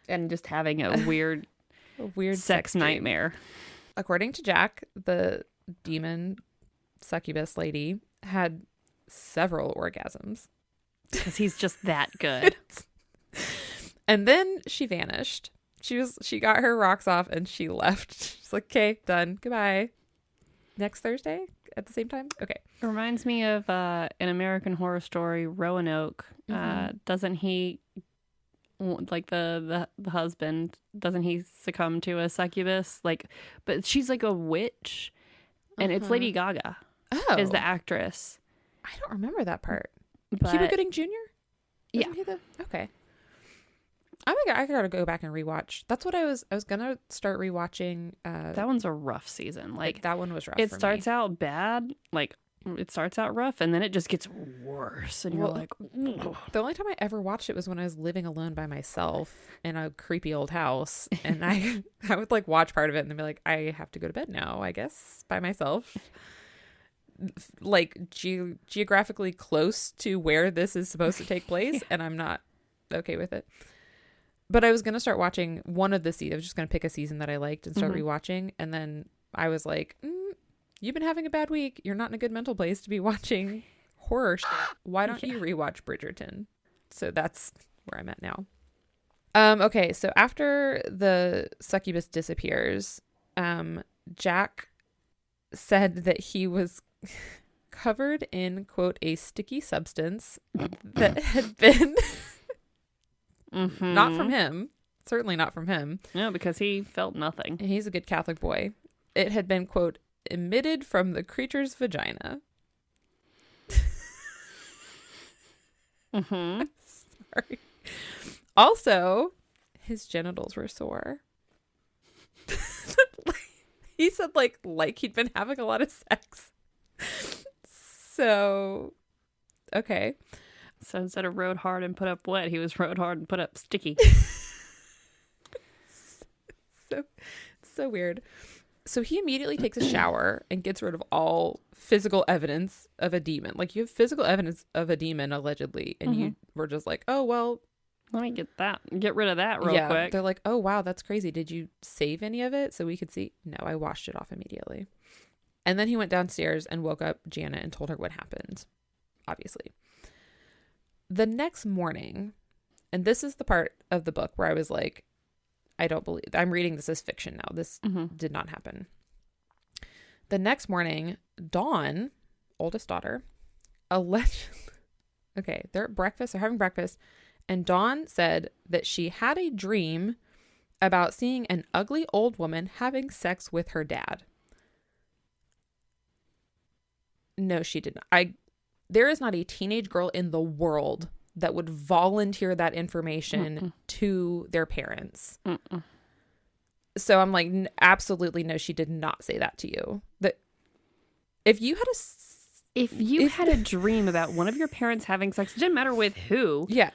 And just having a weird sex nightmare. According to Jack, the demon succubus lady had several orgasms. Because he's just that good. And then she vanished. She got her rocks off and she left. She's like, okay, done. Goodbye. Next Thursday, at the same time? Okay. It reminds me of an American Horror Story, Roanoke. Doesn't he, like the husband, doesn't he succumb to a succubus? Like, but she's like a witch, and it's Lady Gaga is the actress. I don't remember that part. But, Cuba Gooding Jr.? Yeah. Okay. I think I gotta go back and rewatch. That's what I was gonna start rewatching. That one's a rough season. Like that one was rough. It starts out bad, like it starts out rough, and then it just gets worse. And you're like, ugh. The only time I ever watched it was when I was living alone by myself in a creepy old house, and I would like watch part of it and then be like, I have to go to bed now, I guess, by myself. Like geographically close to where this is supposed to take place, and I'm not okay with it. But I was going to start watching one of the seasons. I was just going to pick a season that I liked and start rewatching. And then I was like, you've been having a bad week. You're not in a good mental place to be watching horror shit. Why don't you rewatch Bridgerton? So that's where I'm at now. Okay, so after the succubus disappears, Jack said that he was covered in, quote, a sticky substance that had been... Not from him. Certainly not from him. No, because he felt nothing. He's a good Catholic boy. It had been, quote, emitted from the creature's vagina. Sorry. Also, his genitals were sore. He said like he'd been having a lot of sex. So, okay. So instead of rode hard and put up wet, he was rode hard and put up sticky. So weird. So he immediately takes a shower and gets rid of all physical evidence of a demon. Like, you have physical evidence of a demon, allegedly, and you were just like, oh, well. Let me get rid of that real quick. They're like, oh, wow, that's crazy. Did you save any of it so we could see? No, I washed it off immediately. And then he went downstairs and woke up Janet and told her what happened, obviously. The next morning, and this is the part of the book where I was like, I don't believe, I'm reading this as fiction now. This did not happen. The next morning, Dawn, oldest daughter, okay, they're at breakfast, they're having breakfast, and Dawn said that she had a dream about seeing an ugly old woman having sex with her dad. No, she did not. There is not a teenage girl in the world that would volunteer that information to their parents. So I'm like, absolutely no, she did not say that to you. That if you had a dream about one of your parents having sex, it didn't matter with who. Yeah.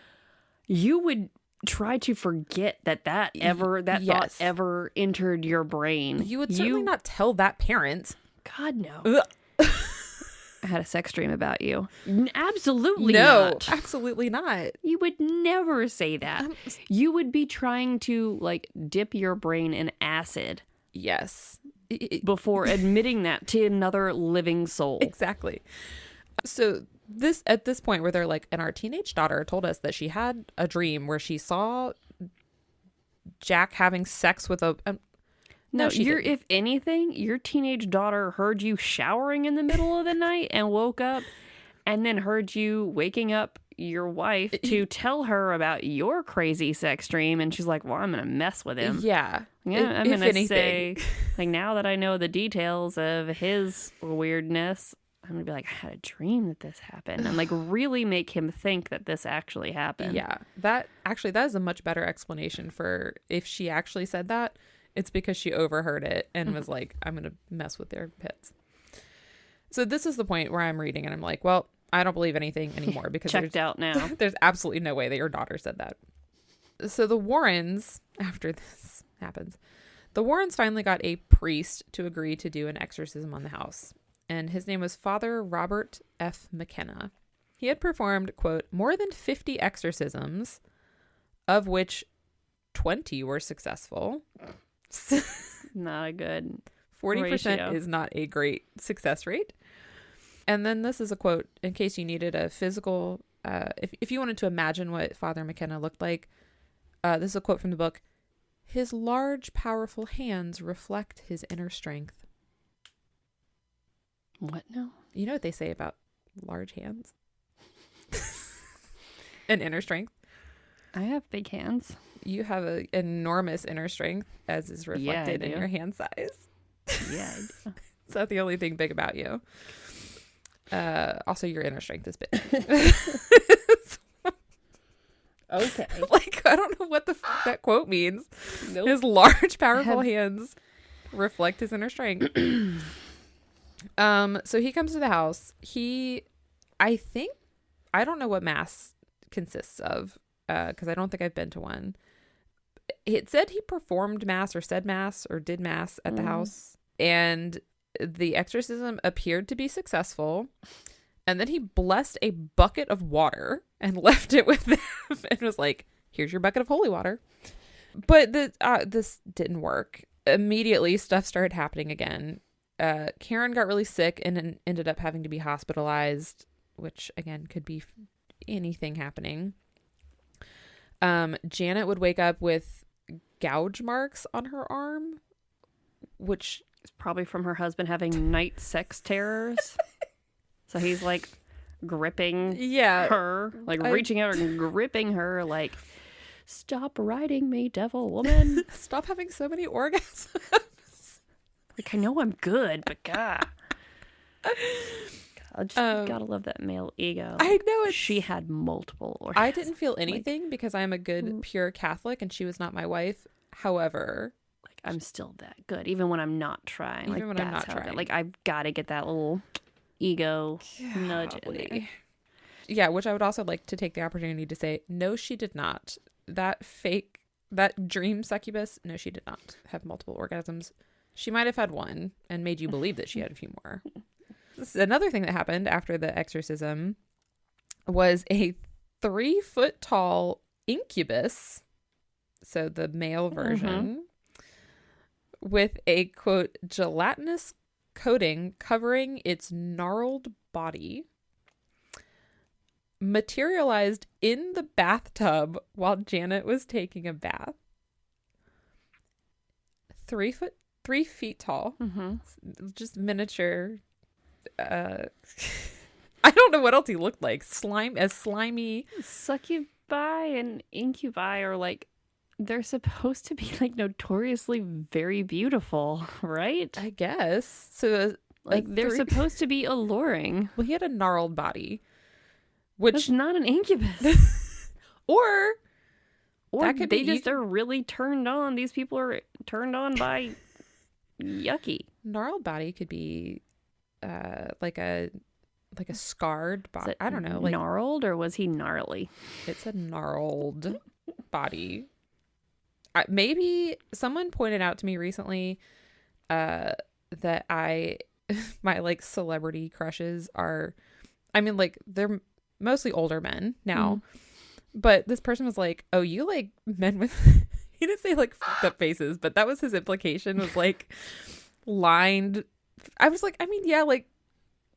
You would try to forget that thought ever entered your brain. You would certainly not tell that parent. God, no. I had a sex dream about you. Absolutely not. No, absolutely not. You would never say that. You would be trying to, like, dip your brain in acid. Yes. Before admitting that to another living soul. Exactly. So at this point where they're like, and our teenage daughter told us that she had a dream where she saw Jack having sex with a... No, if anything, your teenage daughter heard you showering in the middle of the night and woke up and then heard you waking up your wife to tell her about your crazy sex dream. And she's like, well, I'm going to mess with him. Yeah. I'm going to say, like, now that I know the details of his weirdness, I'm going to be like, I had a dream that this happened. And like really make him think that this actually happened. Yeah. That is a much better explanation for if she actually said that. It's because she overheard it and was like, I'm going to mess with their pits. So this is the point where I'm reading and I'm like, well, I don't believe anything anymore because checked out now. There's absolutely no way that your daughter said that. So the Warrens, after this happens, the Warrens finally got a priest to agree to do an exorcism on the house. And his name was Father Robert F. McKenna. He had performed, quote, more than 50 exorcisms, of which 20 were successful. Not a good 40% ratio. Is not a great success rate. And then this is a quote in case you needed a physical if you wanted to imagine what Father McKenna looked like. This is a quote from the book. His large powerful hands reflect his inner strength. What now? You know what they say about large hands? And inner strength. I have big hands. You have an enormous inner strength, as is reflected in your hand size. Yeah, I do. Is that the only thing big about you? Also, your inner strength is big. Okay. Like, I don't know what the that quote means. Nope. His large, powerful hands reflect his inner strength. So he comes to the house. I don't know what mass consists of, because I don't think I've been to one. It said he performed mass or said mass or did mass at the house, and the exorcism appeared to be successful. And then he blessed a bucket of water and left it with them and was like, here's your bucket of holy water. But this didn't work. Immediately, stuff started happening again. Karen got really sick and ended up having to be hospitalized, which, again, could be anything happening. Janet would wake up with gouge marks on her arm, which is probably from her husband having night sex terrors. So he's like gripping her, like reaching out and gripping her, like, stop riding me, devil woman. Stop having so many orgasms. Like, I know I'm good, but God. I just gotta love that male ego. I know it. She had multiple orgasms. I didn't feel anything because I'm a good, pure Catholic and she was not my wife. However, like, I'm still that good, even when I'm not trying. Even like, when that's I'm not how trying. Good. Like, I've got to get that little ego nudge in there. Yeah, which I would also like to take the opportunity to say, no, she did not. That dream succubus, no, she did not have multiple orgasms. She might have had one and made you believe that she had a few more. Another thing that happened after the exorcism was a 3-foot tall incubus, so the male version, with a, quote, gelatinous coating covering its gnarled body, materialized in the bathtub while Janet was taking a bath. 3 feet tall, just miniature. I don't know what else he looked like. Slimy. Succubi and incubi are like, they're supposed to be like notoriously very beautiful, right? I guess. So like they're supposed to be alluring. Well, he had a gnarled body, which is not an incubus. or that could be they're really turned on. These people are turned on by yucky. Gnarled body could be like a scarred body. I don't know. Like, gnarled, or was he gnarly? It's a gnarled body. Maybe someone pointed out to me recently that my like celebrity crushes are, I mean, like, they're mostly older men now, but this person was like, oh, you like men with, he didn't say like fucked up faces, but that was his implication, was like lined. I was like, I mean, yeah, like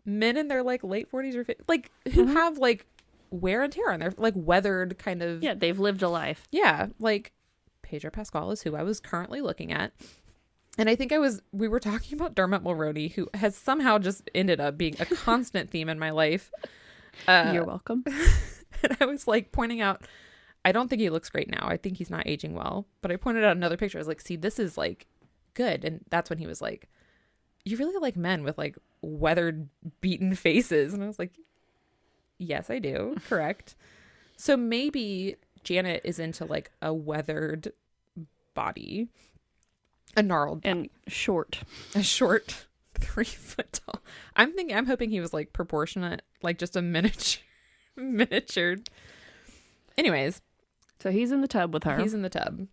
men in their like late 40s or 50s, like who have like wear and tear on their like weathered kind of. Yeah, they've lived a life. Yeah, like Pedro Pascal is who I was currently looking at. And I think we were talking about Dermot Mulroney, who has somehow just ended up being a constant theme in my life. You're welcome. And I was like pointing out, I don't think he looks great now. I think he's not aging well. But I pointed out another picture. I was like, see, this is like good. And that's when he was like, you really like men with like weathered, beaten faces. And I was like, yes, I do. Correct. So maybe Janet is into like a weathered body. A gnarled body. And short. A short 3 foot tall. I'm hoping he was like proportionate, like just a miniatured. Anyways. So he's in the tub with her. He's in the tub.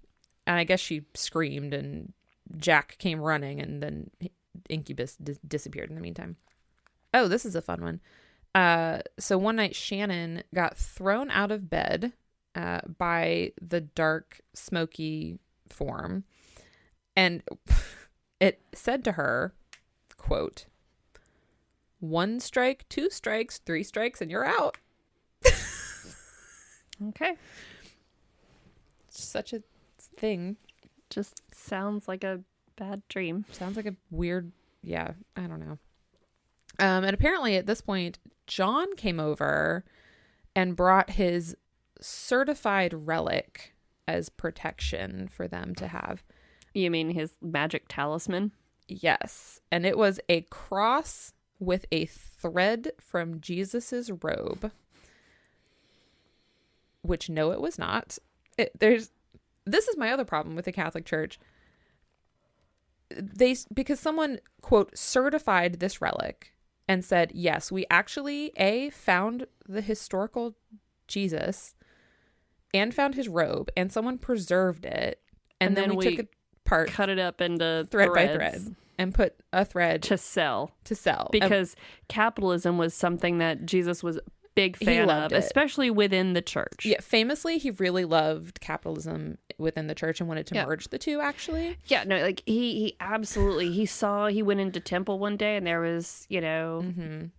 And I guess she screamed and Jack came running and then Incubus disappeared in the meantime. Oh, this is a fun one. So one night Shannon got thrown out of bed by the dark, smoky form. And it said to her, quote, 1 strike, 2 strikes, 3 strikes, and you're out. Okay. Such a thing. Just sounds like a bad dream. Sounds like a weird, yeah, I don't know. And apparently at this point, John came over and brought his certified relic as protection for them to have. You mean his magic talisman? Yes. And it was a cross with a thread from Jesus's robe. Which, no, it was not. This is my other problem with the Catholic Church. Because someone, quote, certified this relic and said, yes, we actually, found the historical Jesus and found his robe, and someone preserved it. And then we took it apart, cut it up into thread threads by thread, and put a thread to sell. Because capitalism was something that Jesus was a big fan of, especially within the church. Yeah, famously, he really loved capitalism within the church and wanted to merge the two, actually. Yeah, no, like he absolutely, he went into temple one day and there was,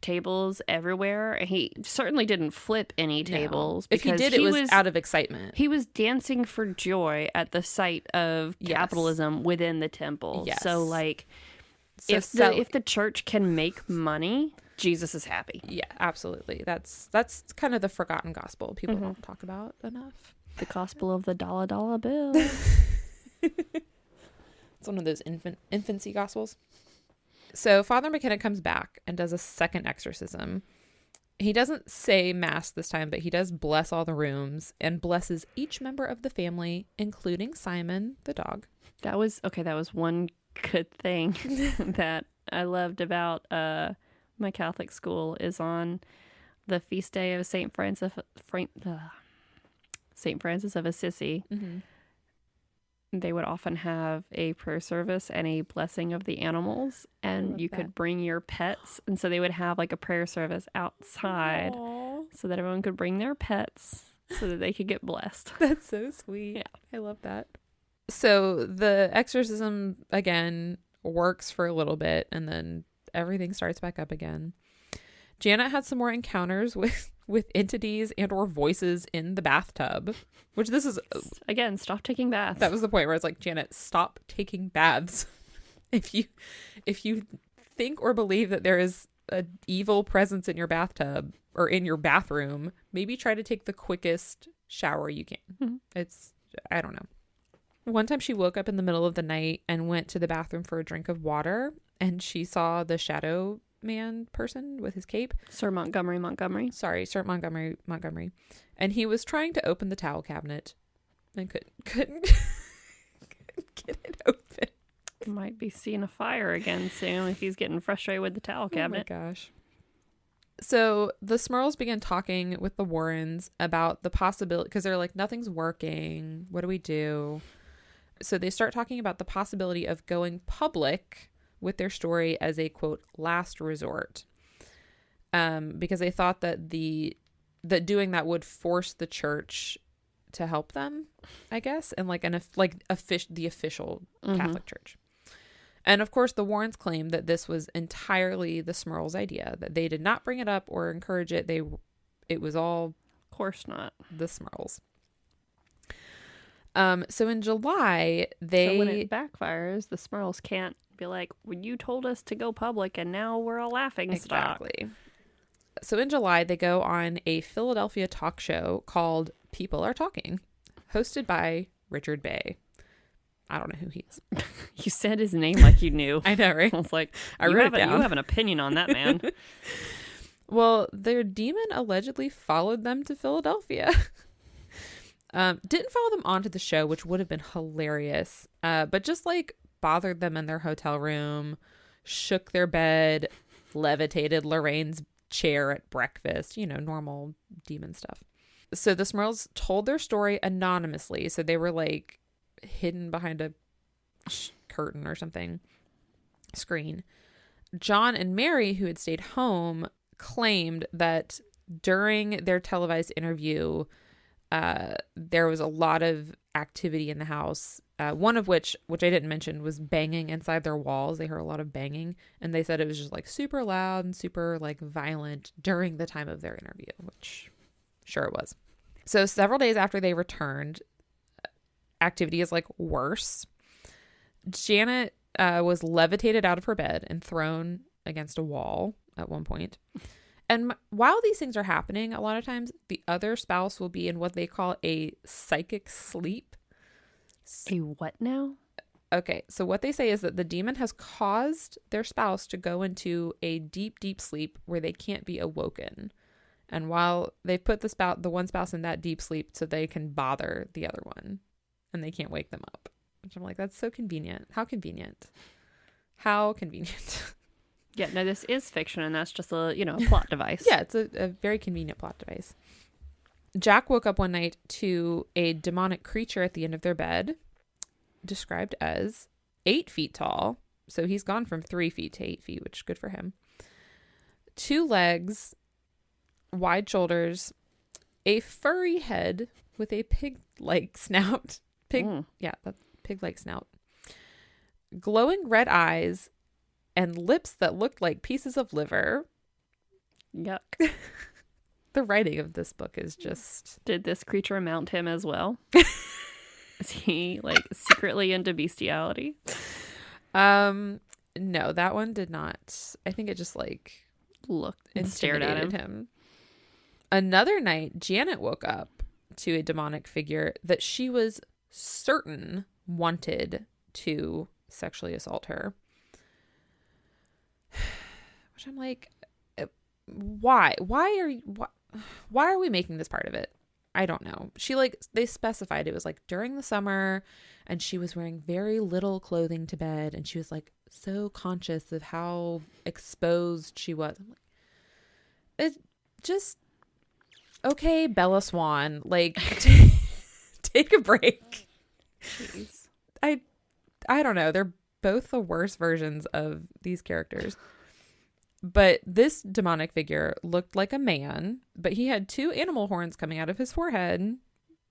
tables everywhere. He certainly didn't flip any tables. If he did, it was out of excitement. He was dancing for joy at the sight of capitalism within the temple. Yes. So, like, So if the church can make money, Jesus is happy. Yeah, absolutely. That's kind of the forgotten gospel people don't talk about enough. The gospel of the dollar bill. It's one of those infancy gospels. So Father McKenna comes back and does a second exorcism. He doesn't say mass this time, but he does bless all the rooms and blesses each member of the family, including Simon, the dog. That was one good thing that I loved about my Catholic school is on the feast day of St. Francis of Assisi. Mm-hmm. They would often have a prayer service and a blessing of the animals, and you could bring your pets. And so they would have like a prayer service outside. Aww. So that everyone could bring their pets so that they could get blessed. That's so sweet. Yeah. I love that. So the exorcism, again, works for a little bit, and then everything starts back up again. Janet had some more encounters with entities and or voices in the bathtub, which this is... Again, stop taking baths. That was the point where it's like, Janet, stop taking baths. If you think or believe that there is an evil presence in your bathtub or in your bathroom, maybe try to take the quickest shower you can. Mm-hmm. I don't know. One time she woke up in the middle of the night and went to the bathroom for a drink of water, and she saw the shadow man person with his cape. Sir Montgomery. Sorry, Sir Montgomery. And he was trying to open the towel cabinet and couldn't get it open. Might be seeing a fire again soon if he's getting frustrated with the towel cabinet. Oh my gosh. So the Smurls began talking with the Warrens about the possibility, because they're like, nothing's working. What do we do? So they start talking about the possibility of going public with their story as a, quote, last resort. Because they thought that that doing that would force the church to help them, I guess, and the official Catholic Church. And of course, the Warrens claim that this was entirely the Smurls' idea, that they did not bring it up or encourage it. It was all, of course not, the Smurls. So in July, so when it backfires, the Smurls can't be like, well, you told us to go public and now we're a laughing stock. Exactly. So in July, they go on a Philadelphia talk show called People Are Talking, hosted by Richard Bay. I don't know who he is. You said his name like you knew. I know, right? I was like, I wrote it down. You have an opinion on that, man. Well, their demon allegedly followed them to Philadelphia. Didn't follow them onto the show, which would have been hilarious. But just like bothered them in their hotel room, shook their bed, levitated Lorraine's chair at breakfast, normal demon stuff. So the Smurls told their story anonymously. So they were like hidden behind a curtain or something, screen. John and Mary, who had stayed home, claimed that during their televised interview, there was a lot of activity in the house. One of which I didn't mention, was banging inside their walls. They heard a lot of banging, and they said it was just like super loud and super like violent during the time of their interview, which sure it was. So several days after they returned, activity is like worse. Janet was levitated out of her bed and thrown against a wall. at one point. And while these things are happening, a lot of times the other spouse will be in what they call a psychic sleep. A what now? Okay, so what they say is that the demon has caused their spouse to go into a deep, deep sleep where they can't be awoken. And while they put the one spouse in that deep sleep so they can bother the other one and they can't wake them up. Which I'm like, that's so convenient. How convenient. How convenient. Yeah, no, this is fiction, and that's just a plot device. Yeah, it's a very convenient plot device. Jack woke up one night to a demonic creature at the end of their bed, described as 8 feet tall. So he's gone from 3 feet to 8 feet, which is good for him. 2 legs, wide shoulders, a furry head with a pig-like snout. Pig-like snout. Glowing red eyes and lips that looked like pieces of liver. Yuck. The writing of this book is just... Did this creature mount him as well? Is he secretly into bestiality? No, that one did not. I think it just looked and stared at him. Another night, Janet woke up to a demonic figure that she was certain wanted to sexually assault her. Which I'm like, why? Why are we making this part of it? I don't know. They specified it was during the summer, and she was wearing very little clothing to bed, and she was so conscious of how exposed she was. I'm it just okay, Bella Swan, take a break. Jeez. I don't know. They're both the worst versions of these characters. But this demonic figure looked like a man, but he had 2 animal horns coming out of his forehead,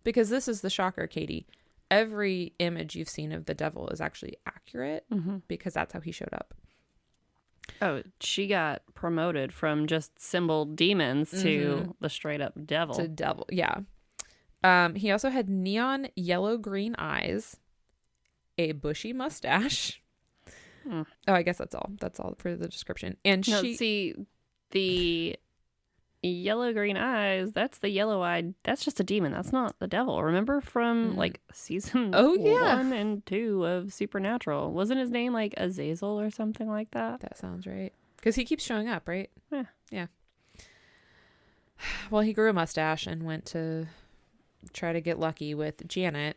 because this is the shocker, Katy. Every image you've seen of the devil is actually accurate, because that's how he showed up. Oh, she got promoted from just symbol demons to the straight up devil. To devil, yeah. He also had neon yellow-green eyes, a bushy mustache. Oh, I guess that's all. That's all for the description. And the yellow-green eyes, that's the yellow-eyed, that's just a demon. That's not the devil. Remember from season 1 and 2 of Supernatural? Wasn't his name Azazel or something like that? That sounds right. Because he keeps showing up, right? Yeah. Well, he grew a mustache and went to try to get lucky with Janet.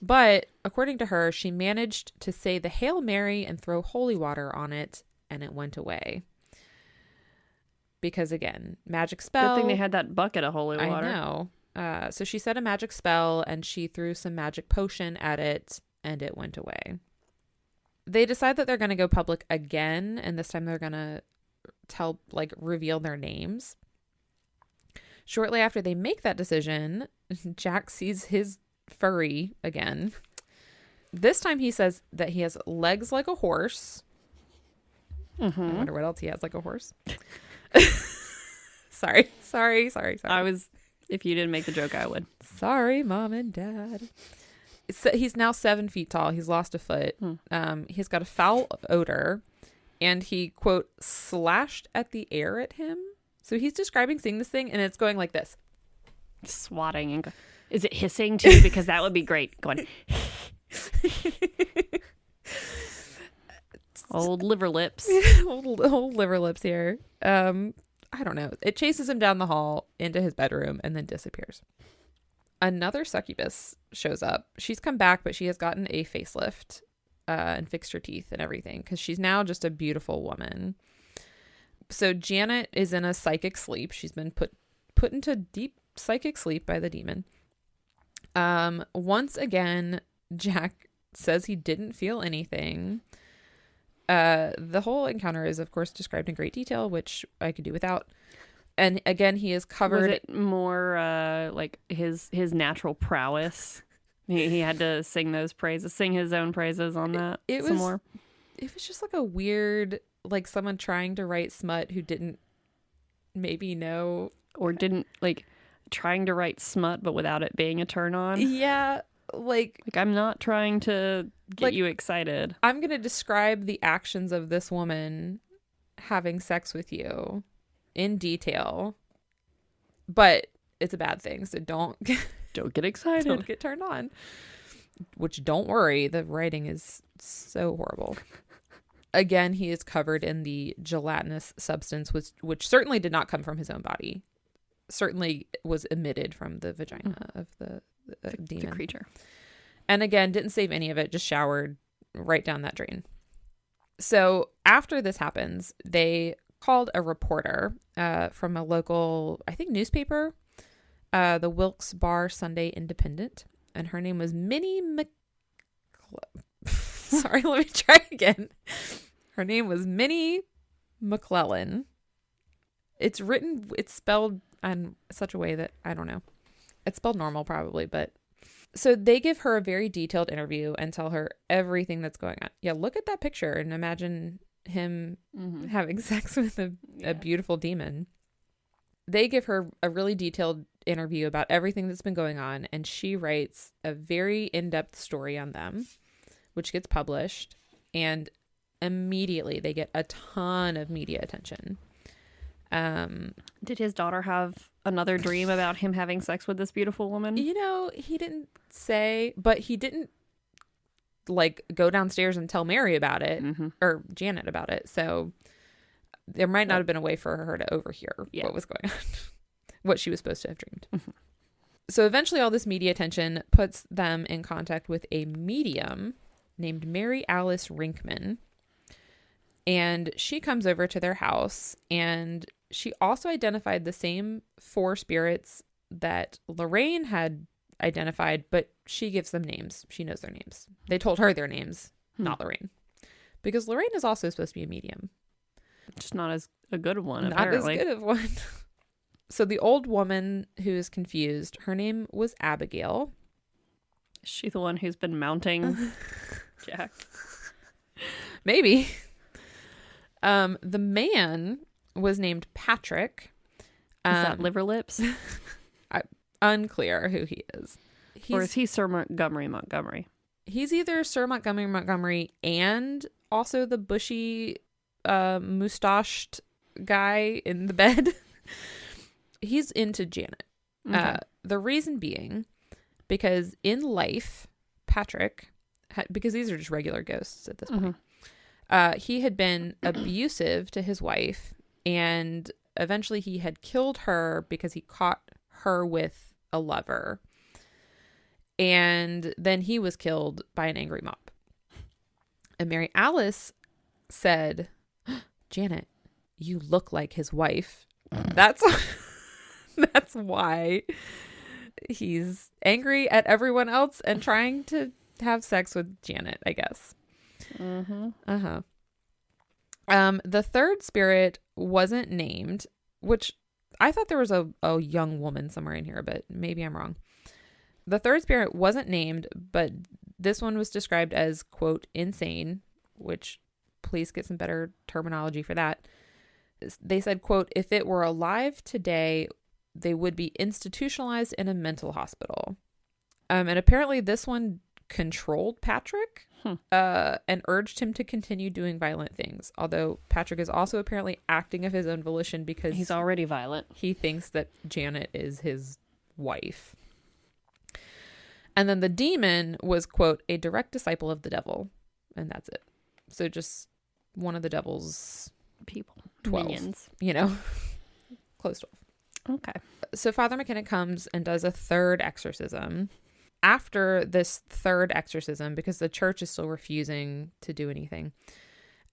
But according to her, she managed to say the Hail Mary and throw holy water on it, and it went away. Because again, magic spell. Good thing they had that bucket of holy water. I know. So she said a magic spell, and she threw some magic potion at it, and it went away. They decide that they're going to go public again, and this time they're going to reveal their names. Shortly after they make that decision, Jack sees his furry again. This time he says that he has legs like a horse. I wonder what else he has like a horse. Sorry. If you didn't make the joke, I would. Sorry, Mom and Dad. So he's now 7 feet tall. He's lost a foot. He's got a foul odor, and he, quote, slashed at the air at him. So he's describing seeing this thing, and it's going like this. Swatting. And is it hissing too? Because that would be great. Going. Old liver lips. old liver lips here. I don't know. It chases him down the hall into his bedroom and then disappears. Another succubus shows up. She's come back, but she has gotten a facelift and fixed her teeth and everything, because she's now just a beautiful woman. So Janet is in a psychic sleep. She's been put into deep psychic sleep by the demon. Once again, Jack says he didn't feel anything. The whole encounter is, of course, described in great detail, which I could do without. And again, he is covered. Was it more his natural prowess? He had to sing his own praises on that. It was just a weird, someone trying to write smut who didn't maybe know, or didn't trying to write smut, but without it being a turn on. Yeah. I'm not trying to get you excited. I'm going to describe the actions of this woman having sex with you in detail, but it's a bad thing. So don't get excited. Don't get turned on. Which, don't worry, the writing is so horrible. Again, he is covered in the gelatinous substance, which certainly did not come from his own body. Certainly was emitted from the vagina of the demon. The creature. And again, didn't save any of it, just showered right down that drain. So after this happens, they called a reporter from a local, I think, newspaper, the Wilkes-Barre Sunday Independent. And her name was Minnie Sorry, let me try again. Her name was Minnie McClellan. It's spelled in such a way that I don't know. It's spelled normal probably, but so they give her a very detailed interview and tell her everything that's going on. Yeah, look at that picture and imagine him having sex with a beautiful demon. They give her a really detailed interview about everything that's been going on, and she writes a very in-depth story on them, which gets published, and immediately they get a ton of media attention. Did his daughter have another dream about him having sex with this beautiful woman? You know, he didn't say, but he didn't like go downstairs and tell Mary about it or Janet about it. So there might not have been a way for her to overhear what was going on, what she was supposed to have dreamed. So eventually all this media attention puts them in contact with a medium named Mary Alice Rinkman. And she comes over to their house, and she also identified the same 4 spirits that Lorraine had identified, but she gives them names. She knows their names. They told her their names, not Lorraine. Because Lorraine is also supposed to be a medium. Just not as a good one, not apparently. Not as good of one. So the old woman who is confused, her name was Abigail. Is she the one who's been mounting Jack? Maybe. The man was named Patrick. Is that Liver Lips? Unclear who he is. Or is he Sir Montgomery? He's either Sir Montgomery and also the bushy moustached guy in the bed. He's into Janet. Okay. The reason being because in life, Patrick, because these are just regular ghosts at this point, he had been abusive to his wife, and eventually he had killed her because he caught her with a lover. And then he was killed by an angry mob. And Mary Alice said, Janet, you look like his wife. That's why he's angry at everyone else and trying to have sex with Janet, I guess. The third spirit wasn't named, which I thought there was a young woman somewhere in here, but maybe I'm wrong. The third spirit wasn't named, but this one was described as, quote, insane, which please get some better terminology for that. They said, quote, if it were alive today, they would be institutionalized in a mental hospital. And apparently this one controlled Patrick and urged him to continue doing violent things. Although Patrick is also apparently acting of his own volition because he's already violent. He thinks that Janet is his wife. And then the demon was, quote, a direct disciple of the devil. And that's it. So just one of the devil's people. 12. Minions. You know, close 12. Okay. So Father McKinnon comes and does a third exorcism. After this third exorcism, because the church is still refusing to do anything,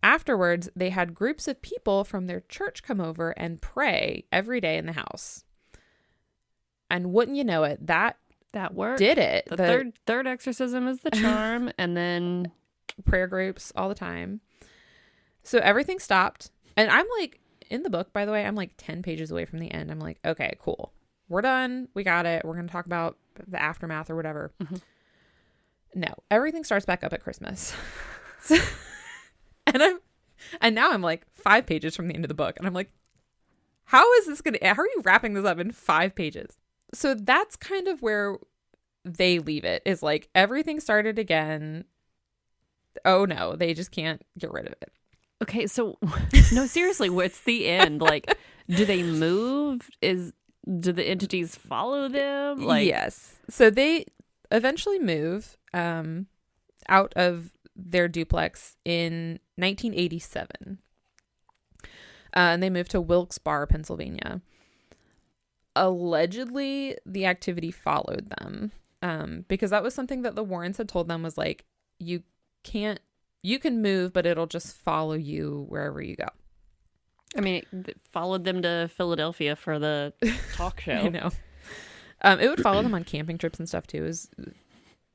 afterwards, they had groups of people from their church come over and pray every day in the house. And wouldn't you know it, that worked. Did it. The third exorcism is the charm, and then prayer groups all the time. So everything stopped. And I'm like, in the book, by the way, I'm like 10 pages away from the end. I'm like, okay, cool. We're done. We got it. We're going to talk about the aftermath or whatever. No, everything starts back up at Christmas. And now I'm like 5 pages from the end of the book. And I'm like, how are you wrapping this up in 5 pages? So that's kind of where they leave it, is like everything started again. Oh no, they just can't get rid of it. Okay, so no, seriously, what's the end? Like, do they move? Do the entities follow them? Like, yes. So they eventually move out of their duplex in 1987. And they moved to Wilkes-Barre, Pennsylvania. Allegedly, the activity followed them because that was something that the Warrens had told them was like, you can move, but it'll just follow you wherever you go. I mean, it followed them to Philadelphia for the talk show. I know. It would follow them on camping trips and stuff too. It was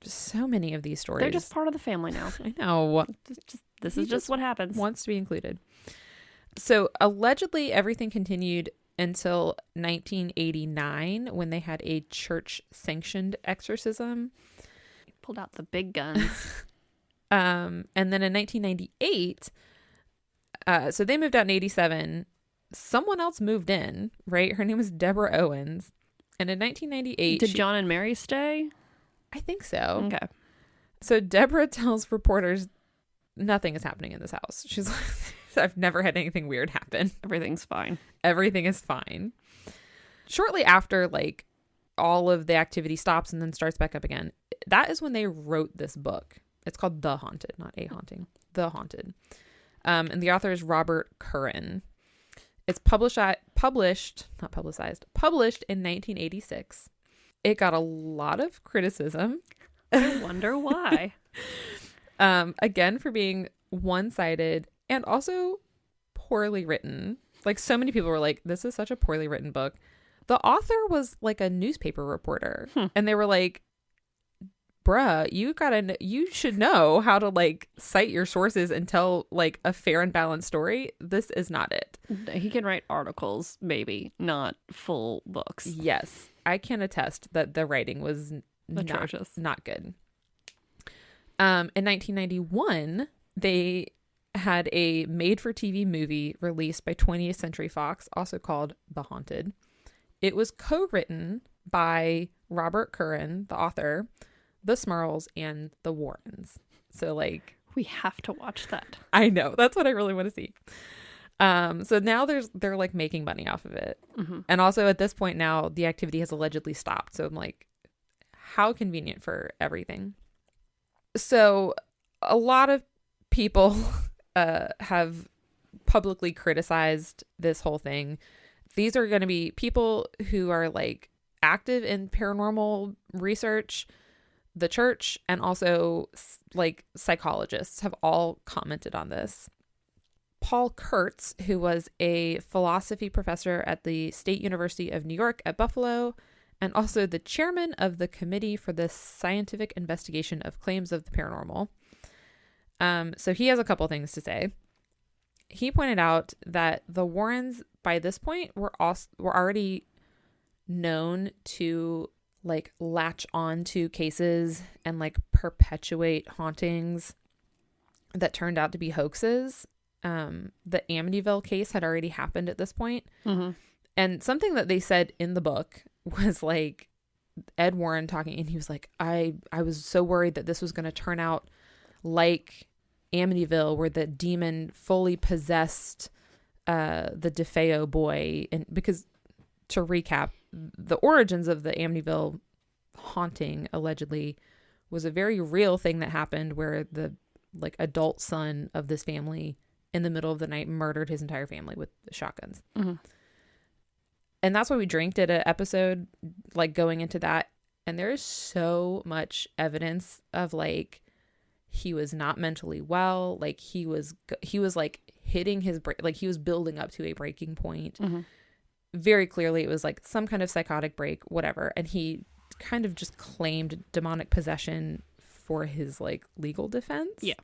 just so many of these stories. They're just part of the family now. I know. This is just what happens. Wants to be included. So allegedly everything continued until 1989 when they had a church sanctioned exorcism. Pulled out the big guns. And then in 1998, so they moved out in 87. Someone else moved in, right? Her name was Deborah Owens. And in 1998... Did John and Mary stay? I think so. Okay. So Deborah tells reporters nothing is happening in this house. She's like, I've never had anything weird happen. Everything's fine. Everything is fine. Shortly after, like, all of the activity stops and then starts back up again, that is when they wrote this book. It's called The Haunted, not A Haunting. The Haunted. And the author is Robert Curran. It's published in 1986. It got a lot of criticism. I wonder why. Again, for being one-sided and also poorly written. Like, so many people were like, this is such a poorly written book. The author was like a newspaper reporter. And they were like, bruh, you should know how to like cite your sources and tell like a fair and balanced story. This is not it. He can write articles, maybe, not full books. Yes, I can attest that the writing was atrocious, not good. In 1991, they had a made-for-TV movie released by 20th Century Fox, also called The Haunted. It was co-written by Robert Curran, the author, the Smurls, and the Warrens. So, like... We have to watch that. I know. That's what I really want to see. So now they're, like, making money off of it. Mm-hmm. And also, at this point now, the activity has allegedly stopped. So I'm like, how convenient for everything. So a lot of people have publicly criticized this whole thing. These are going to be people who are, like, active in paranormal research, the church, and also like psychologists have all commented on this. Paul Kurtz, who was a philosophy professor at the State University of New York at Buffalo, and also the chairman of the Committee for the Scientific Investigation of Claims of the Paranormal. So he has a couple things to say. He pointed out that the Warrens, by this point, were already known to like latch on to cases and like perpetuate hauntings that turned out to be hoaxes. The Amityville case had already happened at this point. Mm-hmm. And something that they said in the book was like Ed Warren talking, and he was like, I was so worried that this was going to turn out like Amityville, where the demon fully possessed the DeFeo boy. And because, to recap, the origins of the Amityville haunting allegedly was a very real thing that happened, where the like adult son of this family in the middle of the night murdered his entire family with shotguns. Mm-hmm. And that's why we did an episode like going into that. And there is so much evidence of like he was not mentally well. Like he was like hitting his like he was building up to a breaking point. Mm-hmm. Very clearly it was like some kind of psychotic break, whatever. And he kind of just claimed demonic possession for his like legal defense. Yeah.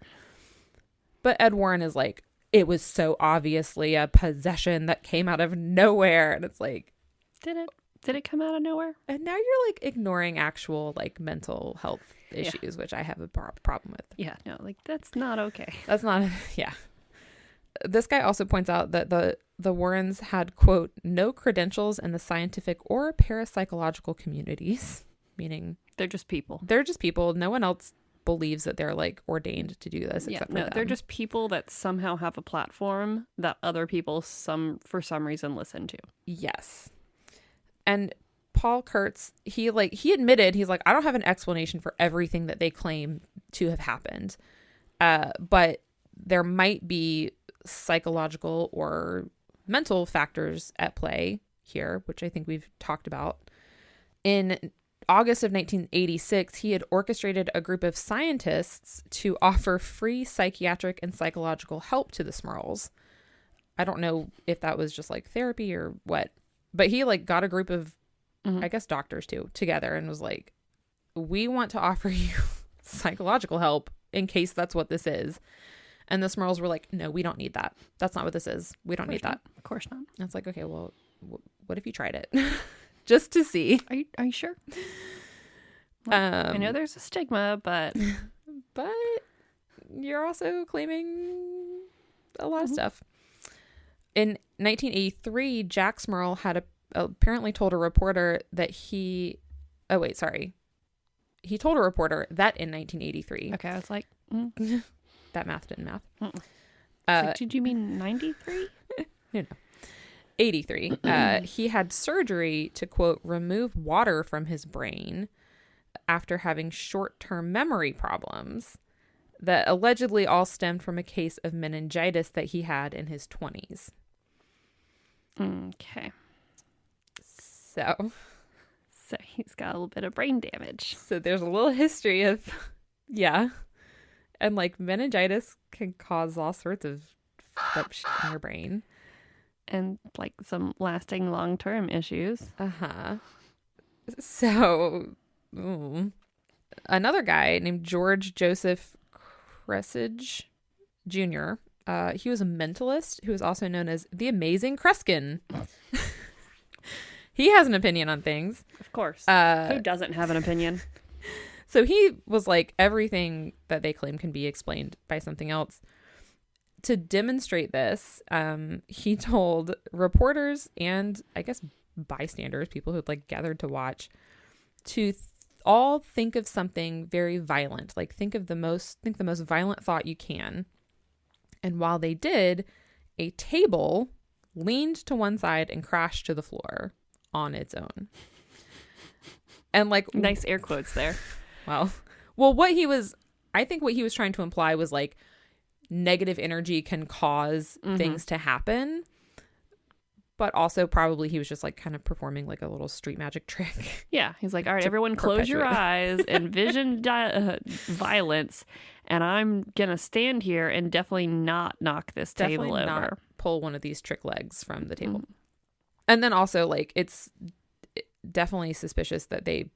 But Ed Warren is like, it was so obviously a possession that came out of nowhere. And it's like, did it come out of nowhere? And now you're like ignoring actual like mental health issues, which I have a problem with. Yeah, no, like that's not okay. That's not, yeah. This guy also points out that the Warrens had, quote, no credentials in the scientific or parapsychological communities, meaning they're just people. They're just people. No one else believes that they're like ordained to do this. Except for them. They're just people that somehow have a platform that other people for some reason listen to. Yes. And Paul Kurtz, he admitted, he's like, I don't have an explanation for everything that they claim to have happened. But there might be psychological or mental factors at play here, which I think we've talked about. In August of 1986, he had orchestrated a group of scientists to offer free psychiatric and psychological help to the Smurls. I don't know if that was just like therapy or what, but he like got a group of, I guess, doctors too, together and was like, we want to offer you psychological help in case that's what this is. And the Smurls were like, no, we don't need that. That's not what this is. We don't need that. Of course not. And it's like, okay, well, what if you tried it? Just to see. Are you sure? Well, I know there's a stigma, but you're also claiming a lot of stuff. In 1983, Jack Smurl had apparently told a reporter that he told a reporter that in 1983. Okay, I was like, that math didn't math. Like, did you mean 93? No. 83. He had surgery to, quote, remove water from his brain after having short-term memory problems that allegedly all stemmed from a case of meningitis that he had in his 20s. Okay. So he's got a little bit of brain damage. So there's a little history of, yeah. And like meningitis can cause all sorts of stuff in your brain. And like some lasting long-term issues. So another guy named George Joseph Cressage Jr., he was a mentalist who was also known as the Amazing Kreskin. He has an opinion on things. Of course. Who doesn't have an opinion? So he was like, everything that they claim can be explained by something else. To demonstrate this, he told reporters and I guess bystanders, people who'd like gathered to watch, to all think of something very violent. Like think the most violent thought you can. And while they did, a table leaned to one side and crashed to the floor on its own. And like nice air quotes there. Well, I think what he was trying to imply was like negative energy can cause things to happen, but also probably he was just like kind of performing like a little street magic trick. Yeah, he's like, all right, everyone close your eyes, envision violence, and I'm gonna stand here and definitely not knock this table over. Not pull one of these trick legs from the table. And then also like it's definitely suspicious that they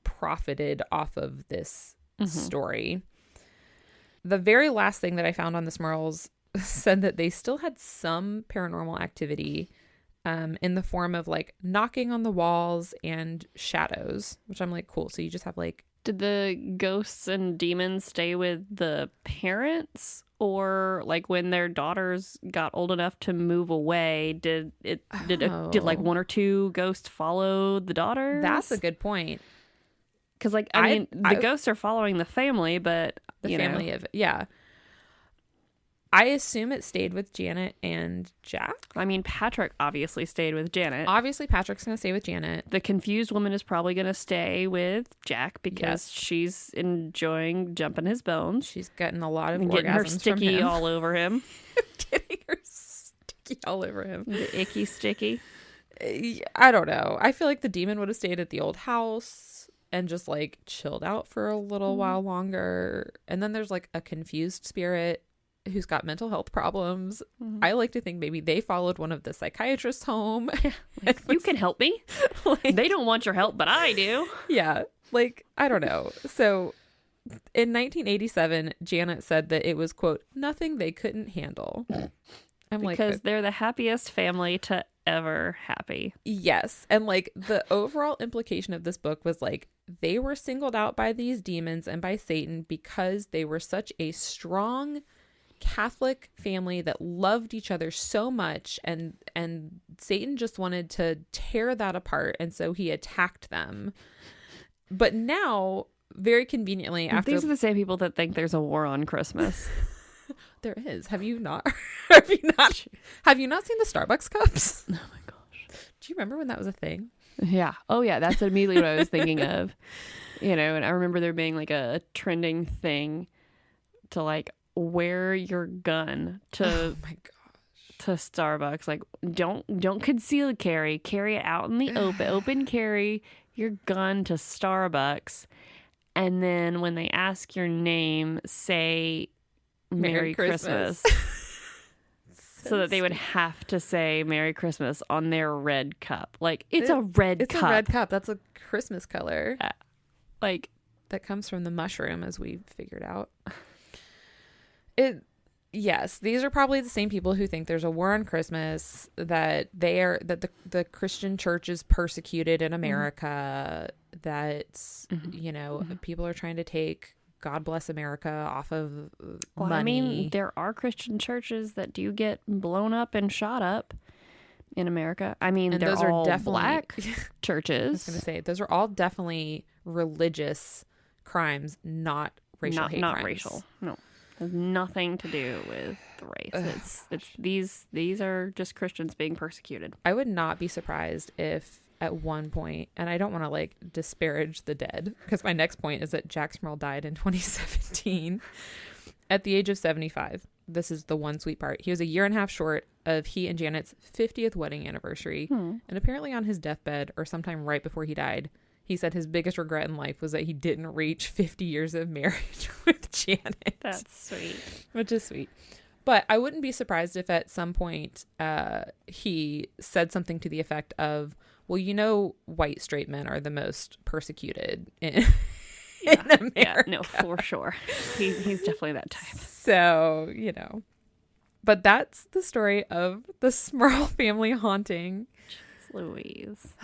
profited off of this story. The very last thing that I found on the Smurls said that they still had some paranormal activity in the form of like knocking on the walls and shadows, which I'm like, cool. So you just have like... Did the ghosts and demons stay with the parents? Or like when their daughters got old enough to move away, did like one or two ghosts follow the daughters? That's a good point. Because like, I mean, the ghosts are following the family, but the family of, yeah. I assume it stayed with Janet and Jack. I mean, Patrick obviously stayed with Janet. Obviously, Patrick's going to stay with Janet. The confused woman is probably going to stay with Jack because she's enjoying jumping his bones. She's getting a lot of and orgasms getting her sticky from him. all over him. Getting her sticky all over him. The icky sticky. I don't know. I feel like the demon would have stayed at the old house and just like chilled out for a little while longer. And then there's like a confused spirit who's got mental health problems. I like to think maybe they followed one of the psychiatrists home. Like, you can help me. Like, they don't want your help, but I do. Yeah. Like, I don't know. So in 1987, Janet said that it was, quote, nothing they couldn't handle. Because they're the happiest family to ever happy. Yes. And like the overall implication of this book was like they were singled out by these demons and by Satan because they were such a strong Catholic family that loved each other so much, and Satan just wanted to tear that apart, and so he attacked them. But now very conveniently after... These are the same people that think there's a war on Christmas. There is. Have you not have you not seen the Starbucks cups? Oh my gosh. Do you remember when that was a thing? Yeah. Oh yeah, that's immediately what I was thinking of. You know, and I remember there being like a trending thing to like wear your gun to Oh my gosh. to Starbucks. Like don't conceal carry it out in the open carry your gun to Starbucks, and then when they ask your name, say Merry Christmas. So that they would have to say Merry Christmas on their red cup. Like, it's a red cup. It's a red cup. That's a Christmas color. Like, that comes from the mushroom, as we figured out. Yes, these are probably the same people who think there's a war on Christmas, that the Christian church is persecuted in America, that, you know, people are trying to take God Bless America off of money. I mean, there are Christian churches that do get blown up and shot up in America. I mean, those are all black churches. I was going to say, those are all definitely religious crimes, not racial hate crimes. Not racial. No. It has nothing to do with race. It's these are just Christians being persecuted. I would not be surprised if at one point, and I don't want to like disparage the dead, because my next point is that Jack Smurl died in 2017 at the age of 75. This is the one sweet part. He was a year and a half short of he and Janet's 50th wedding anniversary. And apparently on his deathbed, or sometime right before he died, he said his biggest regret in life was that he didn't reach 50 years of marriage with Janet. That's sweet. Which is sweet. But I wouldn't be surprised if at some point he said something to the effect of, well, you know, white straight men are the most persecuted in America. Yeah, no, for sure. He's definitely that type. So, you know. But that's the story of the Smurl family haunting. Jeez Louise.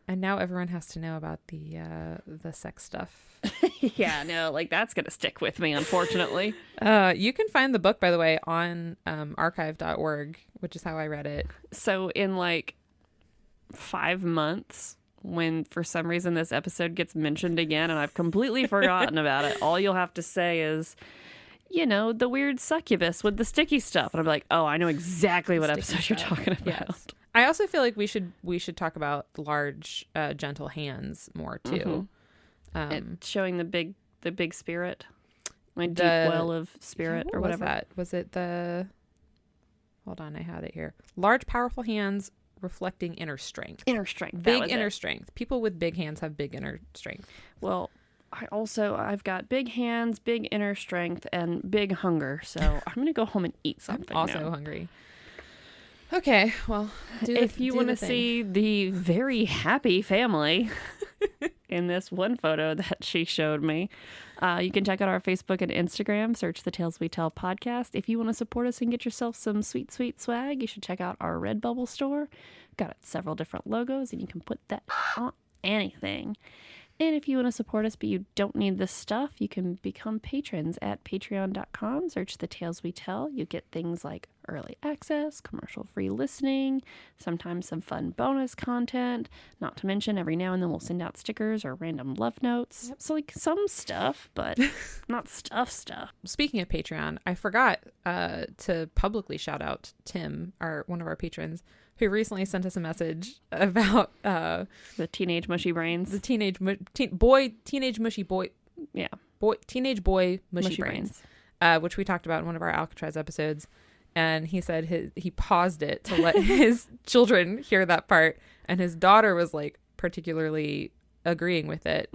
And now everyone has to know about the sex stuff. Yeah, no, like that's going to stick with me, unfortunately. You can find the book, by the way, on archive.org, which is how I read it. So in like 5 months, when for some reason this episode gets mentioned again and I've completely forgotten about it, all you'll have to say is, you know, the weird succubus with the sticky stuff. And I'm like, oh, I know exactly what episode you're talking about. Yes. I also feel like we should talk about large, gentle hands more too. Showing the big spirit, my deep well of spirit, or whatever. Was that? Was it the? Hold on, I had it here. Large, powerful hands reflecting inner strength. Inner strength. Big inner strength. People with big hands have big inner strength. Well, I've got big hands, big inner strength, and big hunger. So I'm gonna go home and eat something. I'm also hungry. Okay, well, if you want to see the very happy family in this one photo that she showed me, you can check out our Facebook and Instagram. Search The Tales We Tell podcast. If you want to support us and get yourself some sweet, sweet swag, you should check out our Redbubble store. Got several different logos, and you can put that on anything. And if you want to support us but you don't need this stuff, you can become patrons at patreon.com. Search The Tales We Tell. You get things like early access, commercial-free listening, sometimes some fun bonus content. Not to mention, every now and then we'll send out stickers or random love notes. Yep. So, like, some stuff, but not stuff. Speaking of Patreon, I forgot to publicly shout out Tim, one of our patrons, who recently sent us a message about the teenage mushy brains. The teenage mushy brains. Which we talked about in one of our Alcatraz episodes. And he said he paused it to let his children hear that part. And his daughter was like particularly agreeing with it.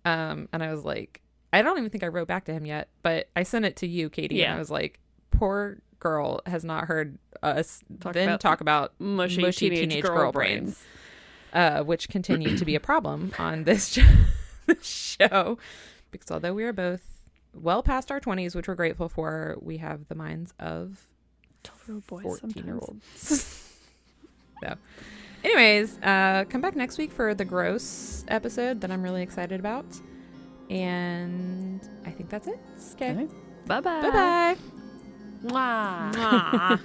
And I was like, I don't even think I wrote back to him yet, but I sent it to you, Katy. Yeah. And I was like, poor girl has not heard us talk about mushy teenage girl brains. Which continue to be a problem on this show. Because although we are both well past our 20s, which we're grateful for, we have the minds of 12-year-old boys 14-year-olds. So, anyways, come back next week for the gross episode that I'm really excited about. And I think that's it. Okay. Bye-bye. Bye-bye. Mwah.